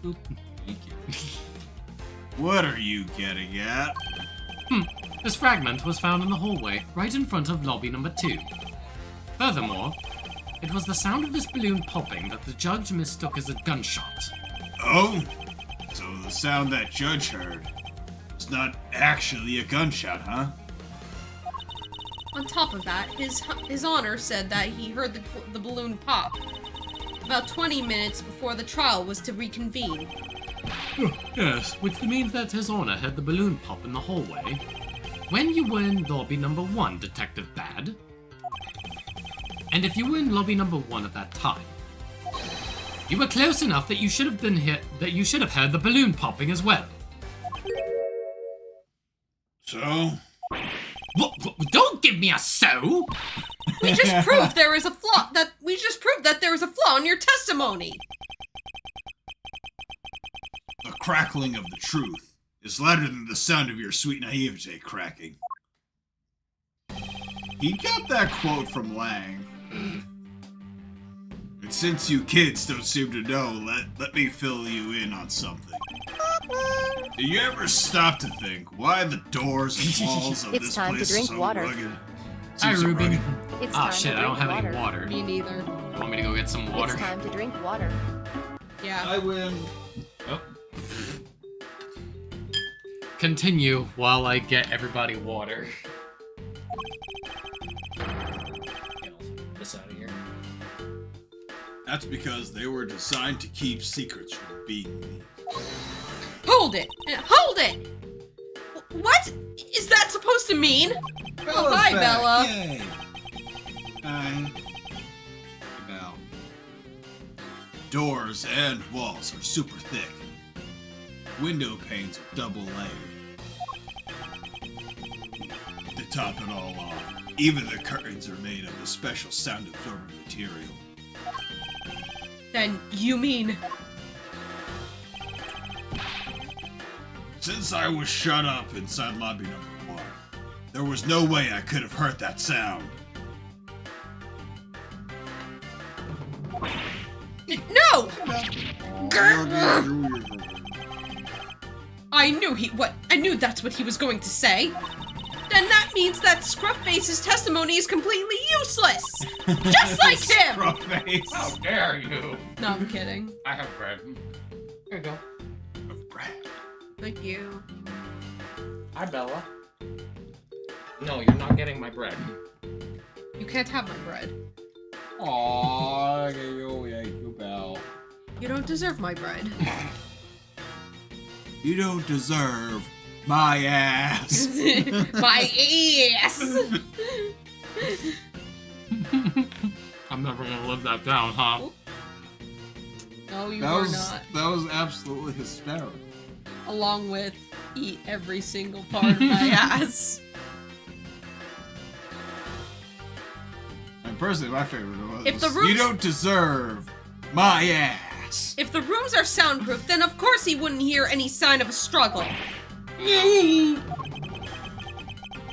Oop. Thank you. What are you getting at? This fragment was found in the hallway, right in front of lobby number 2. Furthermore, it was the sound of this balloon popping that the judge mistook as a gunshot. Oh? So the sound that judge heard was not actually a gunshot, huh? On top of that, his honor said that he heard the balloon pop about 20 minutes before the trial was to reconvene. Yes, which means that His Honor heard the balloon pop in the hallway when you were in lobby number 1, Detective Bad. And if you were in lobby number 1 at that time, you were close enough that you should have heard the balloon popping as well. So? Don't give me a so! We just proved there is a flaw. We just proved that there is a flaw in your testimony. The crackling of the truth is louder than the sound of your sweet naivete cracking. He got that quote from Lang. And since you kids don't seem to know, let me fill you in on something. Do you ever stop to think why the doors and walls of It's this time to place drink are so water. rugged? Hi, Seems so Ruben. rugged. It's Ah, time shit, to I don't drink have any water. Me neither. Want me to go get some water? It's time to drink water. Yeah. I win. Oh. Continue while I get everybody water. Get this out of here. That's because they were designed to keep secrets from being leaked. Hold it! Hold it! What is that supposed to mean? Oh, hi, Bella. Yay. Hi. Belle. Doors and walls are super thick. Window panes are double layered. To top it all off, even the curtains are made of a special sound-absorbing material. Then you mean... Since I was shut up inside lobby number 1, there was no way I could have heard that sound. No! I knew that's what he was going to say. Then that means that Scruffface's testimony is completely useless! Just like him! Scruffface. How dare you! No, I'm kidding. I have bread. There you go. Of bread. Thank you. Hi, Bella. No, you're not getting my bread. You can't have my bread. Aww, you Belle. You don't deserve my bread. You don't deserve my ass. My ass! I'm never gonna live that down, huh? No, you That are was not. that was absolutely hysterical. Along with eat every single part of my ass. And personally, my favorite was If the rooms- you don't deserve my ass. If the rooms are soundproof, then of course he wouldn't hear any sign of a struggle.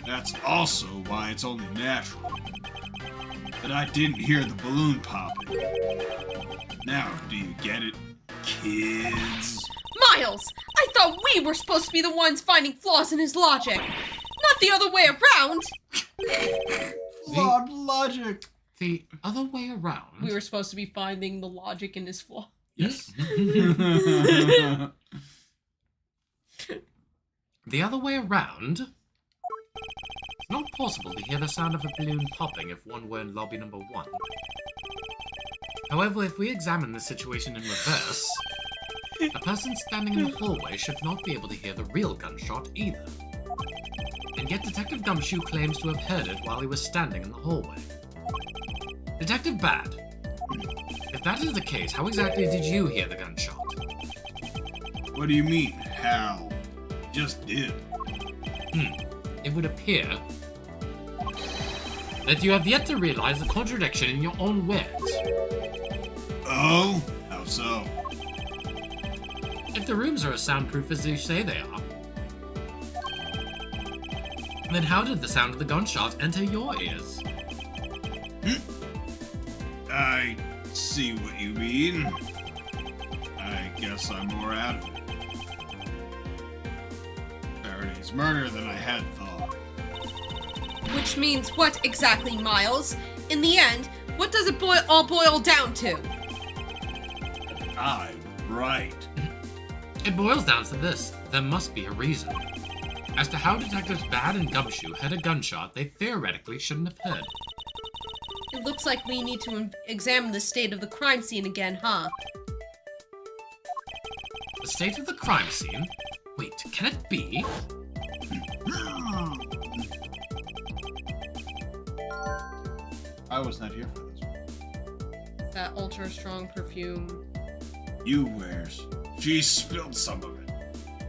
That's also why it's only natural that I didn't hear the balloon popping. Now, do you get it, kids? Miles! I thought we were supposed to be the ones finding flaws in his logic, not the other way around! Flawed logic. The other way around. We were supposed to be finding the logic in his flaw. Yes. The other way around. It's not possible to hear the sound of a balloon popping if one were in lobby number 1. However, if we examine the situation in reverse, a person standing in the hallway should not be able to hear the real gunshot either. And yet Detective Gumshoe claims to have heard it while he was standing in the hallway. Detective Bad, if that is the case, how exactly did you hear the gunshot? What do you mean, how? Just did. It would appear that you have yet to realize the contradiction in your own words. Oh? How so? If the rooms are as soundproof as you say they are, then how did the sound of the gunshot enter your ears? I see what you mean. I guess I'm more out of it. Faraday's murder than I had thought. Which means what exactly, Miles? In the end, what does it all boil down to? I'm right. It boils down to this. There must be a reason. As to how Detectives Bad and Gumshoe heard a gunshot they theoretically shouldn't have heard. It looks like we need to examine the state of the crime scene again, huh? The state of the crime scene? Wait, can it be? I was not here for this one. That ultra strong perfume. You wears. She spilled some of it.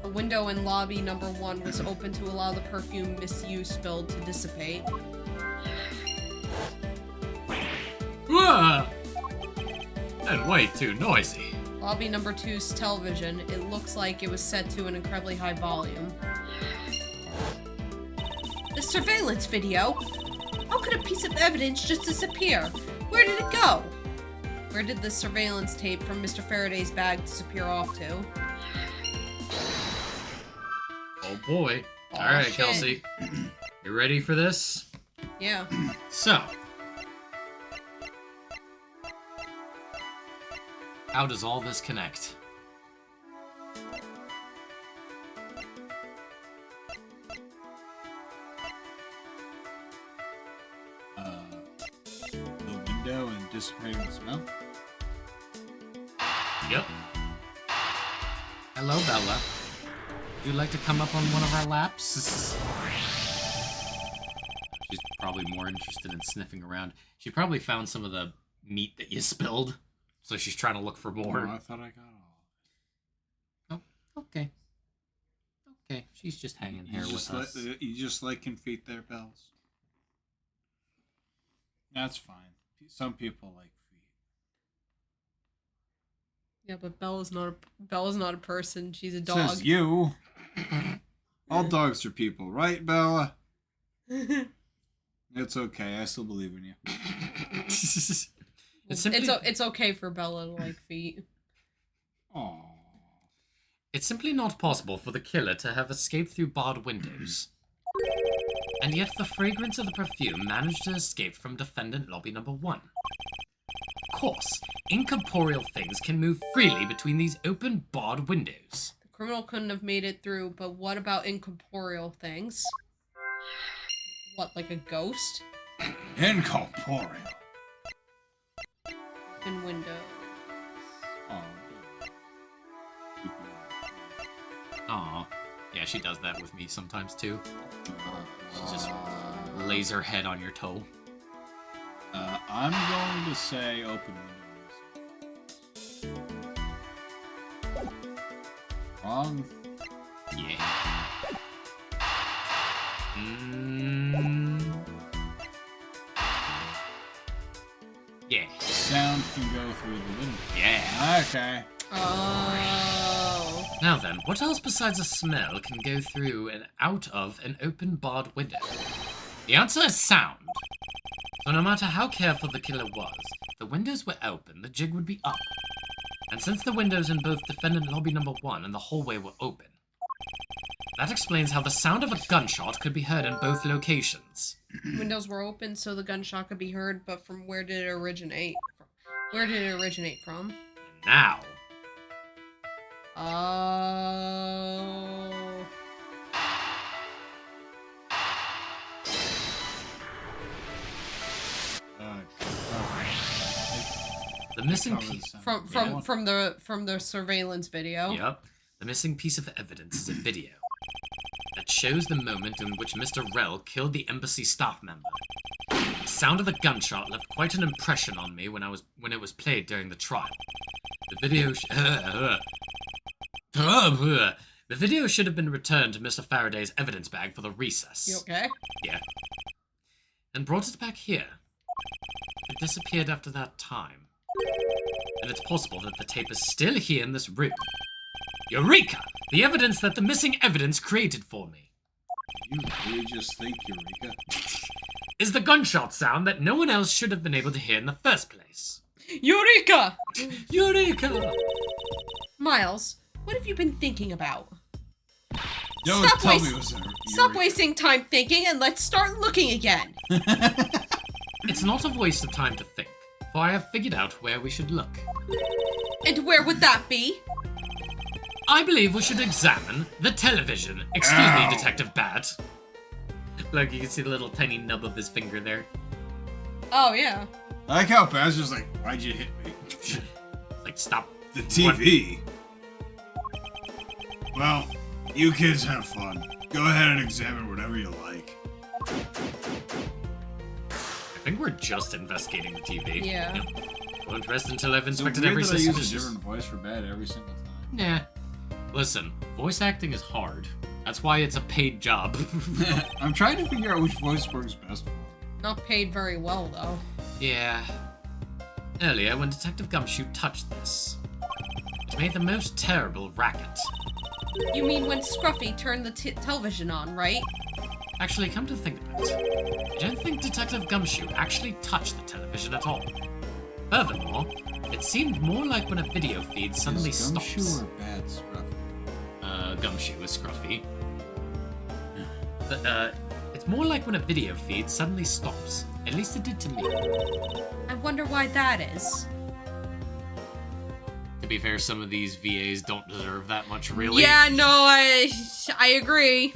A window in lobby number 1 was open to allow the perfume misuse spilled to dissipate. Ah! And way too noisy. Lobby number 2's television, it looks like it was set to an incredibly high volume. The surveillance video? How could a piece of evidence just disappear? Where did it go? Where did the surveillance tape from Mr. Faraday's bag disappear off to? Oh boy. Aw, Alright, shit. Kelsey. You ready for this? Yeah. So. How does all this connect? The window and dissipating the smell. Yep. Hello, Bella. Would you like to come up on one of our laps? She's probably more interested in sniffing around. She probably found some of the meat that you spilled, so she's trying to look for more. Oh, I thought I got all. Oh, okay. Okay, she's just hanging here with us. You just liking feet there, Bells? That's fine. Some people like feet. Yeah, but Bella's not a person. She's a dog. Says you. All dogs are people, right, Bella? It's okay. I still believe in you. It's simply, It's okay for Bella to like feet. Aww. it's simply not possible for the killer to have escaped through barred windows. And yet the fragrance of the perfume managed to escape from defendant lobby number 1. Of course, incorporeal things can move freely between these open barred windows. The criminal couldn't have made it through, but what about incorporeal things? What, like a ghost? Incorporeal. In windows. Aw. Yeah, she does that with me sometimes too. She just lays her head on your toe. I'm going to say open windows. Wrong. Yeah. Yeah. Sound can go through the window. Yeah. Okay. Oh. Now then, what else besides a smell can go through and out of an open barred window? The answer is sound. So no matter how careful the killer was, if the windows were open, the jig would be up. And since the windows in both defendant lobby number 1 and the hallway were open, that explains how the sound of a gunshot could be heard in both locations. Windows were open so the gunshot could be heard, but from where did it originate? Where did it originate from? Now, Oh. the missing piece. From the surveillance video. Yep. The missing piece of evidence is a video that shows the moment in which Mr. Rell killed the embassy staff member. The sound of the gunshot left quite an impression on me when it was played during the trial. The video should have been returned to Mr. Faraday's evidence bag for the recess. You okay? Yeah. And brought it back here. It disappeared after that time. And it's possible that the tape is still here in this room. Eureka! The evidence that the missing evidence created for me. You really just think, Eureka? Is the gunshot sound that no one else should have been able to hear in the first place. Eureka! Eureka! Miles, what have you been thinking about? Don't Stop tell waste- me it was Stop wasting time thinking and let's start looking again. It's not a waste of time to think, for I have figured out where we should look. And where would that be? I believe we should examine the television. Excuse Ow. me, Detective Bat. Look, you can see the little tiny nub of his finger there. Oh, yeah. I like how Badger's like, why'd you hit me? Like, stop. The TV. Well, you kids have fun. Go ahead and examine whatever you like. I think we're just investigating the TV. Yeah. Won't rest until I've It's so inspected weird every that I use a suspicious... different voice for Bad every single time. Nah. Listen, voice acting is hard. That's why it's a paid job. I'm trying to figure out which voice works best for me. Not paid very well, though. Yeah. Earlier, when Detective Gumshoe touched this, it made the most terrible racket. You mean when Scruffy turned the television on, right? Actually, come to think of it, I don't think Detective Gumshoe actually touched the television at all. Furthermore, it seemed more like when a video feed suddenly Is stops. Gumshoe or Bad Scruffy? Gumshoe is Scruffy. It's more like when a video feed suddenly stops. At least it did to me. I wonder why that is. To be fair, some of these VAs don't deserve that much, really. Yeah, no, I agree.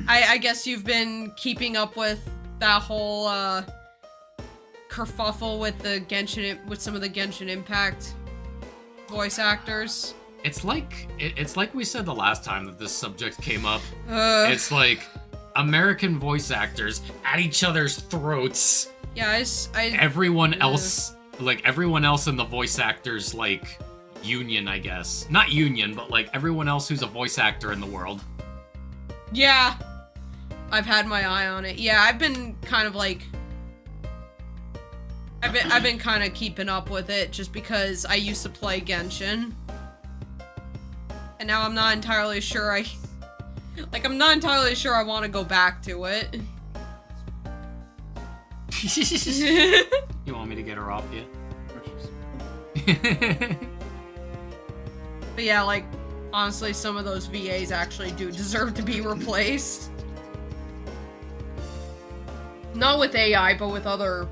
I guess you've been keeping up with that whole kerfuffle with the with some of the Genshin Impact voice actors. It's like we said the last time that this subject came up. It's It's like American voice actors at each other's throats. yeah, Everyone else in the voice actors like union, I guess. Not union, but like everyone else who's a voice actor in the world. yeah, I've had my eye on it. Yeah, I've been kind of like I've been kind of keeping up with it just because I used to play Genshin. And now I'm not entirely sure I want to go back to it. You want me to get her off you? But yeah, like, honestly, some of those VAs actually do deserve to be replaced. Not with AI, but with other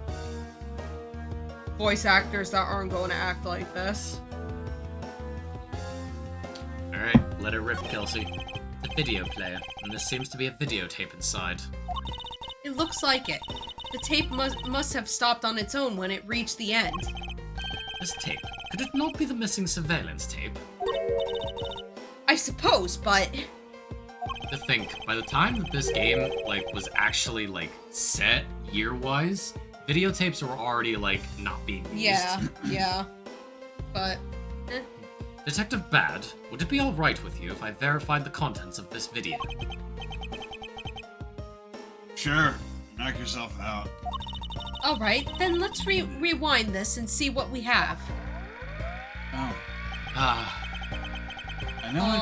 voice actors that aren't going to act like this. Alright, Let it rip, Kelsey. It's a video player, and this seems to be a videotape inside. It looks like it. The tape must have stopped on its own when it reached the end. This tape, could it not be the missing surveillance tape? I suppose, but... To think, by the time that this game, was actually, set year-wise, videotapes were already, not being used. Yeah. But... Detective Bad, would it be alright with you if I verified the contents of this video? Sure. Knock yourself out. Alright, then let's rewind this and see what we have. Oh. Ah, I know I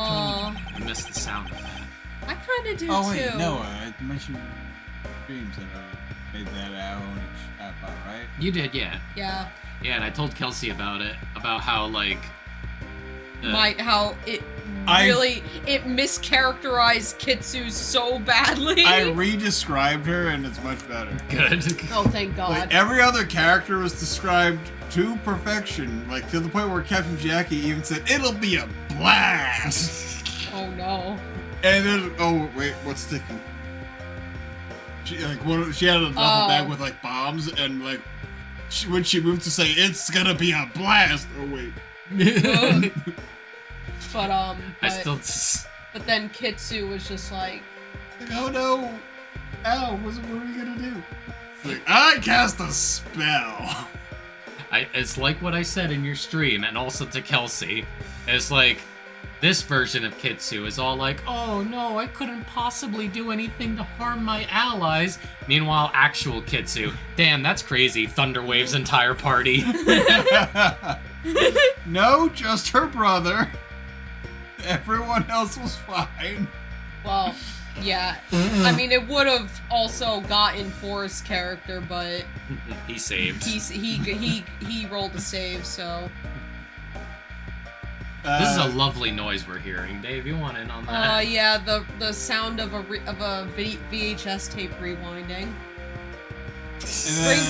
told you. I missed the sound of that. I kinda do Oh, wait, too. no, I mentioned dreams that I made that out chat bot, right? You did, yeah. Yeah. Yeah, and I told Kelsey about it, about how, How it it mischaracterized Kitsu so badly. I re-described her, and it's much better. Good. Oh, thank God. Like, every other character was described to perfection, to the point where Captain Jackie even said, "It'll be a blast!" Oh, no. And then, oh, wait, what's sticking? She had a duffel bag with, bombs, and, when she moved to say, "It's gonna be a blast!" Oh, wait. But then Kitsu was just like, oh no! Ow, what are we gonna do? I cast a spell! It's like what I said in your stream, and also to Kelsey. It's this version of Kitsu is all oh no, I couldn't possibly do anything to harm my allies. Meanwhile, actual Kitsu, damn, that's crazy, Thunderwave's entire party. No, just her brother. Everyone else was fine. well, yeah. I mean, it would have also gotten Forrest's character, but He saved. he rolled a save, so. This is a lovely noise we're hearing. Dave, you want in on that? Yeah, the sound of a VHS tape rewinding.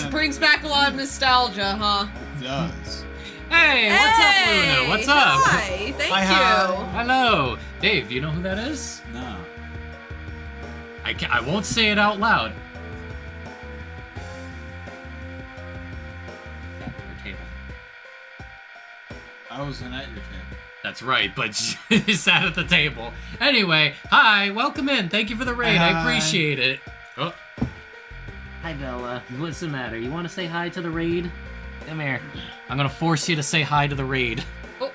Brings back a lot of nostalgia, huh? It does. Hey, what's up, Luna? What's up? Hi, thank Hi, you. hi. Hello. Dave, do you know who that is? No. I won't say it out loud. Your table. I wasn't at your table. That's right, but she sat at the table. Anyway, hi, welcome in. Thank you for the raid. I Hi. appreciate it. Oh. Hi, Bella. What's the matter? You want to say hi to the raid? Come here. I'm gonna force you to say hi to the raid. Oh,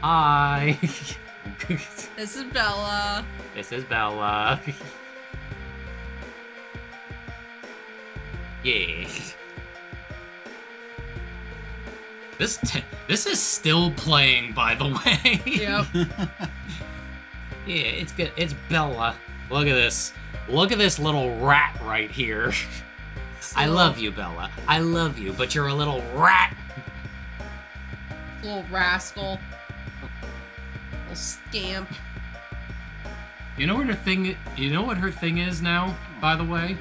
Hi. this is Bella. This is Bella. Yeah. This is still playing, by the way. Yep. Yeah, it's good. It's Bella. Look at this. Look at this little rat right here. I love you, Bella. I love you, but you're a little rat. Little rascal. Little scamp. You know what her thing? You know what her thing is now, by the way?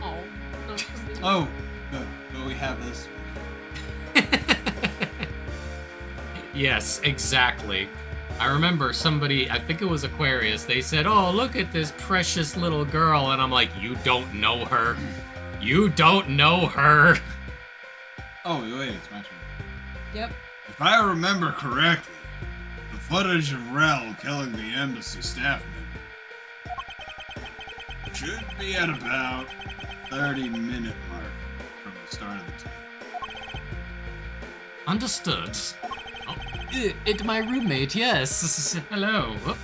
Oh. Oh, good. But we have this. Yes, exactly. I remember somebody, I think it was Aquarius, they said, "Oh, look at this precious little girl," and I'm like, "You don't know her. You don't know her." Oh, wait, it's my turn. Yep. If I remember correctly, the footage of Rel killing the embassy staff member should be at about 30-minute mark from the start of the tape. Understood. Oh, it my roommate, yes. Hello. Oh.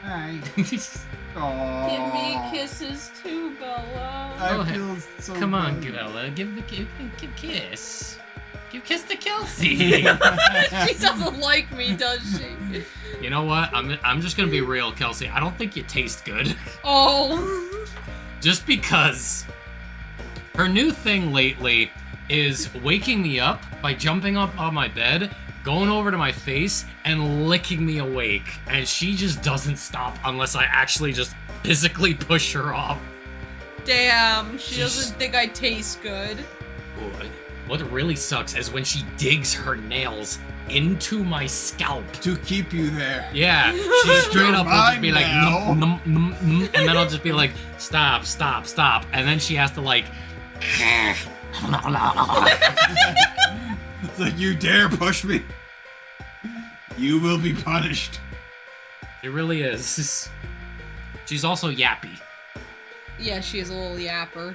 Hi. Give me kisses too, Bella. Oh, I feel so Come on, bad. Gavella, give kiss. Give kiss to Kelsey. She doesn't like me, does she? You know what? I'm just gonna be real, Kelsey. I don't think you taste good. Oh. Just because her new thing lately is waking me up by jumping up on my bed, going over to my face, and licking me awake. And she just doesn't stop unless I actually just physically push her off. Damn, she She's- doesn't think I taste good. What really sucks is when she digs her nails into my scalp. To keep you there. Yeah, she straight up will just be like, Mine num, num, num, num, and then I'll just be like, stop, stop, stop. And then she has to like, It's like, you dare push me. You will be punished. it really is. She's also yappy. Yeah, she is a little yapper.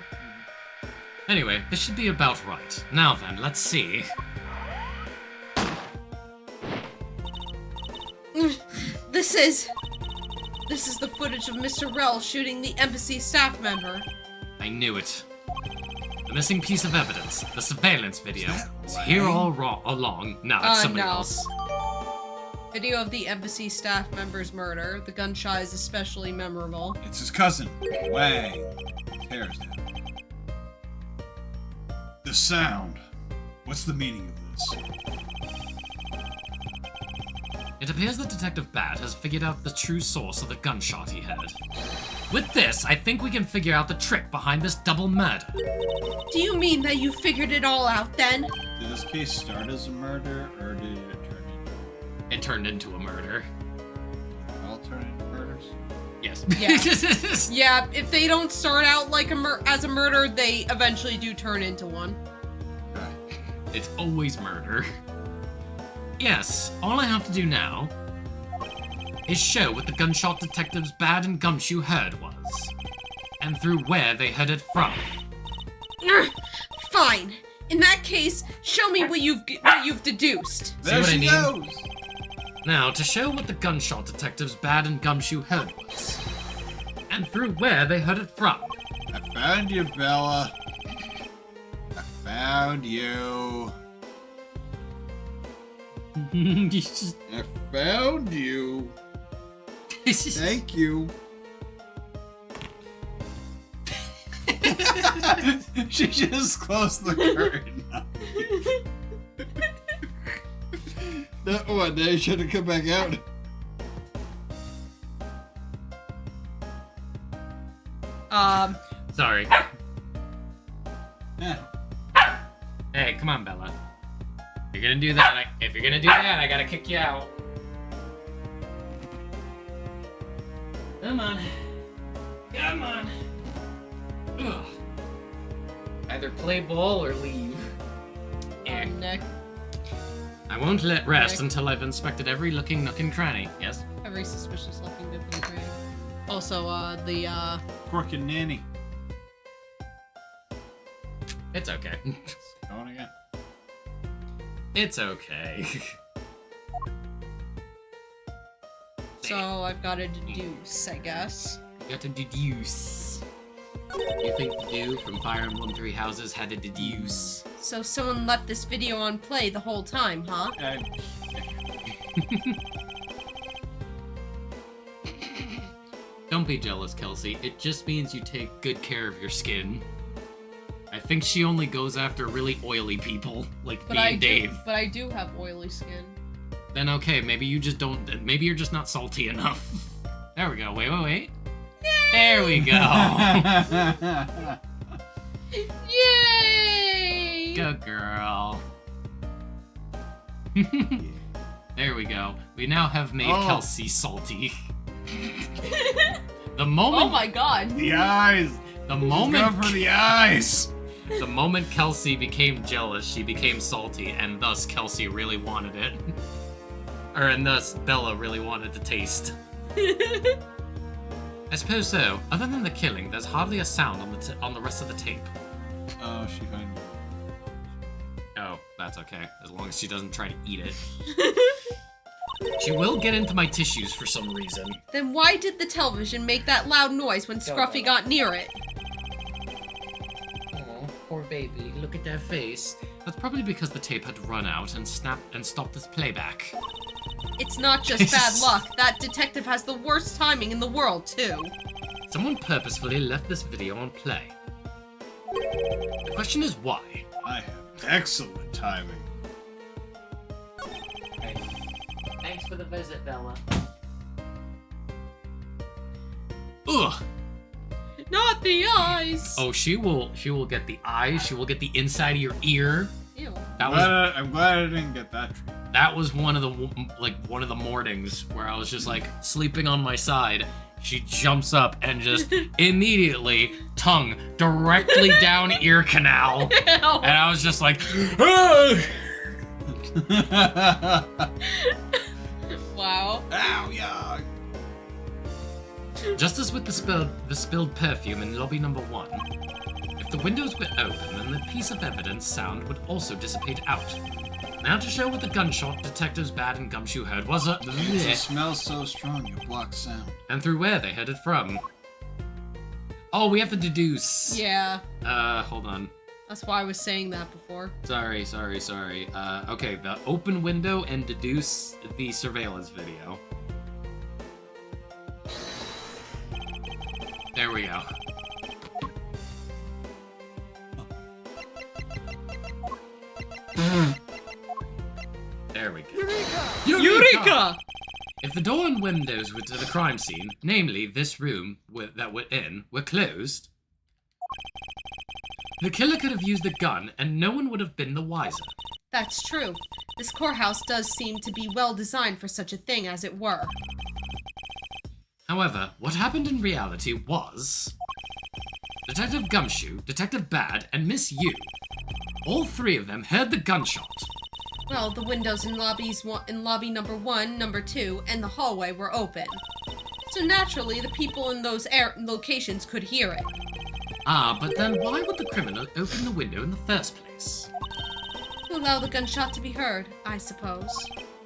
Anyway, this should be about right. Now then, let's see. This is the footage of Mr. Rell shooting the embassy staff member. I knew it. The missing piece of evidence, the surveillance video, is Wang? here all along. No, it's somebody no. else. Video of the embassy staff member's murder. The gunshot is especially memorable. It's his cousin, Wang. His hair is down. The sound. What's the meaning of this? It appears that Detective Bat has figured out the true source of the gunshot he heard. With this, I think we can figure out the trick behind this double murder. Do you mean that you figured it all out then? Did this case start as a murder, or did it turn into? It turned into a murder. All turn into murders? Yes. Yeah, if they don't start out like as a murder, they eventually do turn into one. Right. It's always murder. Yes, all I have to do now is show what the gunshot detectives Bad and Gumshoe heard was, and through where they heard it from. Fine. In that case, show me what you've deduced. See There what I she mean? goes! Now, to show what the gunshot detectives Bad and Gumshoe heard was, and through where they heard it from. I found you, Bella. I found you. I found you. Thank you. She just closed the curtain. That one day should have come back out. Sorry. Yeah. Hey, come on, Bella. If you're gonna do that, I gotta kick you out. Come on. Come on. Ugh. Either play ball or leave. Eh. Nick. I won't let rest Nick. until I've inspected every looking nook and cranny. Yes? Every suspicious looking different train. Also, the Crooked nanny. It's okay. Going again. It's okay. so I've got to deduce, I guess. You got to deduce. You think the dude from Fire Emblem Three Houses had to deduce? So someone left this video on play the whole time, huh? Don't be jealous, Kelsey. It just means you take good care of your skin. I think she only goes after really oily people, like me and Dave. But I do have oily skin. Then okay, maybe you just don't. Maybe you're just not salty enough. There we go. Wait. There we go. Yay! Good girl. There we go. We now have made Kelsey salty. The moment. Oh my god. The eyes. The She's moment. going for the eyes. The moment Kelsey became jealous, she became salty, and thus Kelsey really wanted it. And thus Bella really wanted to taste. I suppose so. Other than the killing, there's hardly a sound on the rest of the tape. Oh, she found you. Oh, that's okay. As long as she doesn't try to eat it. She will get into my tissues for some reason. Then why did the television make that loud noise when Scruffy got near it? Oh, poor baby. Look at that face. That's probably because the tape had run out and stopped this playback. It's not just bad luck. That detective has the worst timing in the world, too. Someone purposefully left this video on play. The question is why? I have excellent timing. Thanks for the visit, Bella. Ugh! Not the eyes. Oh, she will get the eyes. She will get the inside of your ear. Ew. I'm glad I didn't get that treatment. That was one of the mornings where I was just like sleeping on my side. She jumps up and just immediately tongue directly down ear canal, and I was just like, "Ah!" Wow. Ow, yeah. Just as with the spilled perfume in lobby number 1, if the windows were open, then the piece of evidence sound would also dissipate out. Now to show what the gunshot detectives Bad and Gumshoe heard was a... The smell so strong you block sound. And through where they headed from. Oh, we have to deduce. Yeah. Hold on. That's why I was saying that before. Sorry. Okay, the open window and deduce the surveillance video. There we go. There we go. Eureka! If the door and windows to the crime scene, namely this room that we're in, were closed, the killer could have used the gun and no one would have been the wiser. That's true. This courthouse does seem to be well designed for such a thing, as it were. However, what happened in reality was... Detective Gumshoe, Detective Bad, and Miss Yu, all three of them heard the gunshot. Well, the windows in lobby number 1, number 2, and the hallway were open. So naturally, the people in those locations could hear it. Ah, but then why would the criminal open the window in the first place? To allow the gunshot to be heard, I suppose.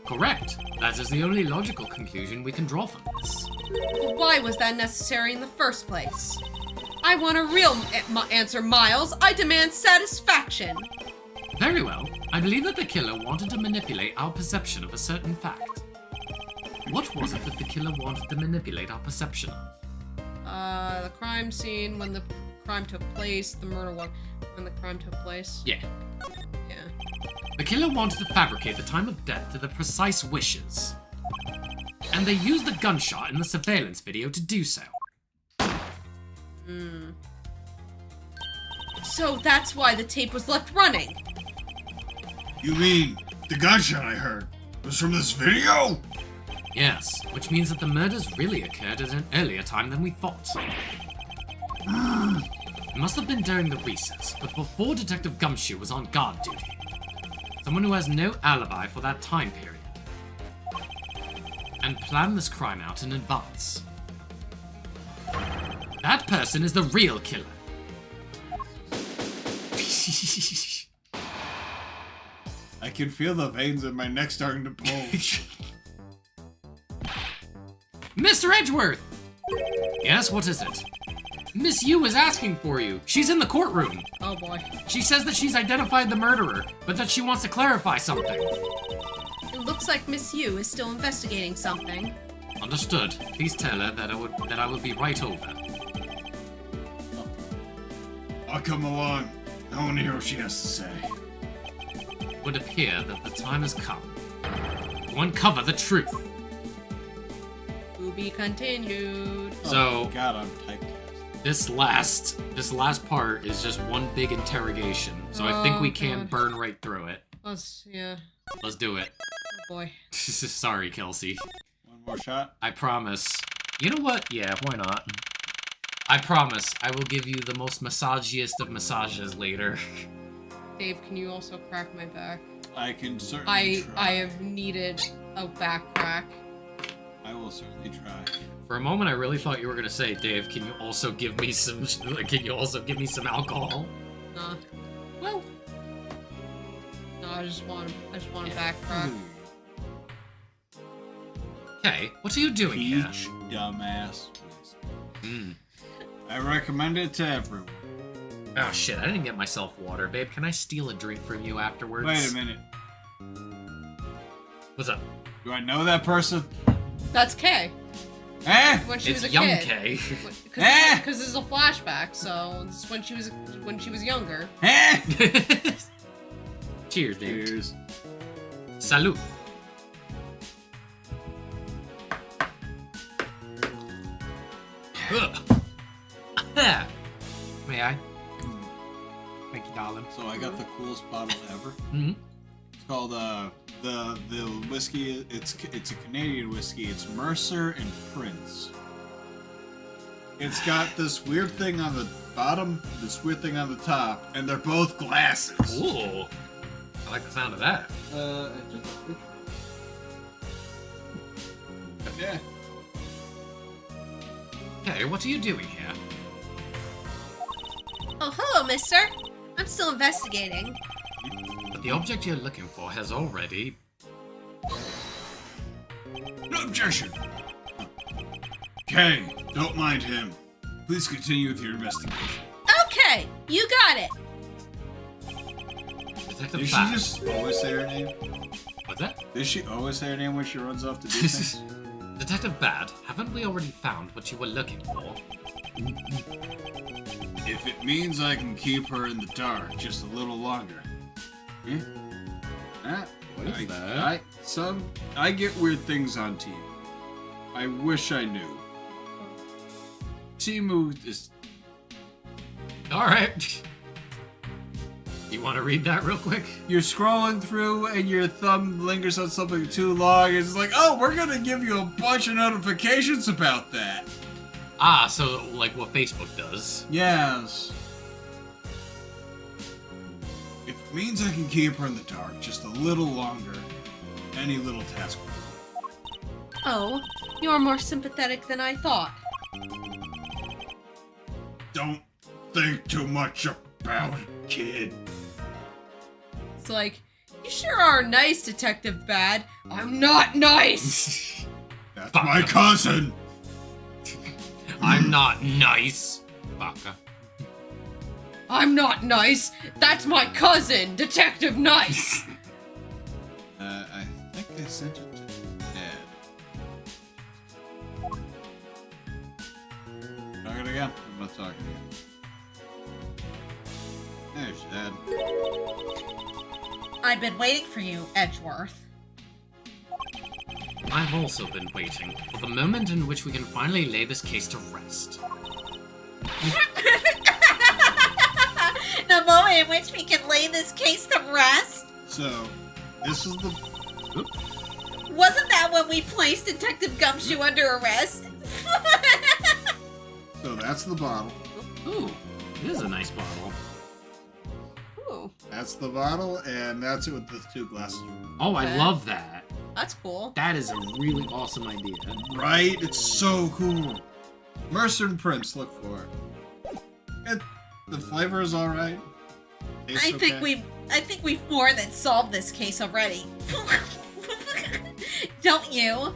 Correct. That is the only logical conclusion we can draw from this. But why was that necessary in the first place? I want a real answer, Miles. I demand satisfaction. Very well. I believe that the killer wanted to manipulate our perception of a certain fact. What was it that the killer wanted to manipulate our perception of? The crime scene, when the crime took place, the murder one, when the crime took place. Yeah. Yeah. The killer wanted to fabricate the time of death to the precise wishes. And they used the gunshot in the surveillance video to do so. So that's why the tape was left running. You mean the gunshot I heard was from this video? Yes, which means that the murders really occurred at an earlier time than we thought. It must have been during the recess, but before Detective Gumshoe was on guard duty. Someone who has no alibi for that time period. And planned this crime out in advance. That person is the real killer. I can feel the veins in my neck starting to bulge. Mr. Edgeworth! Yes, what is it? Miss Yu is asking for you. She's in the courtroom. Oh boy. She says that she's identified the murderer, but that she wants to clarify something. It looks like Miss Yu is still investigating something. Understood. Please tell her that I will be right over. I'll come along. I want to hear what she has to say. It would appear that the time has come to uncover the truth. To be continued. So- Oh, God, I'm typecast. This last part is just one big interrogation. So I think we can God. burn right through it. Let's do it. Oh boy. Sorry, Kelsey. One more shot. I promise. You know what? Yeah, why not? I promise I will give you the most massagiest of massages later. Dave, can you also crack my back? I can certainly try. I have needed a back crack. I will certainly try. For a moment, I really thought you were gonna say, Dave, can you also give me some alcohol? Nah. Well. No, I just want a back crack. Okay, what are you doing here? Peach dumbass. Hmm. I recommend it to everyone. Oh shit, I didn't get myself water. Babe, can I steal a drink from you afterwards? Wait a minute. What's up? Do I know that person? That's Kay. Eh? When she It's was a young kid. Kay. Because this is a flashback, so it's when she was younger. Eh? Cheers, dude. Cheers. Salud. Ugh. There. May I? Thank you, darling. So I got the coolest bottle ever. Hmm. It's called the whiskey. It's a Canadian whiskey. It's Mercer and Prince. It's got this weird thing on the bottom, this weird thing on the top, and they're both glasses. Ooh. I like the sound of that. Yeah. Okay, what are you doing here? Oh, hello, mister. I'm still investigating. But the object you're looking for has already... No objection. Okay, don't mind him. Please continue with your investigation. Okay, you got it. Detective Does she Bad. just always say her name? What's that? Does she always say her name when she runs off to do things? Detective Bad, haven't we already found what you were looking for? If it means I can keep her in the dark just a little longer. Yeah. What is that? I get weird things on TV. I wish I knew. Timu is... Alright. You want to read that real quick? You're scrolling through and your thumb lingers on something too long. It's like, oh, we're gonna give you a bunch of notifications about that. Ah, so like what Facebook does. Yes. If it means I can keep her in the dark just a little longer, any little task will do. Oh, you're more sympathetic than I thought. Don't think too much about it, kid. It's like, you sure are nice, Detective Bad. I'm not nice! That's my cousin. I'm not nice. Baka. I'm not nice. That's my cousin, Detective Nice. I think I sent it to Dad. Talk it again. I'm not talking again. There's Dad. I've been waiting for you, Edgeworth. I've also been waiting for the moment in which we can finally lay this case to rest. The moment in which we can lay this case to rest? So, this is the... Wasn't that when we placed Detective Gumshoe under arrest? So that's the bottle. Ooh, it is a nice bottle. Ooh, That's the bottle, and that's it with the two glasses. Oh, I Okay. love that. that's cool. That is a really awesome idea. Right? It's so cool. Mercer and Prince, look for it. The flavor is alright. I think we've more than solved this case already. Don't you?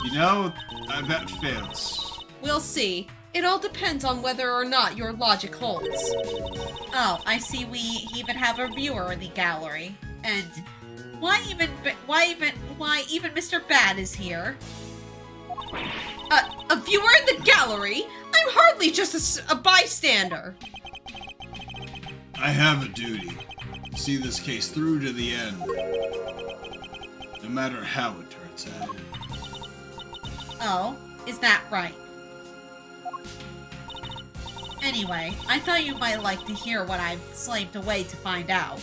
You know, I bet fails. We'll see. It all depends on whether or not your logic holds. Oh, I see we even have a viewer in the gallery. And why even Mr. Bad is here? A viewer in the gallery? I'm hardly just a bystander. I have a duty. See this case through to the end. No matter how it turns out. Oh, is that right? Anyway, I thought you might like to hear what I've slaved away to find out.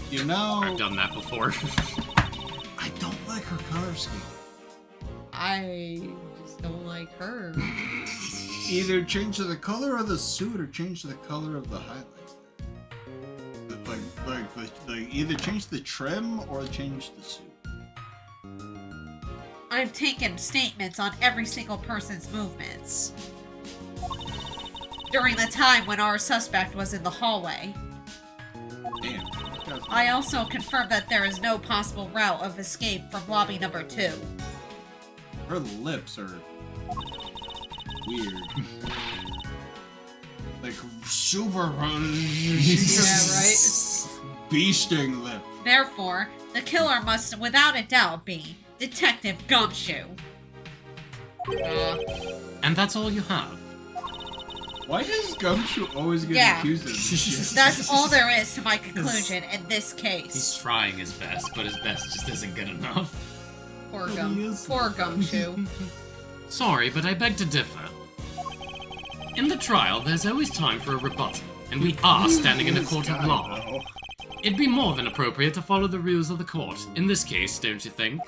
You know, I've done that before. I don't like her color scheme. I just don't like her. Either change the color of the suit or change the color of the highlights. Like either change the trim or change the suit. I've taken statements on every single person's movements. During the time when our suspect was in the hallway. Damn. I also confirmed that there is no possible route of escape from lobby number 2. Her lips are weird. Like super. Yeah, right? Beasting lip. Therefore, the killer must without a doubt be Detective Gumshoe. And that's all you have. Why does Gumshoe always get Yeah. accused of this shit? That's all there is to my conclusion in this He's case. trying his best, but his best just isn't good enough. Poor He is. Gumshoe. Sorry, but I beg to differ. In the trial, there's always time for a rebuttal, and we are standing in a court of law. It'd be more than appropriate to follow the rules of the court, in this case, don't you think?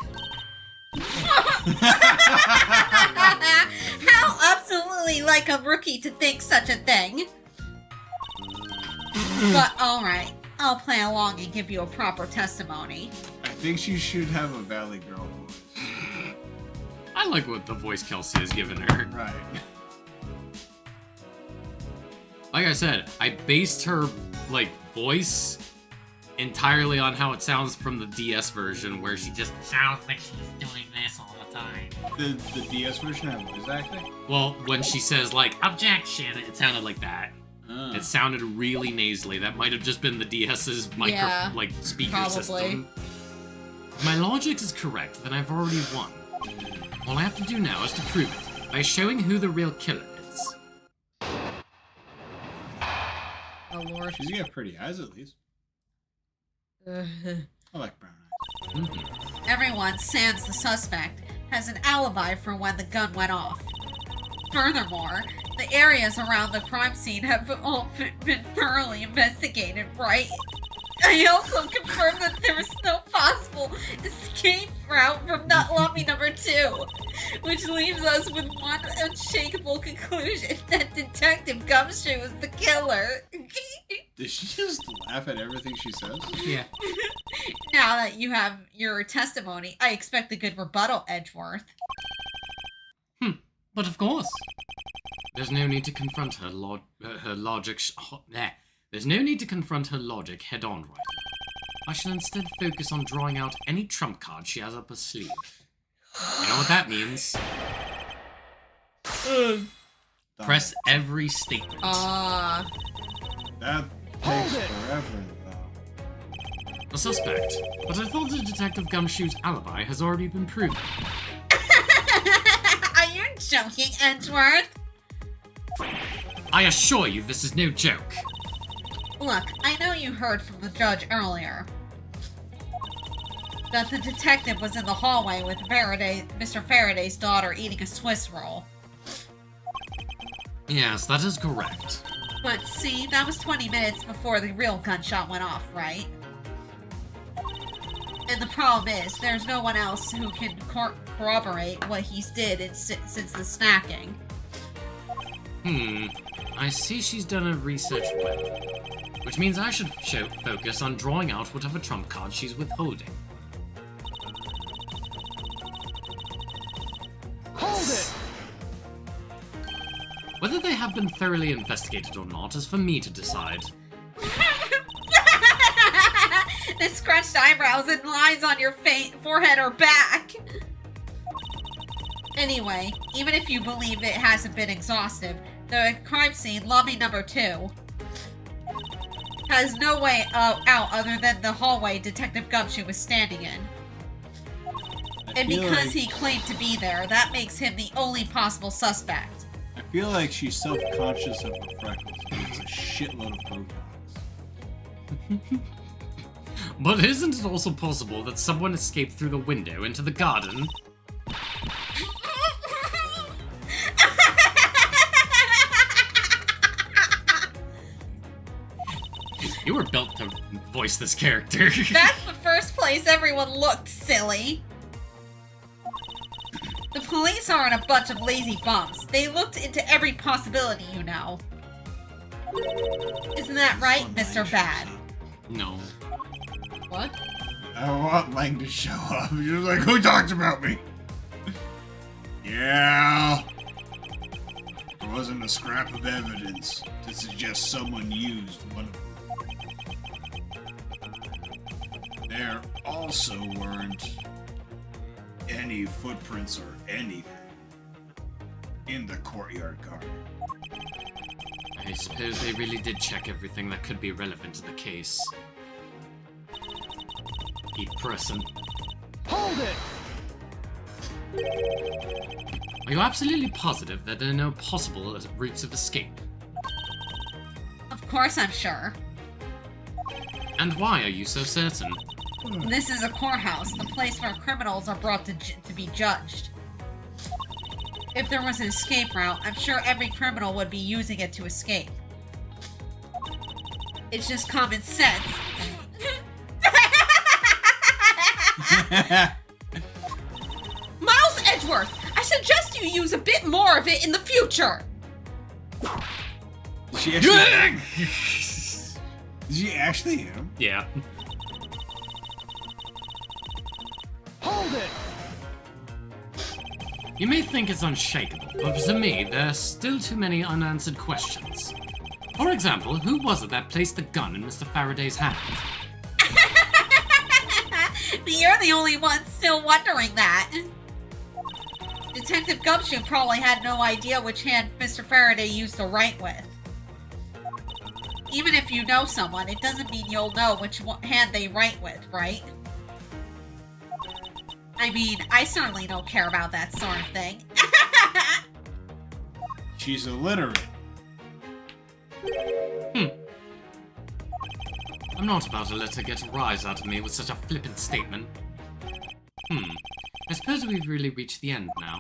How absolutely like a rookie to think such a thing. But alright, I'll play along and give you a proper testimony. I think she should have a Valley Girl voice. I like what the voice Kelsey has given her. Right. Like I said, I based her, like, voice entirely on how it sounds from the DS version, where she just sounds like she's doing this all the time. The DS version have voice acting? Well, when she says, like, objection, it sounded like that. It sounded really nasally. That might have just been the DS's speaker probably. system. If my logic is correct, then I've already won. All I have to do now is to prove it, by showing who the real killer is. Oh lord. She's got pretty eyes at least. I like brown eyes. Everyone, sans the suspect, has an alibi for when the gun went off. Furthermore, the areas around the crime scene have all been thoroughly investigated, right? I also confirmed that there was no possible escape route from that lobby number 2, which leaves us with one unshakable conclusion that Detective Gumshoe is the killer. Did she just laugh at everything she says? Yeah. Now that you have your testimony, I expect a good rebuttal, Edgeworth. But of course. There's no need to confront her logic. There's no need to confront her logic head-on right now. I shall instead focus on drawing out any trump card she has up her sleeve. You know what that means? Press every statement. That takes forever, though. The suspect. But I thought that Detective Gumshoe's alibi has already been proven. Are you joking, Edgeworth? I assure you this is no joke. Look, I know you heard from the judge earlier that the detective was in the hallway with Mr. Faraday's daughter eating a Swiss roll. Yes, that is correct. But see, that was 20 minutes before the real gunshot went off, right? And the problem is, there's no one else who can corroborate what he did since the snacking. I see she's done a research web, which means I should focus on drawing out whatever trump card she's withholding. Hold it! Whether they have been thoroughly investigated or not is for me to decide. The scratched eyebrows and lines on your forehead are back. Anyway, even if you believe it hasn't been exhaustive, the crime scene, lobby number 2, has no way out other than the hallway Detective Gumshoe was standing in. And because he claimed to be there, that makes him the only possible suspect. I feel like she's self-conscious of her freckles and it's a shitload of Botox. But isn't it also possible that someone escaped through the window into the garden? You were built to voice this character. That's the first place everyone looked, silly. The police aren't a bunch of lazy bums. They looked into every possibility, you know. Isn't that right, Mr. Bad? No. What? I want Lang to show up. She was like, who talks about me? Yeah. There wasn't a scrap of evidence to suggest someone used one of them. There also weren't any footprints or anything in the courtyard garden. I suppose they really did check everything that could be relevant to the case. Keep pressing. Hold it! Are you absolutely positive that there are no possible routes of escape? Of course I'm sure. And why are you so certain? This is a courthouse, the place where criminals are brought to be judged. If there was an escape route, I'm sure every criminal would be using it to escape. It's just common sense. Miles Edgeworth, I suggest you use a bit more of it in the future. Did she actually? Did she actually hit him? Yeah. Hold it! You may think it's unshakable, but to me, there are still too many unanswered questions. For example, who was it that placed the gun in Mr. Faraday's hand? But you're the only one still wondering that. Detective Gumshoe probably had no idea which hand Mr. Faraday used to write with. Even if you know someone, it doesn't mean you'll know which hand they write with, right? I mean, I certainly don't care about that sort of thing. She's illiterate. I'm not about to let her get a rise out of me with such a flippant statement. I suppose we've really reached the end now.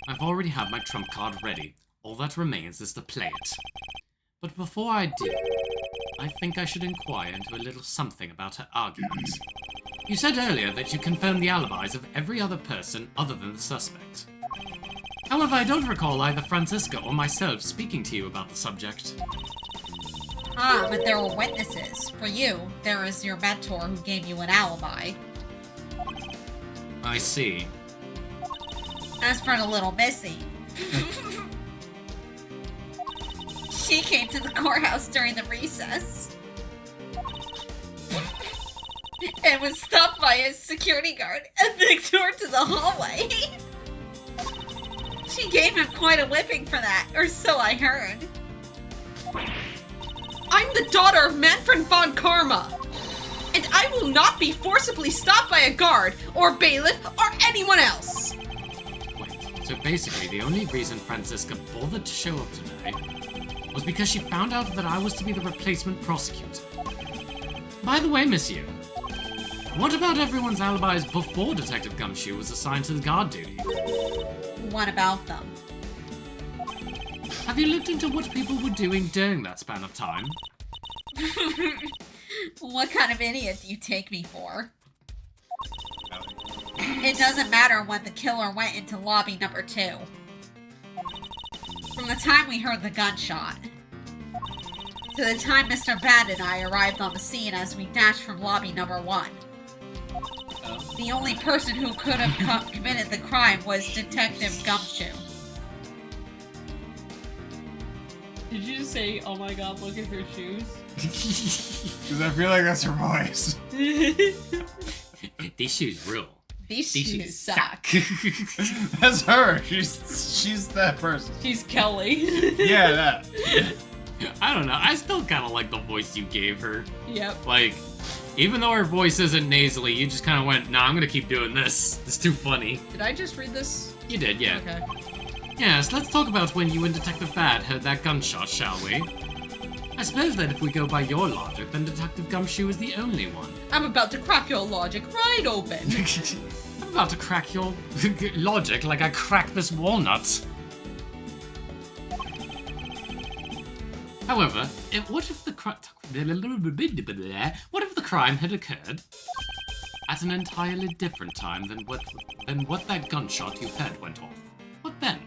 I've already had my trump card ready. All that remains is to play it. But before I do, I think I should inquire into a little something about her argument. You said earlier that you confirmed the alibis of every other person other than the suspect. However, I don't recall either Francisca or myself speaking to you about the subject. Ah, but there were witnesses. For you, there is your mentor who gave you an alibi. I see. As for the little Missy, she came to the courthouse during the recess and was stopped by a security guard at the door to the hallway. She gave him quite a whipping for that, or so I heard. I'm the daughter of Manfred von Karma, and I will not be forcibly stopped by a guard, or bailiff, or anyone else. Wait, so basically the only reason Francisca bothered to show up today was because she found out that I was to be the replacement prosecutor. By the way, monsieur, what about everyone's alibis before Detective Gumshoe was assigned to the guard duty? What about them? Have you looked into what people were doing during that span of time? What kind of idiot do you take me for? It doesn't matter when the killer went into lobby number 2. From the time we heard the gunshot, to the time Mr. Bad and I arrived on the scene as we dashed from lobby number 1. The only person who could have committed the crime was Detective Gumshoe. Did you just say, oh my god, look at her shoes? Because I feel like that's her voice. These shoes rule. These shoes suck. That's her. She's that person. She's Kelly. Yeah, that. I don't know. I still kind of like the voice you gave her. Yep. Like, even though her voice isn't nasally, you just kind of went, nah, I'm going to keep doing this. It's too funny. Did I just read this? You did, yeah. Okay. Yes, let's talk about when you and Detective Bad heard that gunshot, shall we? I suppose that if we go by your logic, then Detective Gumshoe is the only one. I'm about to crack your logic right open. I'm about to crack your logic like I cracked this walnut. However, what if the crime had occurred at an entirely different time than what that gunshot you heard went off? What then?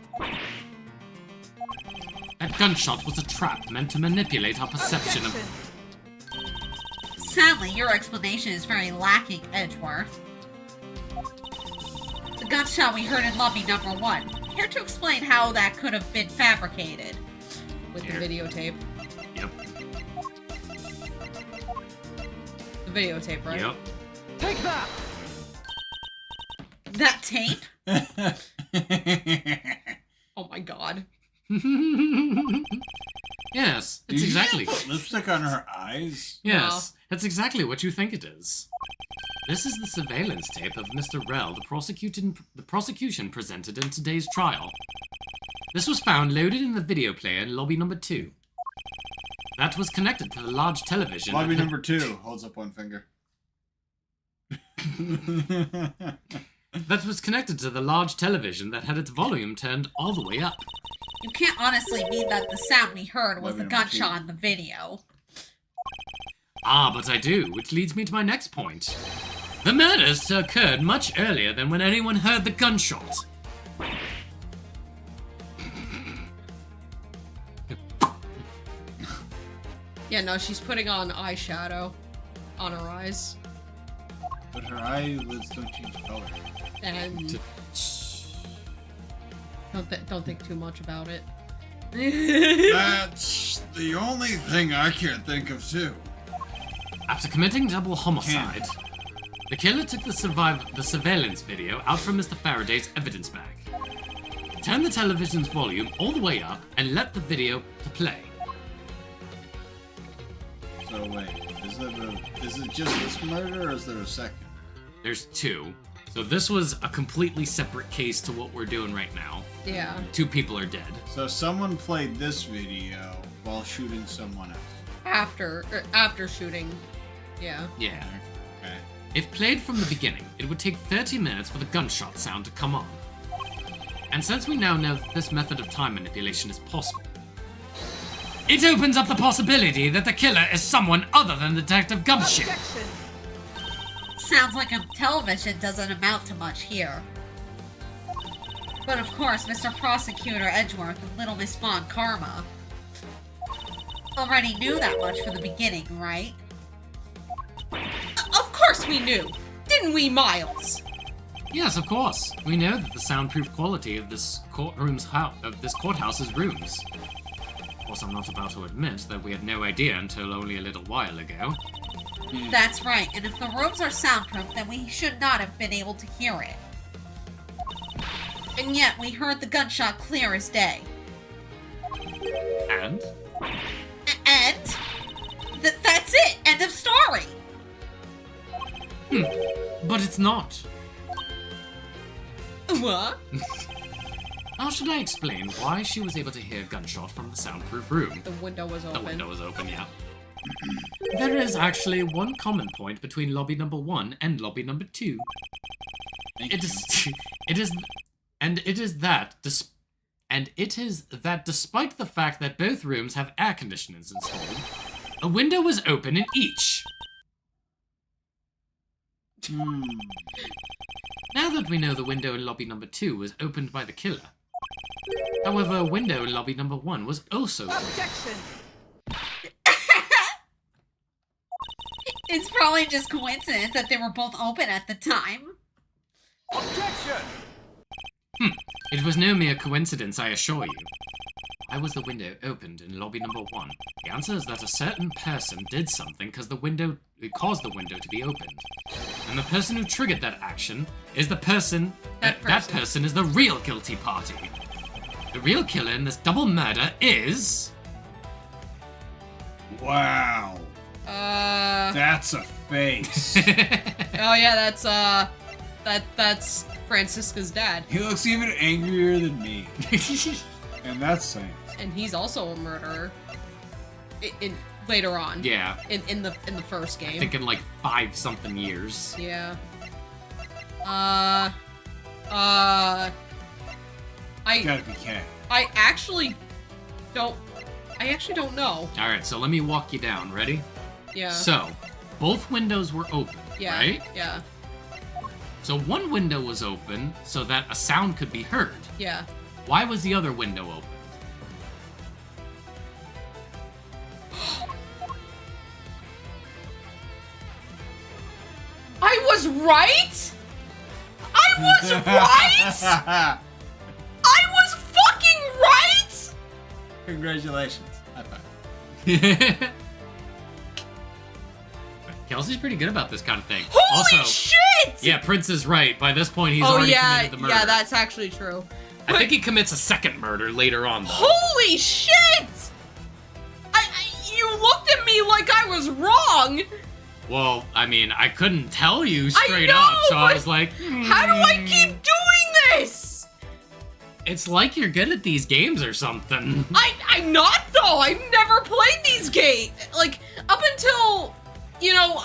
That gunshot was a trap meant to manipulate our perception of... Sadly, your explanation is very lacking, Edgeworth. The gunshot we heard in lobby number 1. Here to explain how that could have been fabricated. With Here. the videotape. Yep. The videotape, right? Yep. Take that! That tape? Oh my god. Yes, Did it's you exactly... just put lipstick on her eyes? Yes, that's exactly what you think it is. This is the surveillance tape of Mr. Rell the prosecution presented in today's trial. This was found loaded in the video player in lobby number 2. That was connected to the large television... Lobby number 2 holds up one finger. that was connected to the large television that had its volume turned all the way up. You can't honestly mean that the sound we heard was the Maybe I'm gunshot in the video. Ah, but I do, which leads me to my next point. The murders occurred much earlier than when anyone heard the gunshot. Yeah, no, she's putting on eyeshadow on her eyes. But her eyelids don't change color. And don't think too much about it. That's the only thing I can't think of too. After committing double homicide, the killer took the surveillance video out from Mr. Faraday's evidence bag, turned the television's volume all the way up, and let the video to play. So wait, is it just this murder or is there a second? There's two. So this was a completely separate case to what we're doing right now. Yeah. 2 people are dead. So someone played this video while shooting someone else. After shooting. Yeah. Yeah. Okay. If played from the beginning, it would take 30 minutes for the gunshot sound to come on. And since we now know that this method of time manipulation is possible, it opens up the possibility that the killer is someone other than Detective Gumshoe. Sounds like a television doesn't amount to much here. But of course, Mr. Prosecutor Edgeworth and Little Miss Von Karma already knew that much from the beginning, right? Of course we knew! Didn't we, Miles? Yes, of course. We know that the soundproof quality of this courthouse's rooms. Of course, I'm not about to admit that we had no idea until only a little while ago. That's right, and if the rooms are soundproof, then we should not have been able to hear it. And yet, we heard the gunshot clear as day. And? And? That's it! End of story! But it's not. What? How should I explain why she was able to hear a gunshot from the soundproof room? The window was open. The window was open, yeah. There is actually one common point between lobby number 1 and lobby number 2. It is that despite the fact that both rooms have air conditioners installed, a window was open in each. Now that we know the window in lobby number 2 was opened by the killer, however, a window in lobby number 1 was also open. Objection! It's probably just coincidence that they were both open at the time. Objection! It was no mere coincidence, I assure you. Why was the window opened in lobby number 1? The answer is that a certain person did something because it caused the window to be opened. And the person who triggered that action is the person... That person is the real guilty party. The real killer in this double murder is... Wow. That's a face. Oh yeah, that's Francisca's dad. He looks even angrier than me. And that's saying. And he's also a murderer. Later on. Yeah. In the first game. I think in like 5-something years. Yeah. It's gotta be Kay. I actually don't know. Alright, so let me walk you down. Ready? Yeah. So, both windows were open, Yeah. right? Yeah. So one window was open so that a sound could be heard. Yeah. Why was the other window open? I was right? I was right? I was fucking right? Congratulations. High five. Kelsey's pretty good about this kind of thing. Holy also, shit! yeah, Prince is right. By this point, he's Oh already yeah, committed the murder. yeah, that's actually true. I think he commits a second murder later on, though. Holy shit! You looked at me like I was wrong. Well, I mean, I couldn't tell you straight know, up, so I but was like, How do I keep doing this? It's like you're good at these games or something. I'm not though. I've never played these games. Like up until, you know,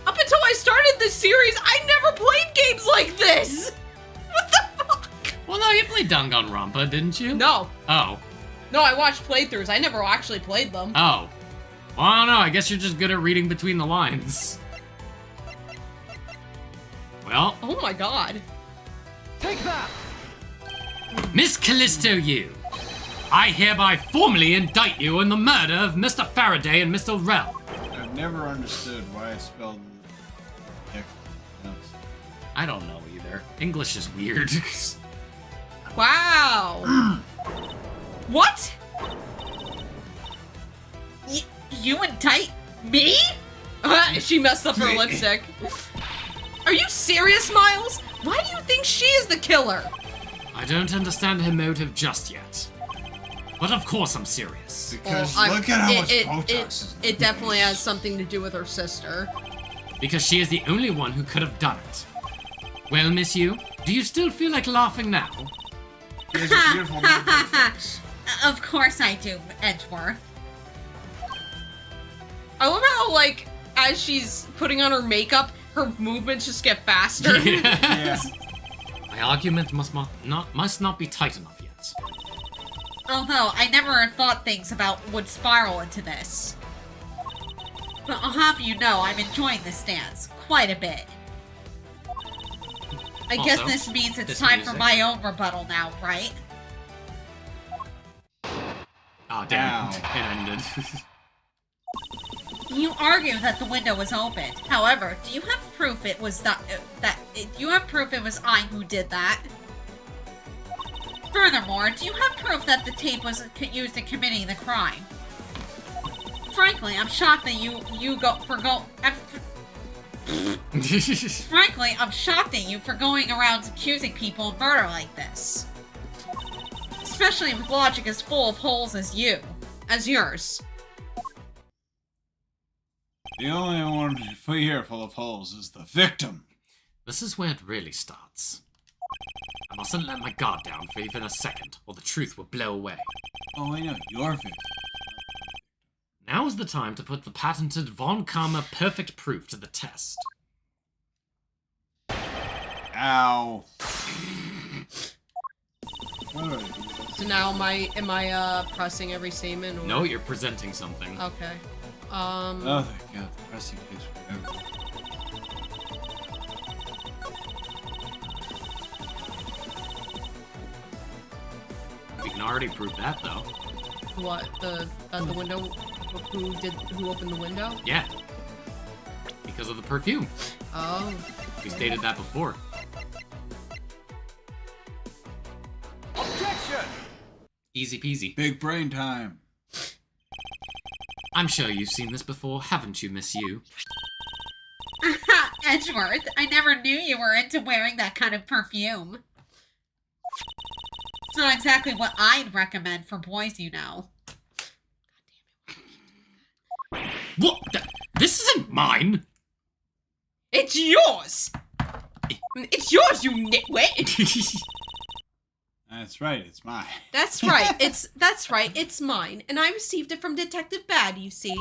Up until I started this series, I never played games like this! What the fuck? Well, no, you played Danganronpa, didn't you? No. Oh. No, I watched playthroughs. I never actually played them. Oh. Well, I don't know. I guess you're just good at reading between the lines. Well, Oh my god. Take that! Miss Callisto Yu, I hereby formally indict you in the murder of Mr. Faraday and Mr. Rel. I've never understood why it's spelled Dick. I don't know either. English is weird. Wow. What? You indict me? She messed up her lipstick. Are you serious, Miles? Why do you think she is the killer? I don't understand her motive just yet. But of course I'm serious. Because Well, look at how much Botox is. It definitely has something to do with her sister. Because she is the only one who could have done it. Well, Miss Yu, do you still feel like laughing now? She has a beautiful makeup face. Of course I do, Edgeworth. I love how, like, as she's putting on her makeup, her movements just get faster. Yeah. My argument must not be tight enough yet. Although, I never thought things would spiral into this. But I'll have you know, I'm enjoying this dance quite a bit. I guess Also, this means it's this time music. for my own rebuttal now, right? Ah, damn. Ow. It ended. You argue that the window was opened. However, do you have proof it was do you have proof it was I who did that? Furthermore, do you have proof that the tape was used in committing the crime? Frankly, I'm shocked that Frankly, I'm shocked at you for going around accusing people of murder like this. Especially with logic as full of holes as yours. The only one here full of holes is the victim. This is where it really starts. I mustn't let my guard down for even a second, or the truth will blow away. Oh, I know, you're victim. Now is the time to put the patented Von Karma perfect proof to the test. Ow. So now am I pressing every statement? Or... No, you're presenting something. Okay. Oh, thank God, the pressing takes forever. We can already prove that, though. What? The window? Who opened the window? Yeah. Because of the perfume. Oh. We stated that before. Objection! Easy peasy. Big brain time. I'm sure you've seen this before, haven't you, Miss Yu? Edgeworth, I never knew you were into wearing that kind of perfume. It's not exactly what I'd recommend for boys, you know. What? This isn't mine! It's yours! It's yours, you nitwit! That's right, it's mine. That's right, it's mine. And I received it from Detective Bad, you see.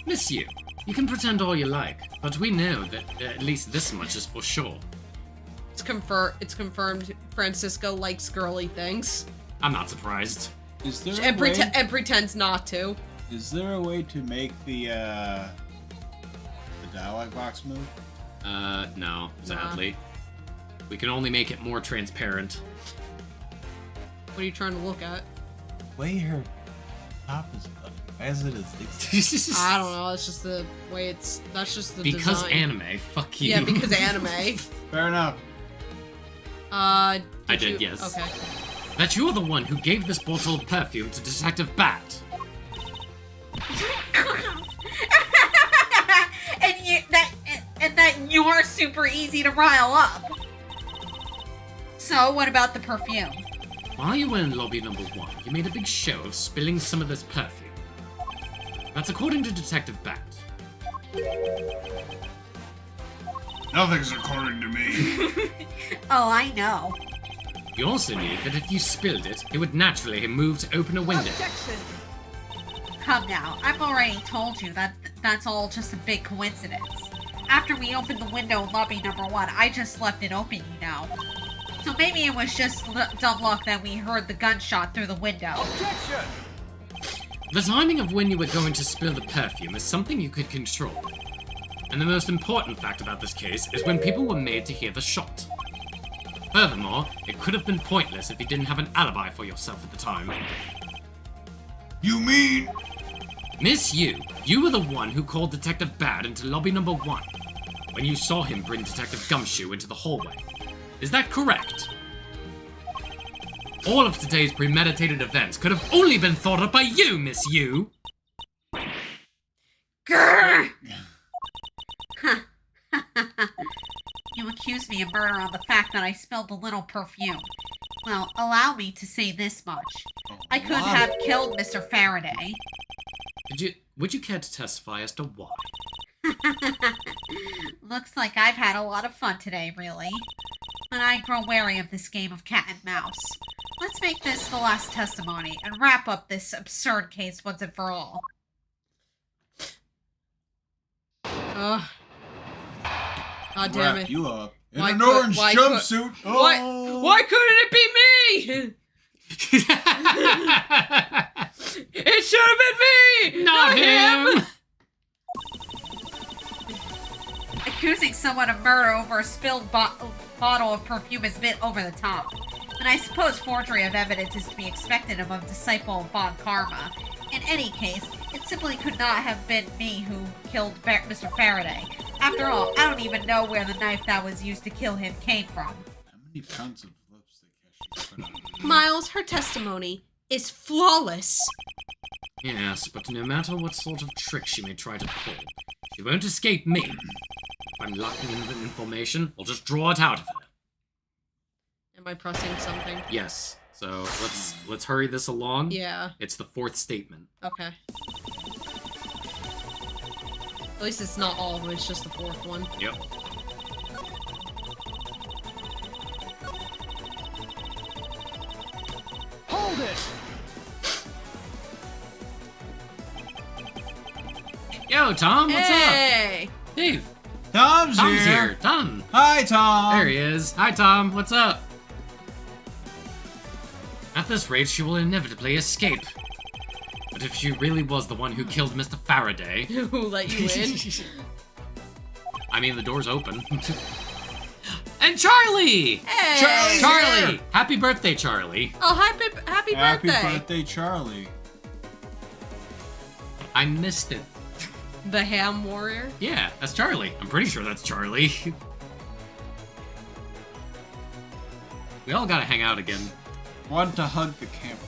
Miss Yu, you can pretend all you like, but we know that at least this much is for sure. It's confirmed Francisca likes girly things. I'm not surprised. Is there And, a way? and pretends not to. Is there a way to make the dialogue box move? No, sadly. We can only make it more transparent. What are you trying to look at? The way her top is as it is. I don't know, it's just the way that's just the Because design. anime, fuck you. Yeah, because anime. Fair enough. I did, you? yes. Okay. That you're the one who gave this bottle of perfume to Detective Bat. and that you're super easy to rile up. So, what about the perfume? While you were in lobby number 1, you made a big show of spilling some of this perfume. That's according to Detective Bat. Nothing's according to me. Oh, I know. You also knew that if you spilled it, it would naturally move to open a window. Objection! Come now, I've already told you that that's all just a big coincidence. after we opened the window in lobby number 1, I just left it open, you know. So maybe it was just dumb luck that we heard the gunshot through the window. Objection! The timing of when you were going to spill the perfume is something you could control. And the most important fact about this case is when people were made to hear the shot. Furthermore, it could have been pointless if you didn't have an alibi for yourself at the time. You mean? Miss Yu, you were the one who called Detective Bad into lobby number 1, when you saw him bring Detective Gumshoe into the hallway. Is that correct? All of today's premeditated events could have only been thought up by you, Miss Yu! Grrr! You accuse me of murder on the fact that I spilled a little perfume. Well, allow me to say this much. I could have killed Mr. Faraday. Would you care to testify as to why? Looks like I've had a lot of fun today, really. But I grow wary of this game of cat and mouse. Let's make this the last testimony and wrap up this absurd case once and for all. Ugh. God damn Wrap it. you up in Why an could- orange why jumpsuit. Why couldn't it be me? It should have been me! Not him! Accusing someone of murder over a spilled bottle of perfume is a bit over the top. But I suppose forgery of evidence is to be expected of a disciple of Von Karma. In any case, it simply could not have been me who killed Mr. Faraday. After all, I don't even know where the knife that was used to kill him came from. How many pounds of lipstick has she put on? Miles, her testimony is flawless. Yes, but no matter what sort of trick she may try to pull, she won't escape me. If I'm lacking in information, I'll just draw it out of her. Am I pressing something? Yes. So let's hurry this along. Yeah. It's the 4th statement. Okay. At least it's not all of them, it's just the 4th one. Yep. Hold it! Yo, Tom, what's Hey! up? Dave, Tom's Tom's here. here. Tom. Hi, Tom. There he is. Hi, Tom. What's up? At this rate, she will inevitably escape. But if she really was the one who killed Mr. Faraday... Who let you in? I mean, the door's open. And Charlie! Hey! Charlie! Happy birthday, Charlie. Oh, happy birthday! Happy birthday, Charlie. I missed it. The ham warrior? Yeah, that's Charlie. I'm pretty sure that's Charlie. We all gotta hang out again. Want to hug the camera.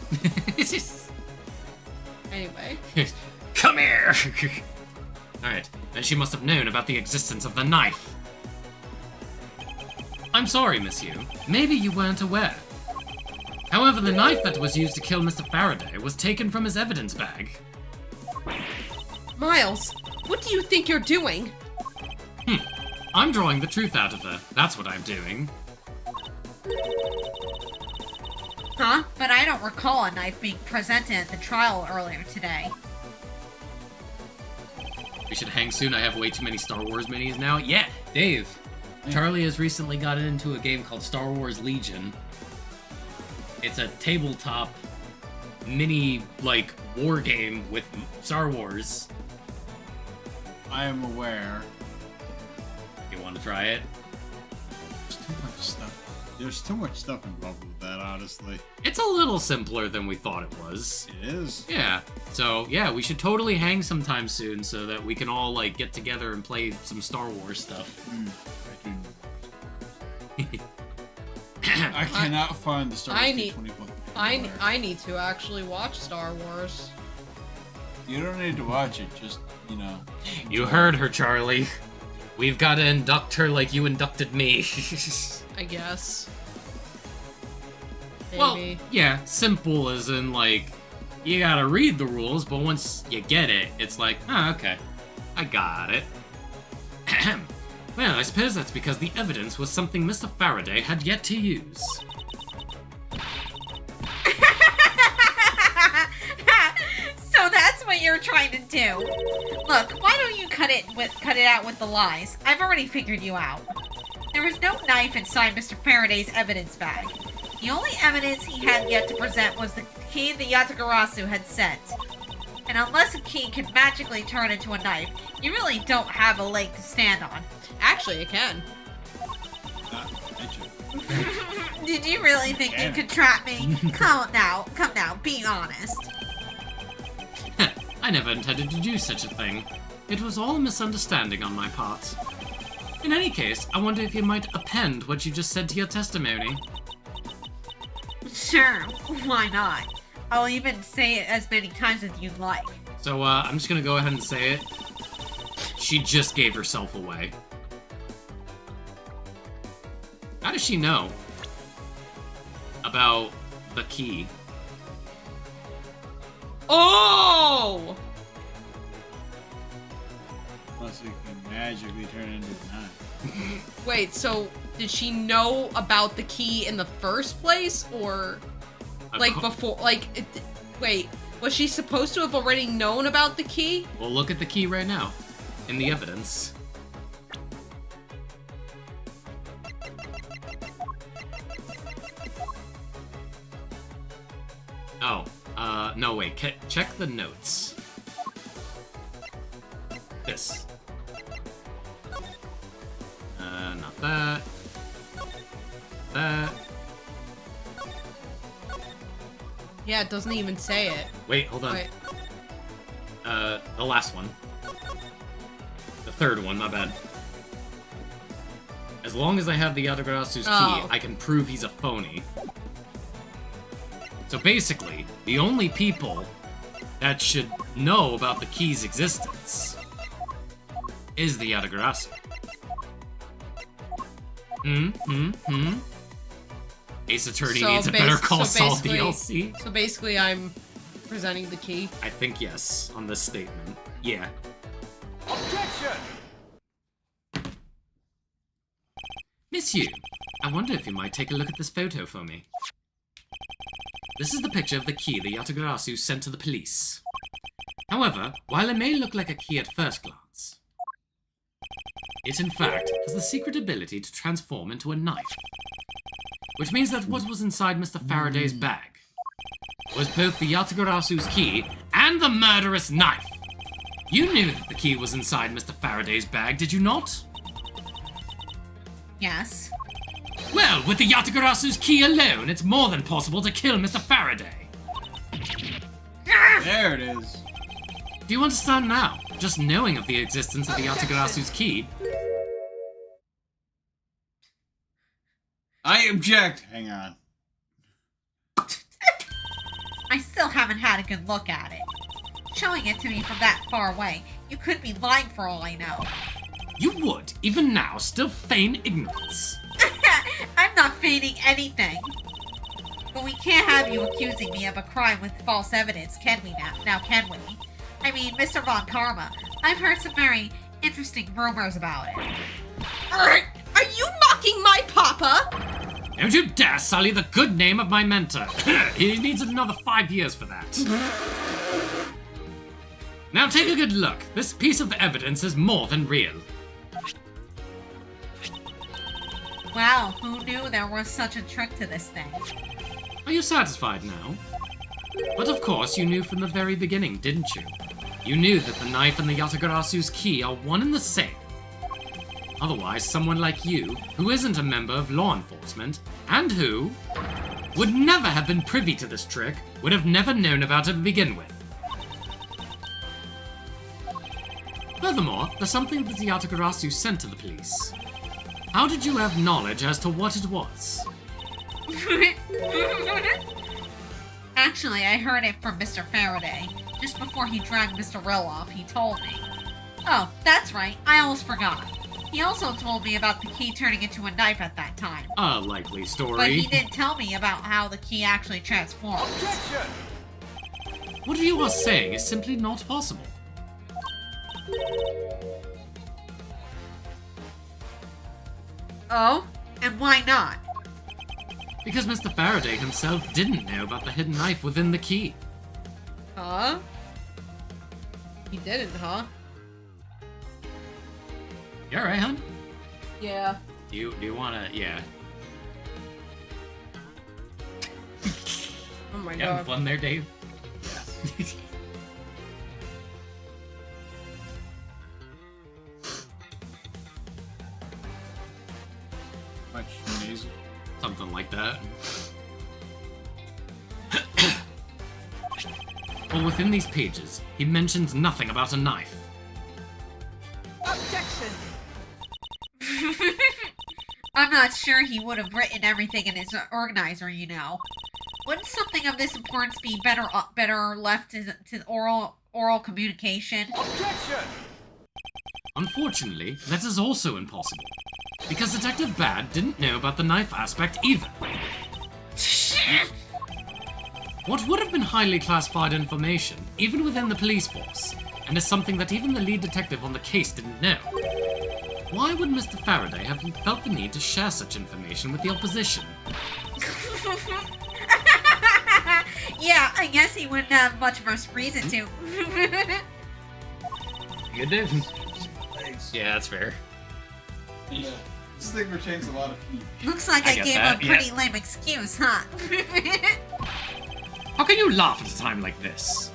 Anyway. Come here! Alright, then she must have known about the existence of the knife. I'm sorry, Miss Yu. Maybe you weren't aware. However, the knife that was used to kill Mr. Faraday was taken from his evidence bag. Miles, what do you think you're doing? I'm drawing the truth out of her. That's what I'm doing. Huh? But I don't recall a knife being presented at the trial earlier today. We should hang soon. I have way too many Star Wars minis now. Yeah, Dave. Charlie has recently gotten into a game called Star Wars Legion. It's a tabletop mini, like, war game with Star Wars. I am aware. You want to try it? There's too much stuff. There's too much stuff involved with that, honestly. It's a little simpler than we thought it was. It is. Yeah. So, yeah, we should totally hang sometime soon so that we can all, like, get together and play some Star Wars stuff. I cannot find the Star Wars I need- 220 book. I need to actually watch Star Wars. You don't need to watch it, just, you know. You heard her, Charlie. We've got to induct her like you inducted me. I guess. Maybe. Well, yeah, simple as in, like, you gotta read the rules, but once you get it, it's like, oh, okay, I got it. Well, I suppose that's because the evidence was something Mr. Faraday had yet to use. So that's what you're trying to do. Look, why don't you cut it out with the lies? I've already figured you out. There was no knife inside Mr. Faraday's evidence bag. The only evidence he had yet to present was the key the Yatagarasu had sent. And unless a key can magically turn into a knife, you really don't have a leg to stand on. Actually, it can. Did you really think you could trap me? Come now, be honest. I never intended to do such a thing. It was all a misunderstanding on my part. In any case, I wonder if you might append what you just said to your testimony. Sure, why not? I'll even say it as many times as you'd like. So, I'm just gonna go ahead and say it. She just gave herself away. How does she know about the key? Oh! Unless it can magically turn into a knife. Wait, so did she know about the key in the first place, or like before? Wait, was she supposed to have already known about the key? Well, look at the key right now, in the evidence. Oh, no, wait, check the notes. This. Not that. That. Yeah, it doesn't even say it. Wait, hold on. Wait. The last one. The third one, my bad. As long as I have the Yatagarasu's key, I can prove he's a phony. So basically, the only people that should know about the key's existence is the Yatagarasu. Ace Attorney needs a Better Call Saul DLC. So basically, I'm presenting the key. I think yes, on this statement. Yeah. Objection! Miss Yu, I wonder if you might take a look at this photo for me. This is the picture of the key the Yatagarasu sent to the police. However, while it may look like a key at first glance, it in fact has the secret ability to transform into a knife. Which means that what was inside Mr. Faraday's bag was both the Yatagarasu's key and the murderous knife. You knew that the key was inside Mr. Faraday's bag, did you not? Yes. Well, with the Yatagarasu's key alone, it's more than possible to kill Mr. Faraday. There it is. Do you understand now? Just knowing of the existence of the Yatagarasu's key. I object. Hang on. I still haven't had a good look at it. Showing it to me from that far away, you could be lying for all I know. You would, even now, still feign ignorance. I'm not feigning anything. But we can't have you accusing me of a crime with false evidence, can we now? Now, can we? I mean, Mr. Von Karma, I've heard some very interesting rumors about it. Are you mocking my papa? Don't you dare sully the good name of my mentor. He needs another 5 years for that. Now take a good look. This piece of evidence is more than real. Wow, who knew there was such a trick to this thing? Are you satisfied now? But of course you knew from the very beginning, didn't you? You knew that the knife and the Yatagarasu's key are one and the same. Otherwise, someone like you, who isn't a member of law enforcement, and who would never have been privy to this trick, would have never known about it to begin with. Furthermore, there's something that the Yatagarasu sent to the police. How did you have knowledge as to what it was? Actually, I heard it from Mr. Faraday. Just before he dragged Mr. Rill off, he told me. Oh, that's right, I almost forgot. He also told me about the key turning into a knife at that time. A likely story. But he didn't tell me about how the key actually transformed. Objection! What you are saying is simply not possible. Oh? And why not? Because Mr. Faraday himself didn't know about the hidden knife within the key. Huh? He didn't, huh? You alright, hon? Yeah. Do you wanna... Yeah. Oh my You having god. fun there, Dave? Yes. Much amazing. Something like that. Well, within these pages, he mentions nothing about a knife. Objection! I'm not sure he would have written everything in his organizer, you know. Wouldn't something of this importance be better left to oral communication? Objection! Unfortunately, that is also impossible. Because Detective Bad didn't know about the knife aspect either. What would have been highly classified information, even within the police force, and is something that even the lead detective on the case didn't know. Why would Mr. Faraday have felt the need to share such information with the opposition? Yeah, I guess he wouldn't have much of a reason to. You do? Thanks. Yeah, that's fair. Yeah. This thing retains a lot of heat. Looks like I I get gave that, a pretty lame excuse, huh? How can you laugh at a time like this?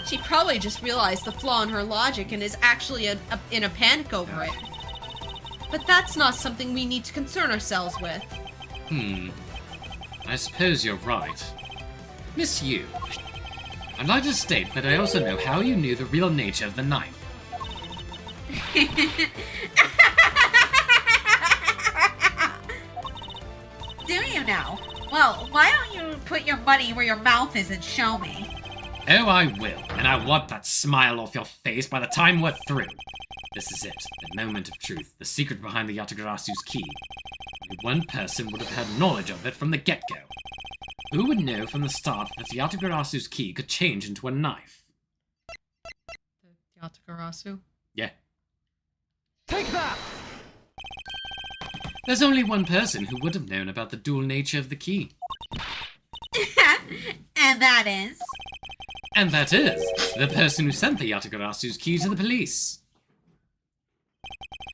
She probably just realized the flaw in her logic and is actually in a panic over it. But that's not something we need to concern ourselves with. I suppose you're right. Miss Yu, I'd like to state that I also know how you knew the real nature of the knife. Do you now? Well, why don't you put your money where your mouth is and show me? Oh, I will, and I want that smile off your face by the time we're through. This is it, the moment of truth, the secret behind the Yatagarasu's key. Only one person would have had knowledge of it from the get-go. Who would know from the start that the Yatagarasu's key could change into a knife? Yatagarasu? Yeah. Take that! There's only one person who would have known about the dual nature of the key. And that is? And that is, the person who sent the Yatagarasu's key to the police.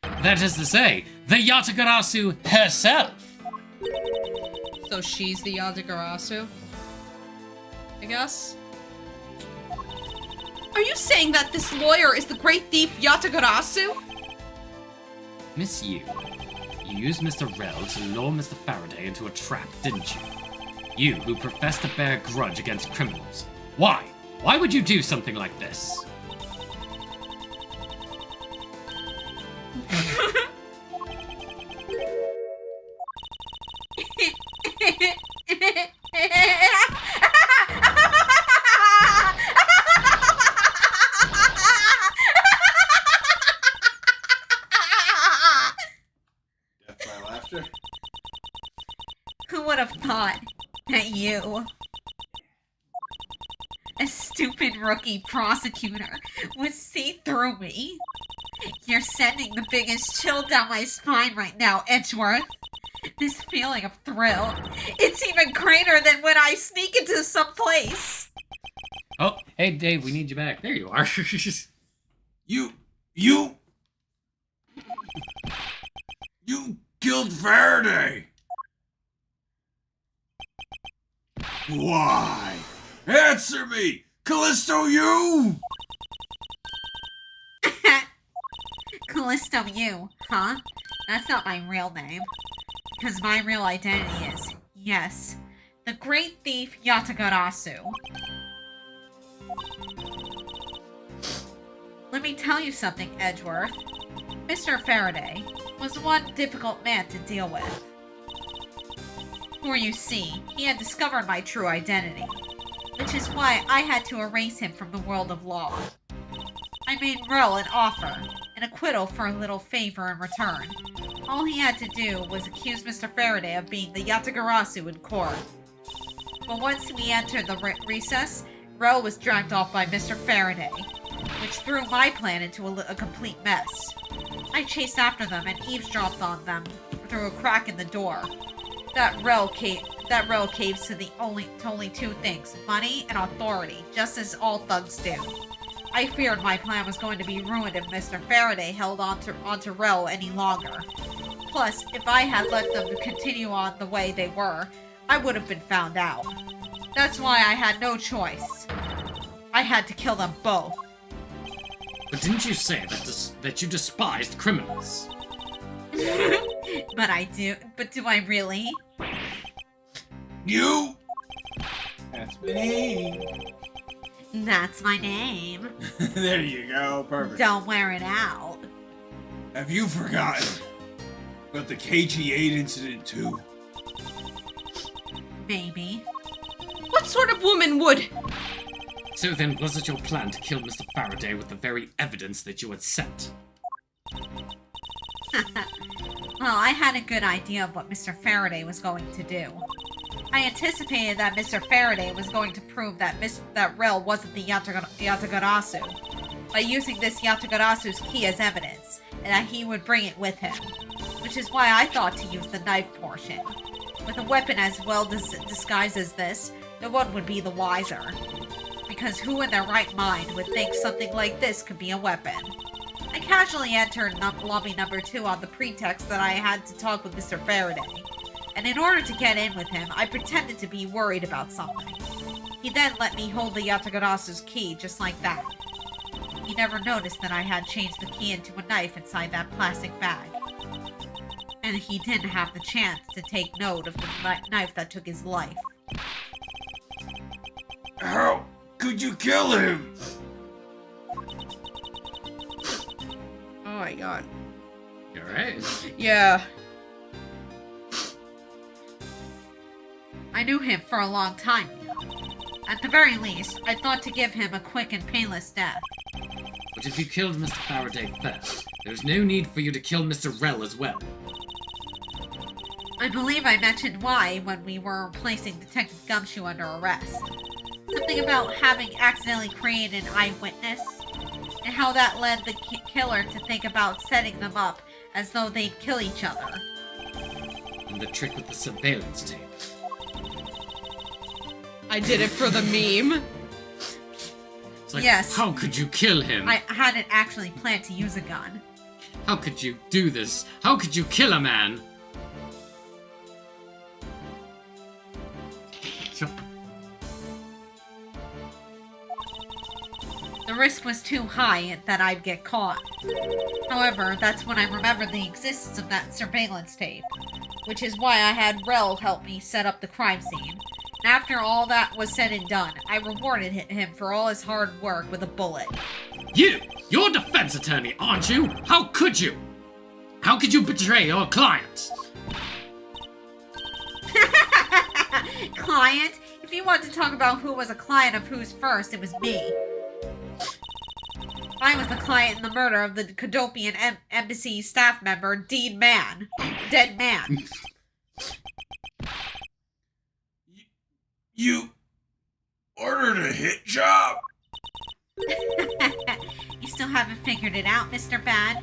That is to say, the Yatagarasu herself! So she's the Yatagarasu? I guess? Are you saying that this lawyer is the great thief Yatagarasu? Miss Yu, you used Mr. Rel to lure Mr. Faraday into a trap, didn't you? You, who profess to bear a grudge against criminals. Why? Why would you do something like this? Death by laughter. Who would have thought that you, a stupid rookie prosecutor, would see through me? You're sending the biggest chill down my spine right now, Edgeworth. This feeling of thrill, it's even greater than when I sneak into some place. Oh, hey Dave, we need you back. There you are. You killed Faraday! Why? Answer me! Callisto, you! Callisto you, huh? That's not my real name. Because my real identity is, yes, the great thief Yatagarasu. Let me tell you something, Edgeworth. Mr. Faraday was one difficult man to deal with. For you see, he had discovered my true identity, which is why I had to erase him from the world of law. I made Rel an offer, an acquittal for a little favor in return. All he had to do was accuse Mr. Faraday of being the Yatagarasu in court. But once we entered the recess, Rel was dragged off by Mr. Faraday, which threw my plan into a complete mess. I chased after them and eavesdropped on them through a crack in the door. That Rel caves to only two things, money and authority, just as all thugs do. I feared my plan was going to be ruined if Mr. Faraday held onto Rel any longer. Plus, if I had let them continue on the way they were, I would have been found out. That's why I had no choice. I had to kill them both. But didn't you say that you despised criminals? But I do. But do I really? You? That's me. That's my name. There you go. Perfect. Don't wear it out. Have you forgotten about the KG8 incident too? Maybe. What sort of woman would? So then, was it your plan to kill Mr. Faraday with the very evidence that you had set? Well, I had a good idea of what Mr. Faraday was going to do. I anticipated that Mr. Faraday was going to prove that Rel wasn't the Yatagarasu by using this Yatagarasu's key as evidence, and that he would bring it with him. Which is why I thought to use the knife portion. With a weapon as well disguised as this, no one would be the wiser. Because who in their right mind would think something like this could be a weapon? I casually entered lobby number 2 on the pretext that I had to talk with Mr. Faraday. And in order to get in with him, I pretended to be worried about something. He then let me hold the Yatagarasu's key just like that. He never noticed that I had changed the key into a knife inside that plastic bag. And he didn't have the chance to take note of the knife that took his life. How could you kill him? Oh my god. You alright? Yeah. I knew him for a long time now. At the very least, I thought to give him a quick and painless death. But if you killed Mr. Faraday first, there's no need for you to kill Mr. Rel as well. I believe I mentioned why when we were placing Detective Gumshoe under arrest. Something about having accidentally created an eyewitness, and how that led the killer to think about setting them up as though they'd kill each other. And the trick with the surveillance tape. I did it for the meme. It's like, Yes. how could you kill him? I hadn't actually planned to use a gun. How could you do this? How could you kill a man? So, The risk was too high that I'd get caught. However, that's when I remembered the existence of that surveillance tape, which is why I had Rel help me set up the crime scene. And after all that was said and done, I rewarded him for all his hard work with a bullet. you're a defense attorney, aren't you? How could you? How could you betray your client? Client? If you want to talk about who was a client of whose first, it was me. I was the client in the murder of the Cadopian embassy staff member, Dead Man. You ordered a hit job? You still haven't figured it out, Mr. Bad?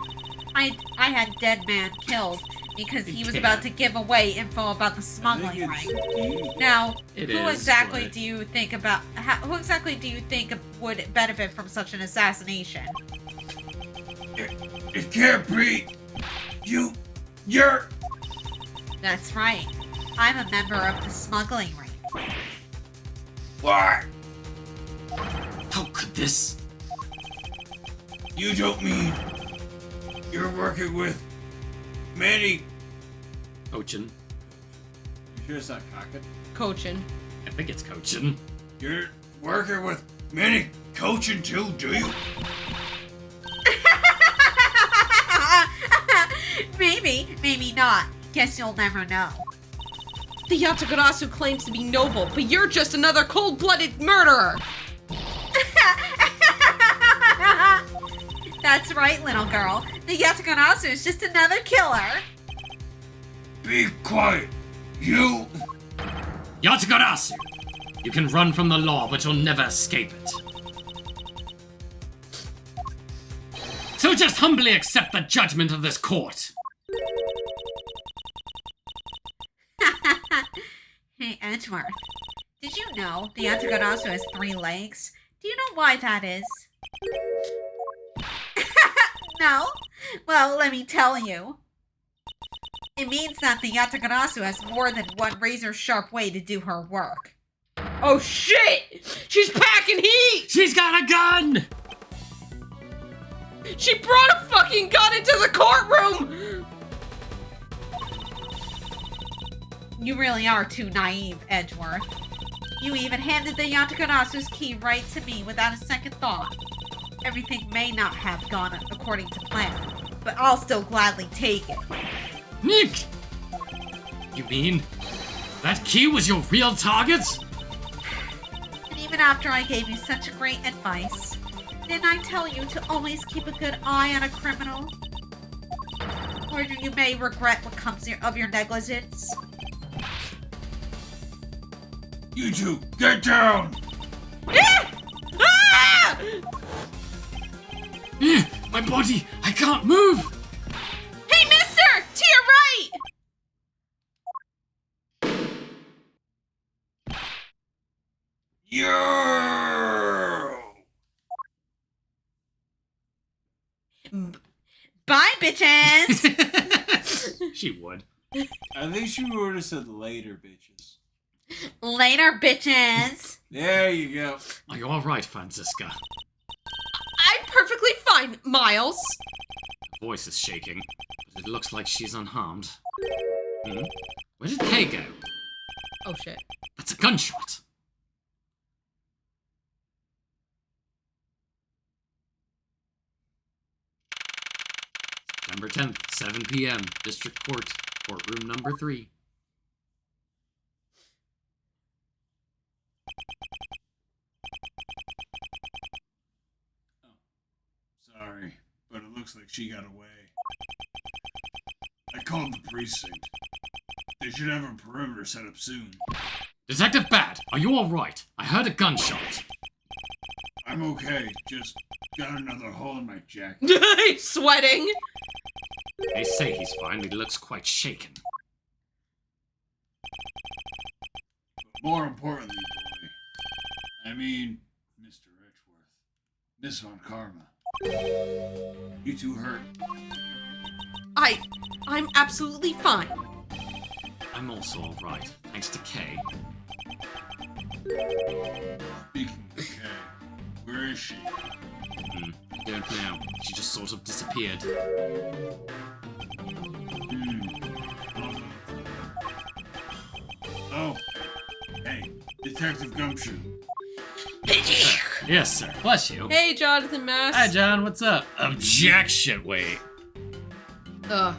I had Dead Man killed because he was about to give away info about the smuggling ring. Now, who exactly do you think would benefit from such an assassination? It can't be. You're. That's right. I'm a member of the smuggling ring. What? How could this? You don't mean you're working with Manny? Cochin. You sure it's not Cockett? Coaching. I think it's Cochin. You're working with Manny Cochin too, do you? Maybe not. Guess you'll never know. The Yatagarasu claims to be noble, but you're just another cold-blooded murderer! That's right, little girl. The Yatagarasu is just another killer. Be quiet. You. Yatagarasu! You can run from the law, but you'll never escape it. So just humbly accept the judgment of this court. Hey, Edgeworth. Did you know the Yatagarasu has 3 legs? Do you know why that is? No? Well, let me tell you. It means that the Yatagarasu has more than one razor-sharp way to do her work. Oh shit! She's packing heat! She's got a gun! She brought a fucking gun into the courtroom! You really are too naive, Edgeworth. You even handed the Yatakarasu's key right to me without a second thought. Everything may not have gone according to plan, but I'll still gladly take it. Nick! You mean that key was your real target? And even after I gave you such great advice, didn't I tell you to always keep a good eye on a criminal? Or you may regret what comes of your negligence. You two, get down! Ah! My body! I can't move! Hey, mister! To your right! Yo! Bye, bitches! She would. I think she would have said later, bitches. Later, bitches! There you go. Are you alright, Franziska? I'm perfectly fine, Miles. Her voice is shaking, but it looks like she's unharmed. Where did Kay go? Oh shit. That's a gunshot! September 10th, 7 p.m., District Court, courtroom number 3. Sorry, but it looks like she got away. I called the precinct. They should have a perimeter set up soon. Detective Bad, are you alright? I heard a gunshot. I'm okay, just got another hole in my jacket. He's sweating. They say he's fine, but he looks quite shaken. But more importantly, boy, I mean, Mr. Edgeworth, Miss Von Karma, you two hurt? I'm absolutely fine. I'm also alright, thanks to Kay. Speaking of Kay, where is she? I don't know. She just sort of disappeared. Oh, hey, Detective Gumshoe. Yes, sir. Bless you. Hey, Jonathan Mass. Hi, John. What's up? Objection. Wait. Ugh.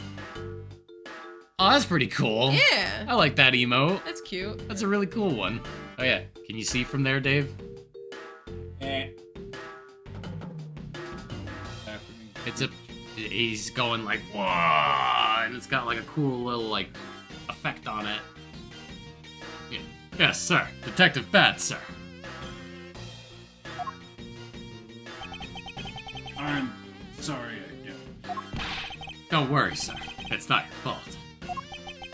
Oh, that's pretty cool. Yeah. I like that emote. That's cute. That's a really cool one. Oh, yeah. Can you see from there, Dave? He's going like, whoa, and it's got like a cool little like effect on it. Yeah. Yes, sir. Detective Bad, sir. I'm sorry I Don't worry, sir. It's not your fault.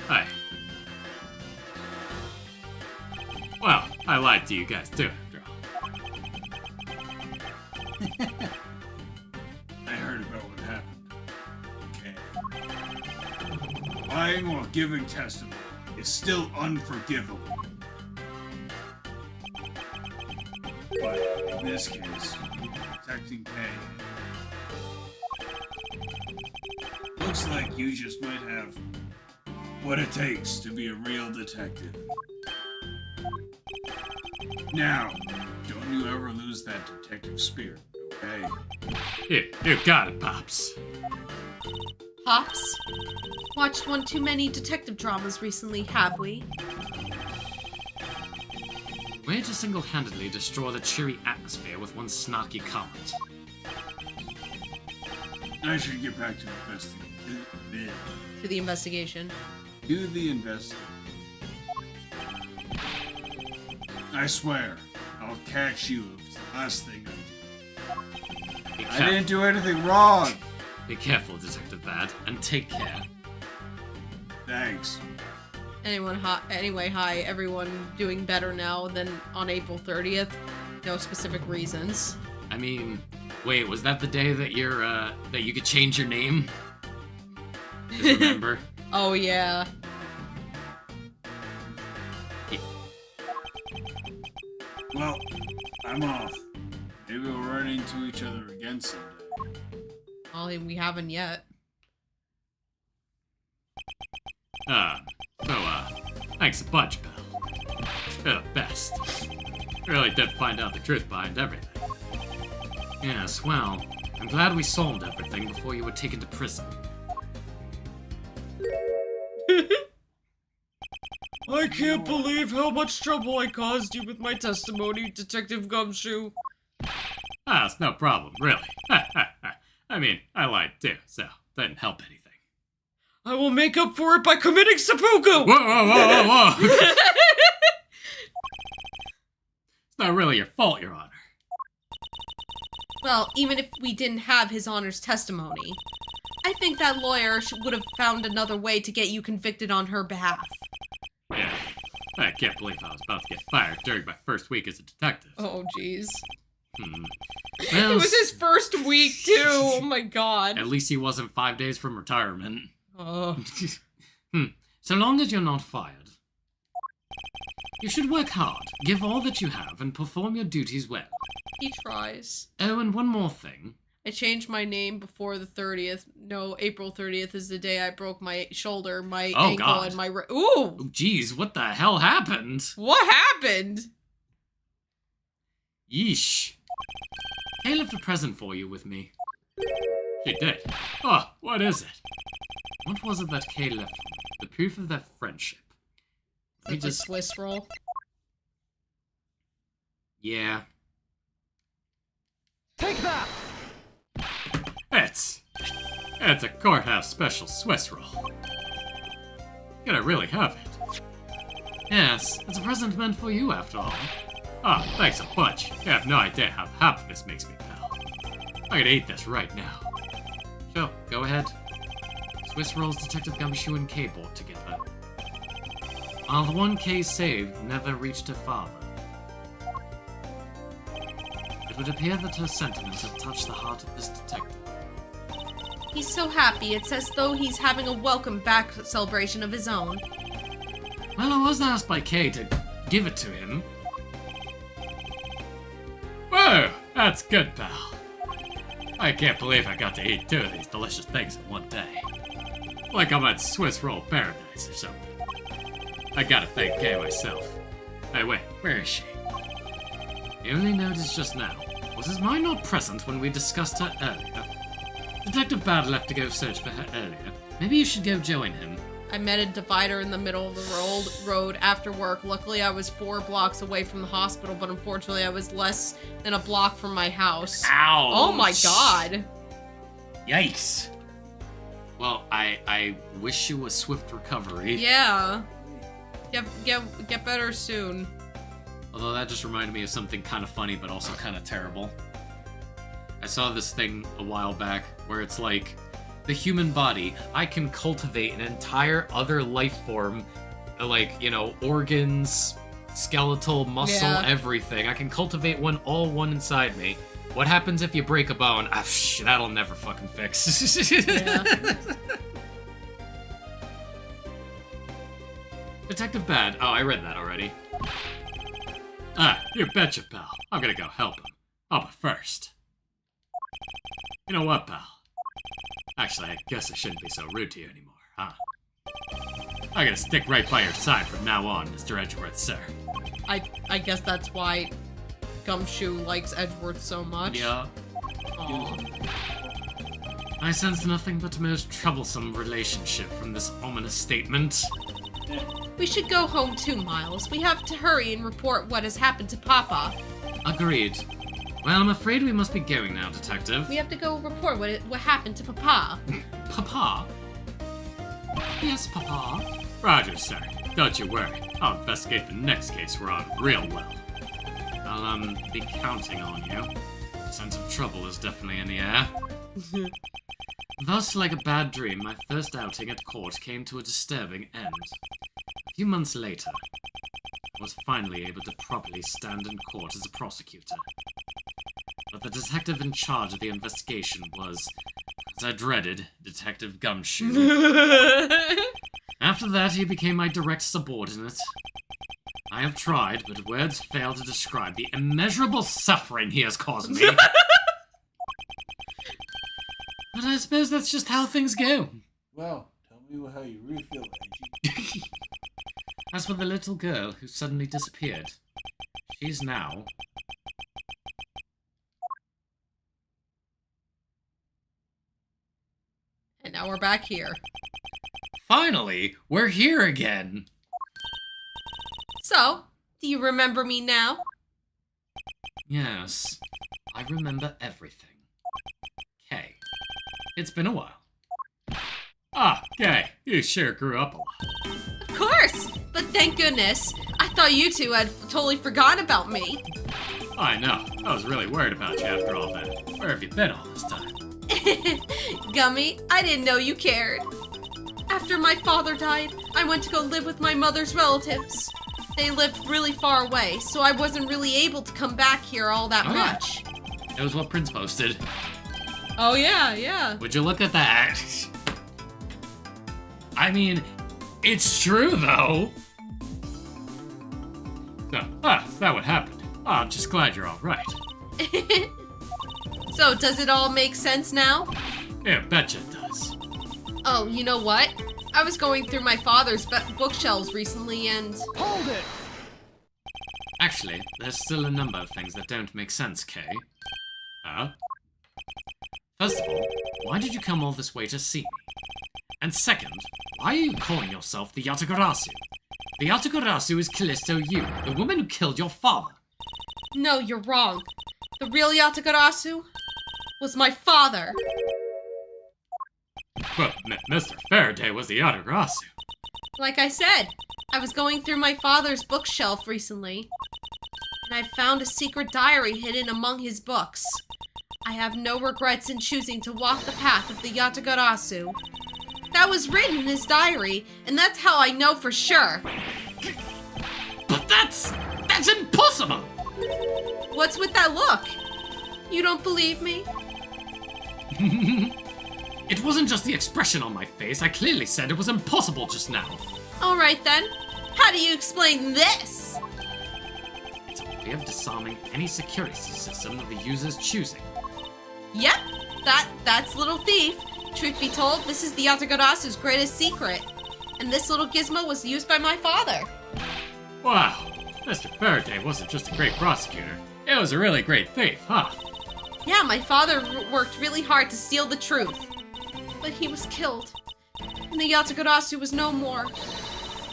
Hi. Well, I lied to you guys too, after all. I heard about what happened. Okay. Lying while giving testimony is still unforgivable. But in this case, protecting Kay. Looks like you just might have what it takes to be a real detective. Now, don't you ever lose that detective spirit, okay? You got it, Pops. Pops? Watched one too many detective dramas recently, have we? Way to single-handedly destroy the cheery atmosphere with one snarky comment. I should get back to investigating. To the investigation. Do the investigation. I swear, I'll catch you if it's the last thing I do. I didn't do anything wrong! Be careful, Detective Bad, and take care. Thanks. Anyway, hi, everyone doing better now than on April 30th. No specific reasons. I mean, Wait, was that the day that that you could change your name? Just remember? Oh, yeah. Well, I'm off. Maybe we'll run into each other again someday. Well, we haven't yet. Thanks a bunch, pal. You're the best. You really did find out the truth behind everything. Yes, well, I'm glad we solved everything before you were taken to prison. I can't believe how much trouble I caused you with my testimony, Detective Gumshoe. It's no problem, really. I mean, I lied too, so that didn't help anything. I will make up for it by committing seppuku! Whoa! It's not really your fault, Your Honor. Well, even if we didn't have His Honor's testimony, I think that lawyer would have found another way to get you convicted on her behalf. Yeah, I can't believe I was about to get fired during my first week as a detective. Oh, jeez. It Well, was his first week, too! Oh my god. at least he wasn't 5 days from retirement. Oh. So long as you're not fired. You should work hard, give all that you have, and perform your duties well. He tries. Oh, and one more thing. I changed my name before the 30th. No, April 30th is the day I broke my shoulder, my ankle, God. and my... Ooh! Oh, geez, what the hell happened? What happened? Yeesh. Kay left a present for you with me. She did. Oh, what is it? What was it that Kay left for me? The proof of their friendship. We It's a Swiss roll. Yeah. Take that! It's a courthouse special Swiss roll. Gotta really have it. Yes, it's a present meant for you after all. Ah, thanks a bunch. You have no idea how happy this makes me, pal. I could eat this right now. Sure, go ahead. Swiss rolls Detective Gumshoe and Kay bought together. While the one Kay saved never reached her father, it would appear that her sentiments have touched the heart of this detective. He's so happy, it's as though he's having a welcome back celebration of his own. Well, I was asked by Kay to give it to him. Whoa, that's good, pal. I can't believe I got to eat 2 of these delicious things in one day. Like I'm at Swiss roll paradise or something. I gotta thank Kay myself. Hey, wait, where is she? I only noticed just now. Was his mind not present when we discussed her earlier? Detective Bad left to go search for her earlier. Maybe you should go join him. I met a divider in the middle of the road after work. Luckily, I was 4 blocks away from the hospital, but unfortunately, I was less than a block from my house. Ouch! Oh my god. Yikes! Well, I wish you a swift recovery. Yeah. Get better soon. Although that just reminded me of something kind of funny, but also kind of terrible. I saw this thing a while back where it's like, the human body, I can cultivate an entire other life form, like, you know, organs, skeletal, muscle, Yeah. everything. I can cultivate one inside me. What happens if you break a bone? That'll never fucking fix. Yeah. Detective Bad. Oh, I read that already. You betcha, pal. I'm gonna go help him. Oh, but first. You know what, pal? Actually, I guess I shouldn't be so rude to you anymore, huh? I'm gonna stick right by your side from now on, Mr. Edgeworth, sir. I guess that's why Gumshoe likes Edgeworth so much. Yeah. Aw. I sense nothing but a most troublesome relationship from this ominous statement. We should go home too, Miles. We have to hurry and report what has happened to Papa. Agreed. Well, I'm afraid we must be going now, Detective. We have to go report what happened to Papa. Papa? Yes, Papa. Roger, sir. Don't you worry. I'll investigate the next case we're on real well. I'll, be counting on you. A sense of trouble is definitely in the air. Thus, like a bad dream, my first outing at court came to a disturbing end. A few months later, I was finally able to properly stand in court as a prosecutor. but the detective in charge of the investigation was, as I dreaded, Detective Gumshoe. After that, he became my direct subordinate. I have tried, but words fail to describe the immeasurable suffering he has caused me. But I suppose that's just how things go. Well, tell me how you really feel, Angie. As for the little girl who suddenly disappeared, she's now... And now we're back here. Finally, we're here again! So, do you remember me now? Yes, I remember everything. Kay, it's been a while. Ah, Kay, you sure grew up a lot. Of course! But thank goodness, I thought you two had totally forgotten about me. I know, I was really worried about you after all that. Where have you been all this time? Gummy, I didn't know you cared. After my father died, I went to go live with my mother's relatives. They lived really far away, so I wasn't really able to come back here all that Oh, yeah. much. It was what Prince posted. Oh yeah, yeah. Would you look at that? I mean, it's true though. So, that what happened. Oh, I'm just glad you're all right. So, does it all make sense now? Yeah, betcha it does. Oh, you know what? I was going through my father's bookshelves recently and... Hold it! Actually, there's still a number of things that don't make sense, Kay. First of all, why did you come all this way to see me? And second, why are you calling yourself the Yatagarasu? The Yatagarasu is Callisto Yu, the woman who killed your father. No, you're wrong. The real Yatagarasu was my father. Well, Mr. Faraday was the Yatagarasu. Like I said, I was going through my father's bookshelf recently, and I found a secret diary hidden among his books. I have no regrets in choosing to walk the path of the Yatagarasu. That was written in his diary, and that's how I know for sure. But that's impossible! What's with that look? You don't believe me? It wasn't just the expression on my face. I clearly said it was impossible just now. All right then. How do you explain this? It's a way of disarming any security system of the user's choosing. Yep, that's Little Thief. Truth be told, this is the Yatagarasu's greatest secret. And this little gizmo was used by my father. Wow, Mr. Faraday wasn't just a great prosecutor. It was a really great thief, huh? Yeah, my father worked really hard to steal the truth. But he was killed. And the Yatagarasu was no more.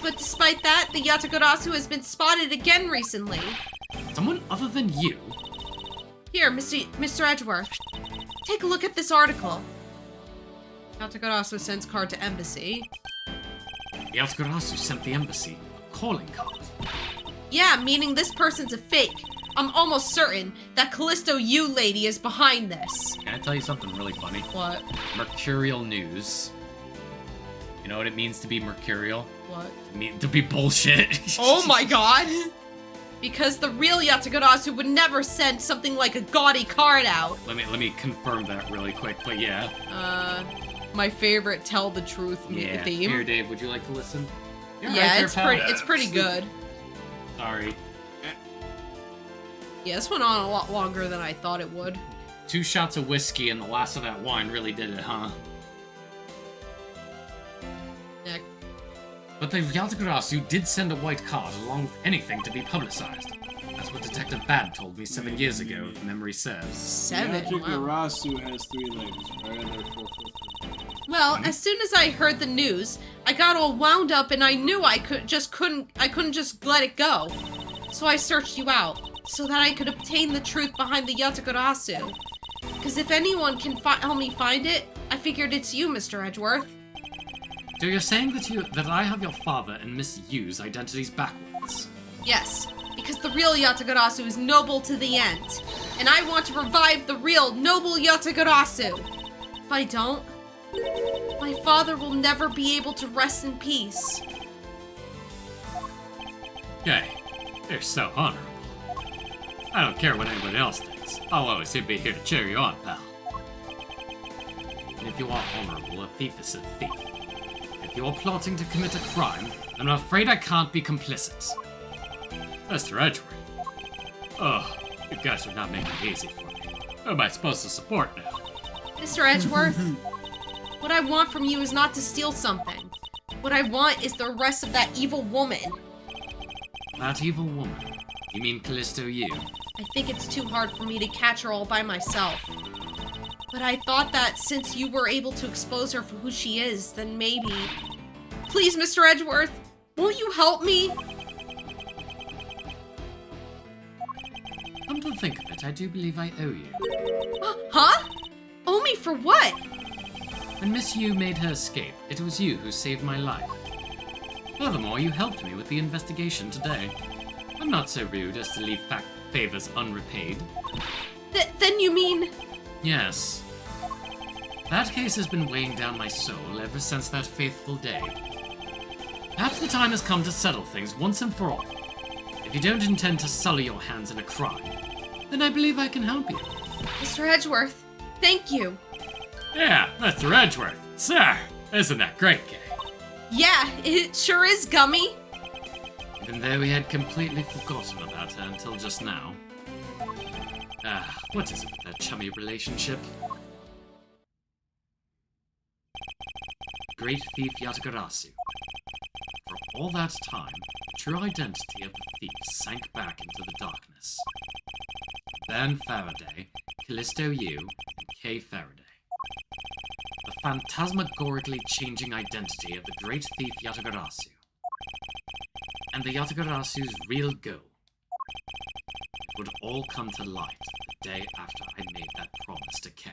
But despite that, the Yatagarasu has been spotted again recently. Someone other than you? Here, Mr. Edgeworth. Take a look at this article. Yatagarasu sends card to embassy. The Yatagarasu sent the embassy a calling card. Yeah, meaning this person's a fake. I'm almost certain that Callisto Yu lady is behind this. Can I tell you something really funny? What? Mercurial news. You know what it means to be mercurial? What? To be bullshit. Oh my god! Because the real Yatagarasu would never send something like a gaudy card out. Let me confirm that really quick, but yeah. My favorite tell the truth Yeah. theme. Here, Dave, would you like to listen? You're Yeah, right there, it's pal. it's pretty good. Sorry. Yeah, this went on a lot longer than I thought it would. 2 shots of whiskey and the last of that wine really did it, huh? Yeah. But the Yatagarasu did send a white card along with anything to be publicized. That's what Detective Bad told me 7 years ago, if memory serves. 7? Wow. Yatagarasu has 3 legs. Why are there 4 foot? Well, as soon as I heard the news, I got all wound up and I knew I couldn't just let it go. So I searched you out, so that I could obtain the truth behind the Yatagarasu. Because if anyone can help me find it, I figured it's you, Mr. Edgeworth. So you're saying that I have your father and Miss Yu's identities backwards? Yes, because the real Yatagarasu is noble to the end. And I want to revive the real noble Yatagarasu. If I don't, my father will never be able to rest in peace. Okay, you're so honorable. I don't care what anyone else thinks. Reminiscence. I'll always be here to cheer you on, pal. And if you are honorable, a thief is a thief. If you are plotting to commit a crime, then I'm afraid I can't be complicit. Mr. Edgeworth. Oh, you guys are not making it easy for me. Who am I supposed to support now? Mr. Edgeworth, what I want from you is not to steal something. What I want is the rest of that evil woman. That evil woman? You mean Callisto Yu? I think it's too hard for me to catch her all by myself. But I thought that since you were able to expose her for who she is, then maybe... Please, Mr. Edgeworth, won't you help me? Come to think of it, I do believe I owe you. Huh? Owe me for what? When Miss Yu made her escape, it was you who saved my life. Furthermore, you helped me with the investigation today. I'm not so rude as to leave favors unrepaid. Then you mean... Yes. That case has been weighing down my soul ever since that fateful day. Perhaps the time has come to settle things once and for all. If you don't intend to sully your hands in a crime, then I believe I can help you. Mr. Edgeworth, thank you. Yeah, Mr. Edgeworth. Sir, isn't that great, Kay? Yeah, it sure is, Gummy. Even though we had completely forgotten about her until just now. What is it with that chummy relationship? Great thief Yatagarasu. For all that time, the true identity of the thief sank back into the darkness. Baron Faraday, Callisto Yu, and Kay Faraday. The phantasmagorically changing identity of the great thief Yatagarasu. And the Yatagarasu's real goal. It would all come to light the day after I made that promise to Kay.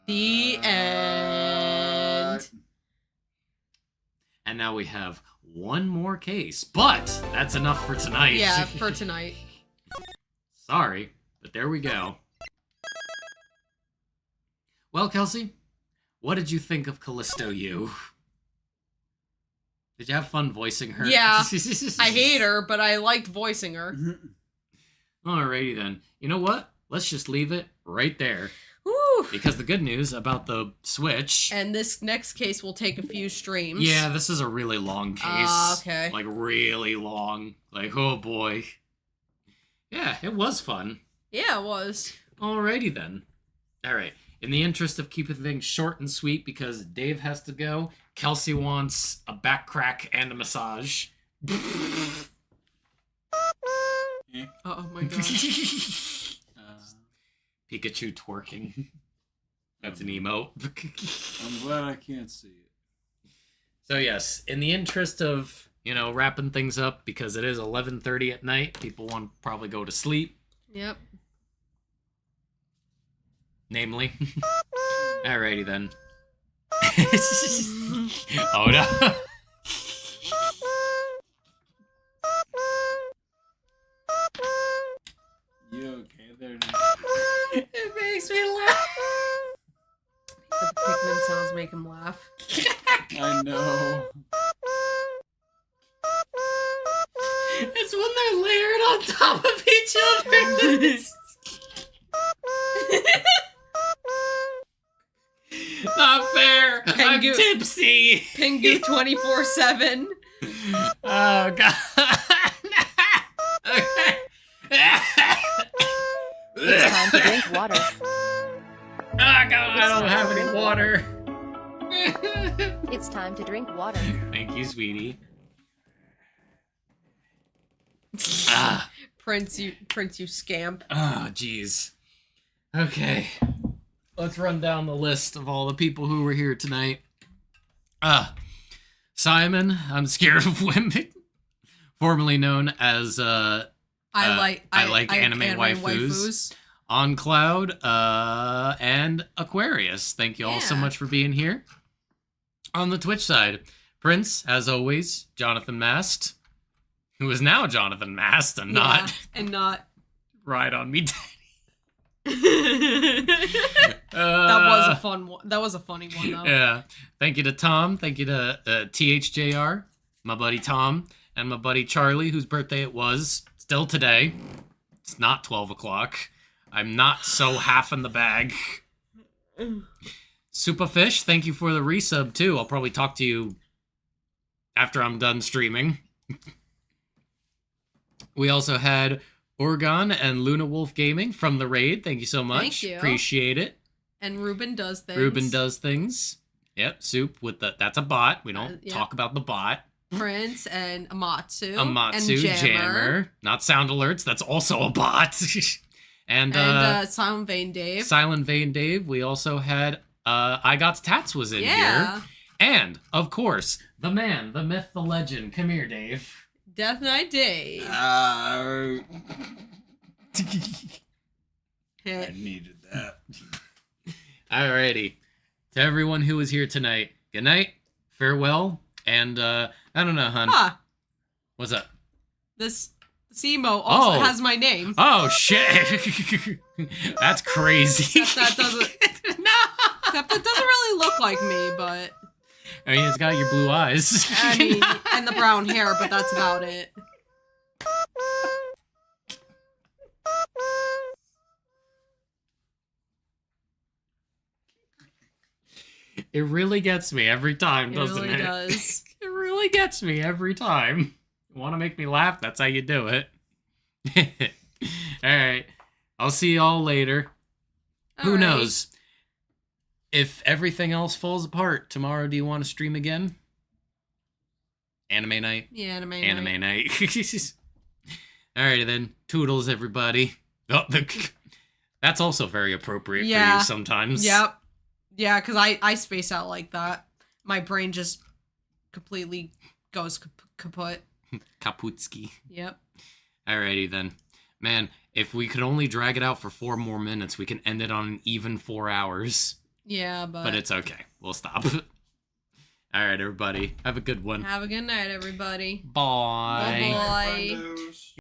The end. And now we have one more case, but that's enough for tonight. Yeah, for tonight. Sorry, but there we go. Well, Kelsey, what did you think of Callisto Yu? Did you have fun voicing her? Yeah, I hate her, but I liked voicing her. Alrighty then. You know what? Let's just leave it right there. Woo. Because the good news about the Switch... And this next case will take a few streams. Yeah, this is a really long case. Okay. Like, really long. Like, oh boy. Yeah, it was fun. Yeah, it was. Alrighty then. Alright. In the interest of keeping things short and sweet, because Dave has to go, Kelsey wants a back crack and a massage. Oh my god. Pikachu twerking. That's an emote. I'm glad I can't see it. So yes, in the interest of, wrapping things up, because it is 11:30 at night, people want to probably go to sleep. Yep. Namely. Alrighty then. Oh no. You okay there? It makes me laugh. The Pikmin sounds make him laugh. I know. It's when they're layered on top of each other. Not fair. I'm tipsy. Pingu 24/7. Oh god. Okay. It's time to drink water. Oh god, I don't have any water. It's time to drink water. Thank you, sweetie. Prince, you scamp. Oh, jeez. Okay. Let's run down the list of all the people who were here tonight. Simon, I'm scared of women, formerly known as I like anime waifus. On Cloud, and Aquarius. Thank you all so much for being here. On the Twitch side, Prince, as always, Jonathan Mast, who is now Jonathan Mast and not Ride on Me Daddy. That was a fun one. That was a funny one though. Yeah. Thank you to Tom. Thank you to THJR, my buddy Tom. and my buddy Charlie, whose birthday it was, still today. It's not 12 o'clock. I'm not so half in the bag. Superfish, thank you for the resub, too. I'll probably talk to you after I'm done streaming. We also had Orgon and Luna Wolf Gaming from the raid. Thank you so much. Thank you. Appreciate it. And Ruben does things. Ruben does things. Yep, Soup with the... That's a bot. We don't yeah. talk about the bot. Prince and Amatsu. Amatsu, and Jammer. Not sound alerts. That's also a bot. and Silent Vein Dave. Silent Vein Dave. We also had... I Got Tats was in here. And, of course, the man, the myth, the legend. Come here, Dave. Death Knight Dave. I needed that. Alrighty. To everyone who was here tonight, good night, farewell, and, I don't know, hun. Huh. What's up? This emo also Oh. has my name. Oh, shit! That's crazy. Except that doesn't... No! Except it doesn't really look like me, but... I mean, it's got your blue eyes. I mean, and the brown hair, but that's about it. It really gets me every time, doesn't It really it? does. It really gets me every time. You want to make me laugh? That's how you do it. Alright. I'll see y'all later. Who Alright. knows? If everything else falls apart, tomorrow do you want to stream again? Anime night? Yeah, anime night. Alrighty then. Toodles, everybody. Oh, that's also very appropriate for Yeah. you sometimes. Yep. Yeah, because I space out like that. My brain just completely goes kaput. Kaputski. Yep. Alrighty then. Man, if we could only drag it out for 4 more minutes, we can end it on an even 4 hours. Yeah, But it's okay. We'll stop. Alright, everybody. Have a good one. Have a good night, everybody. Bye. Bye-bye. Friendos.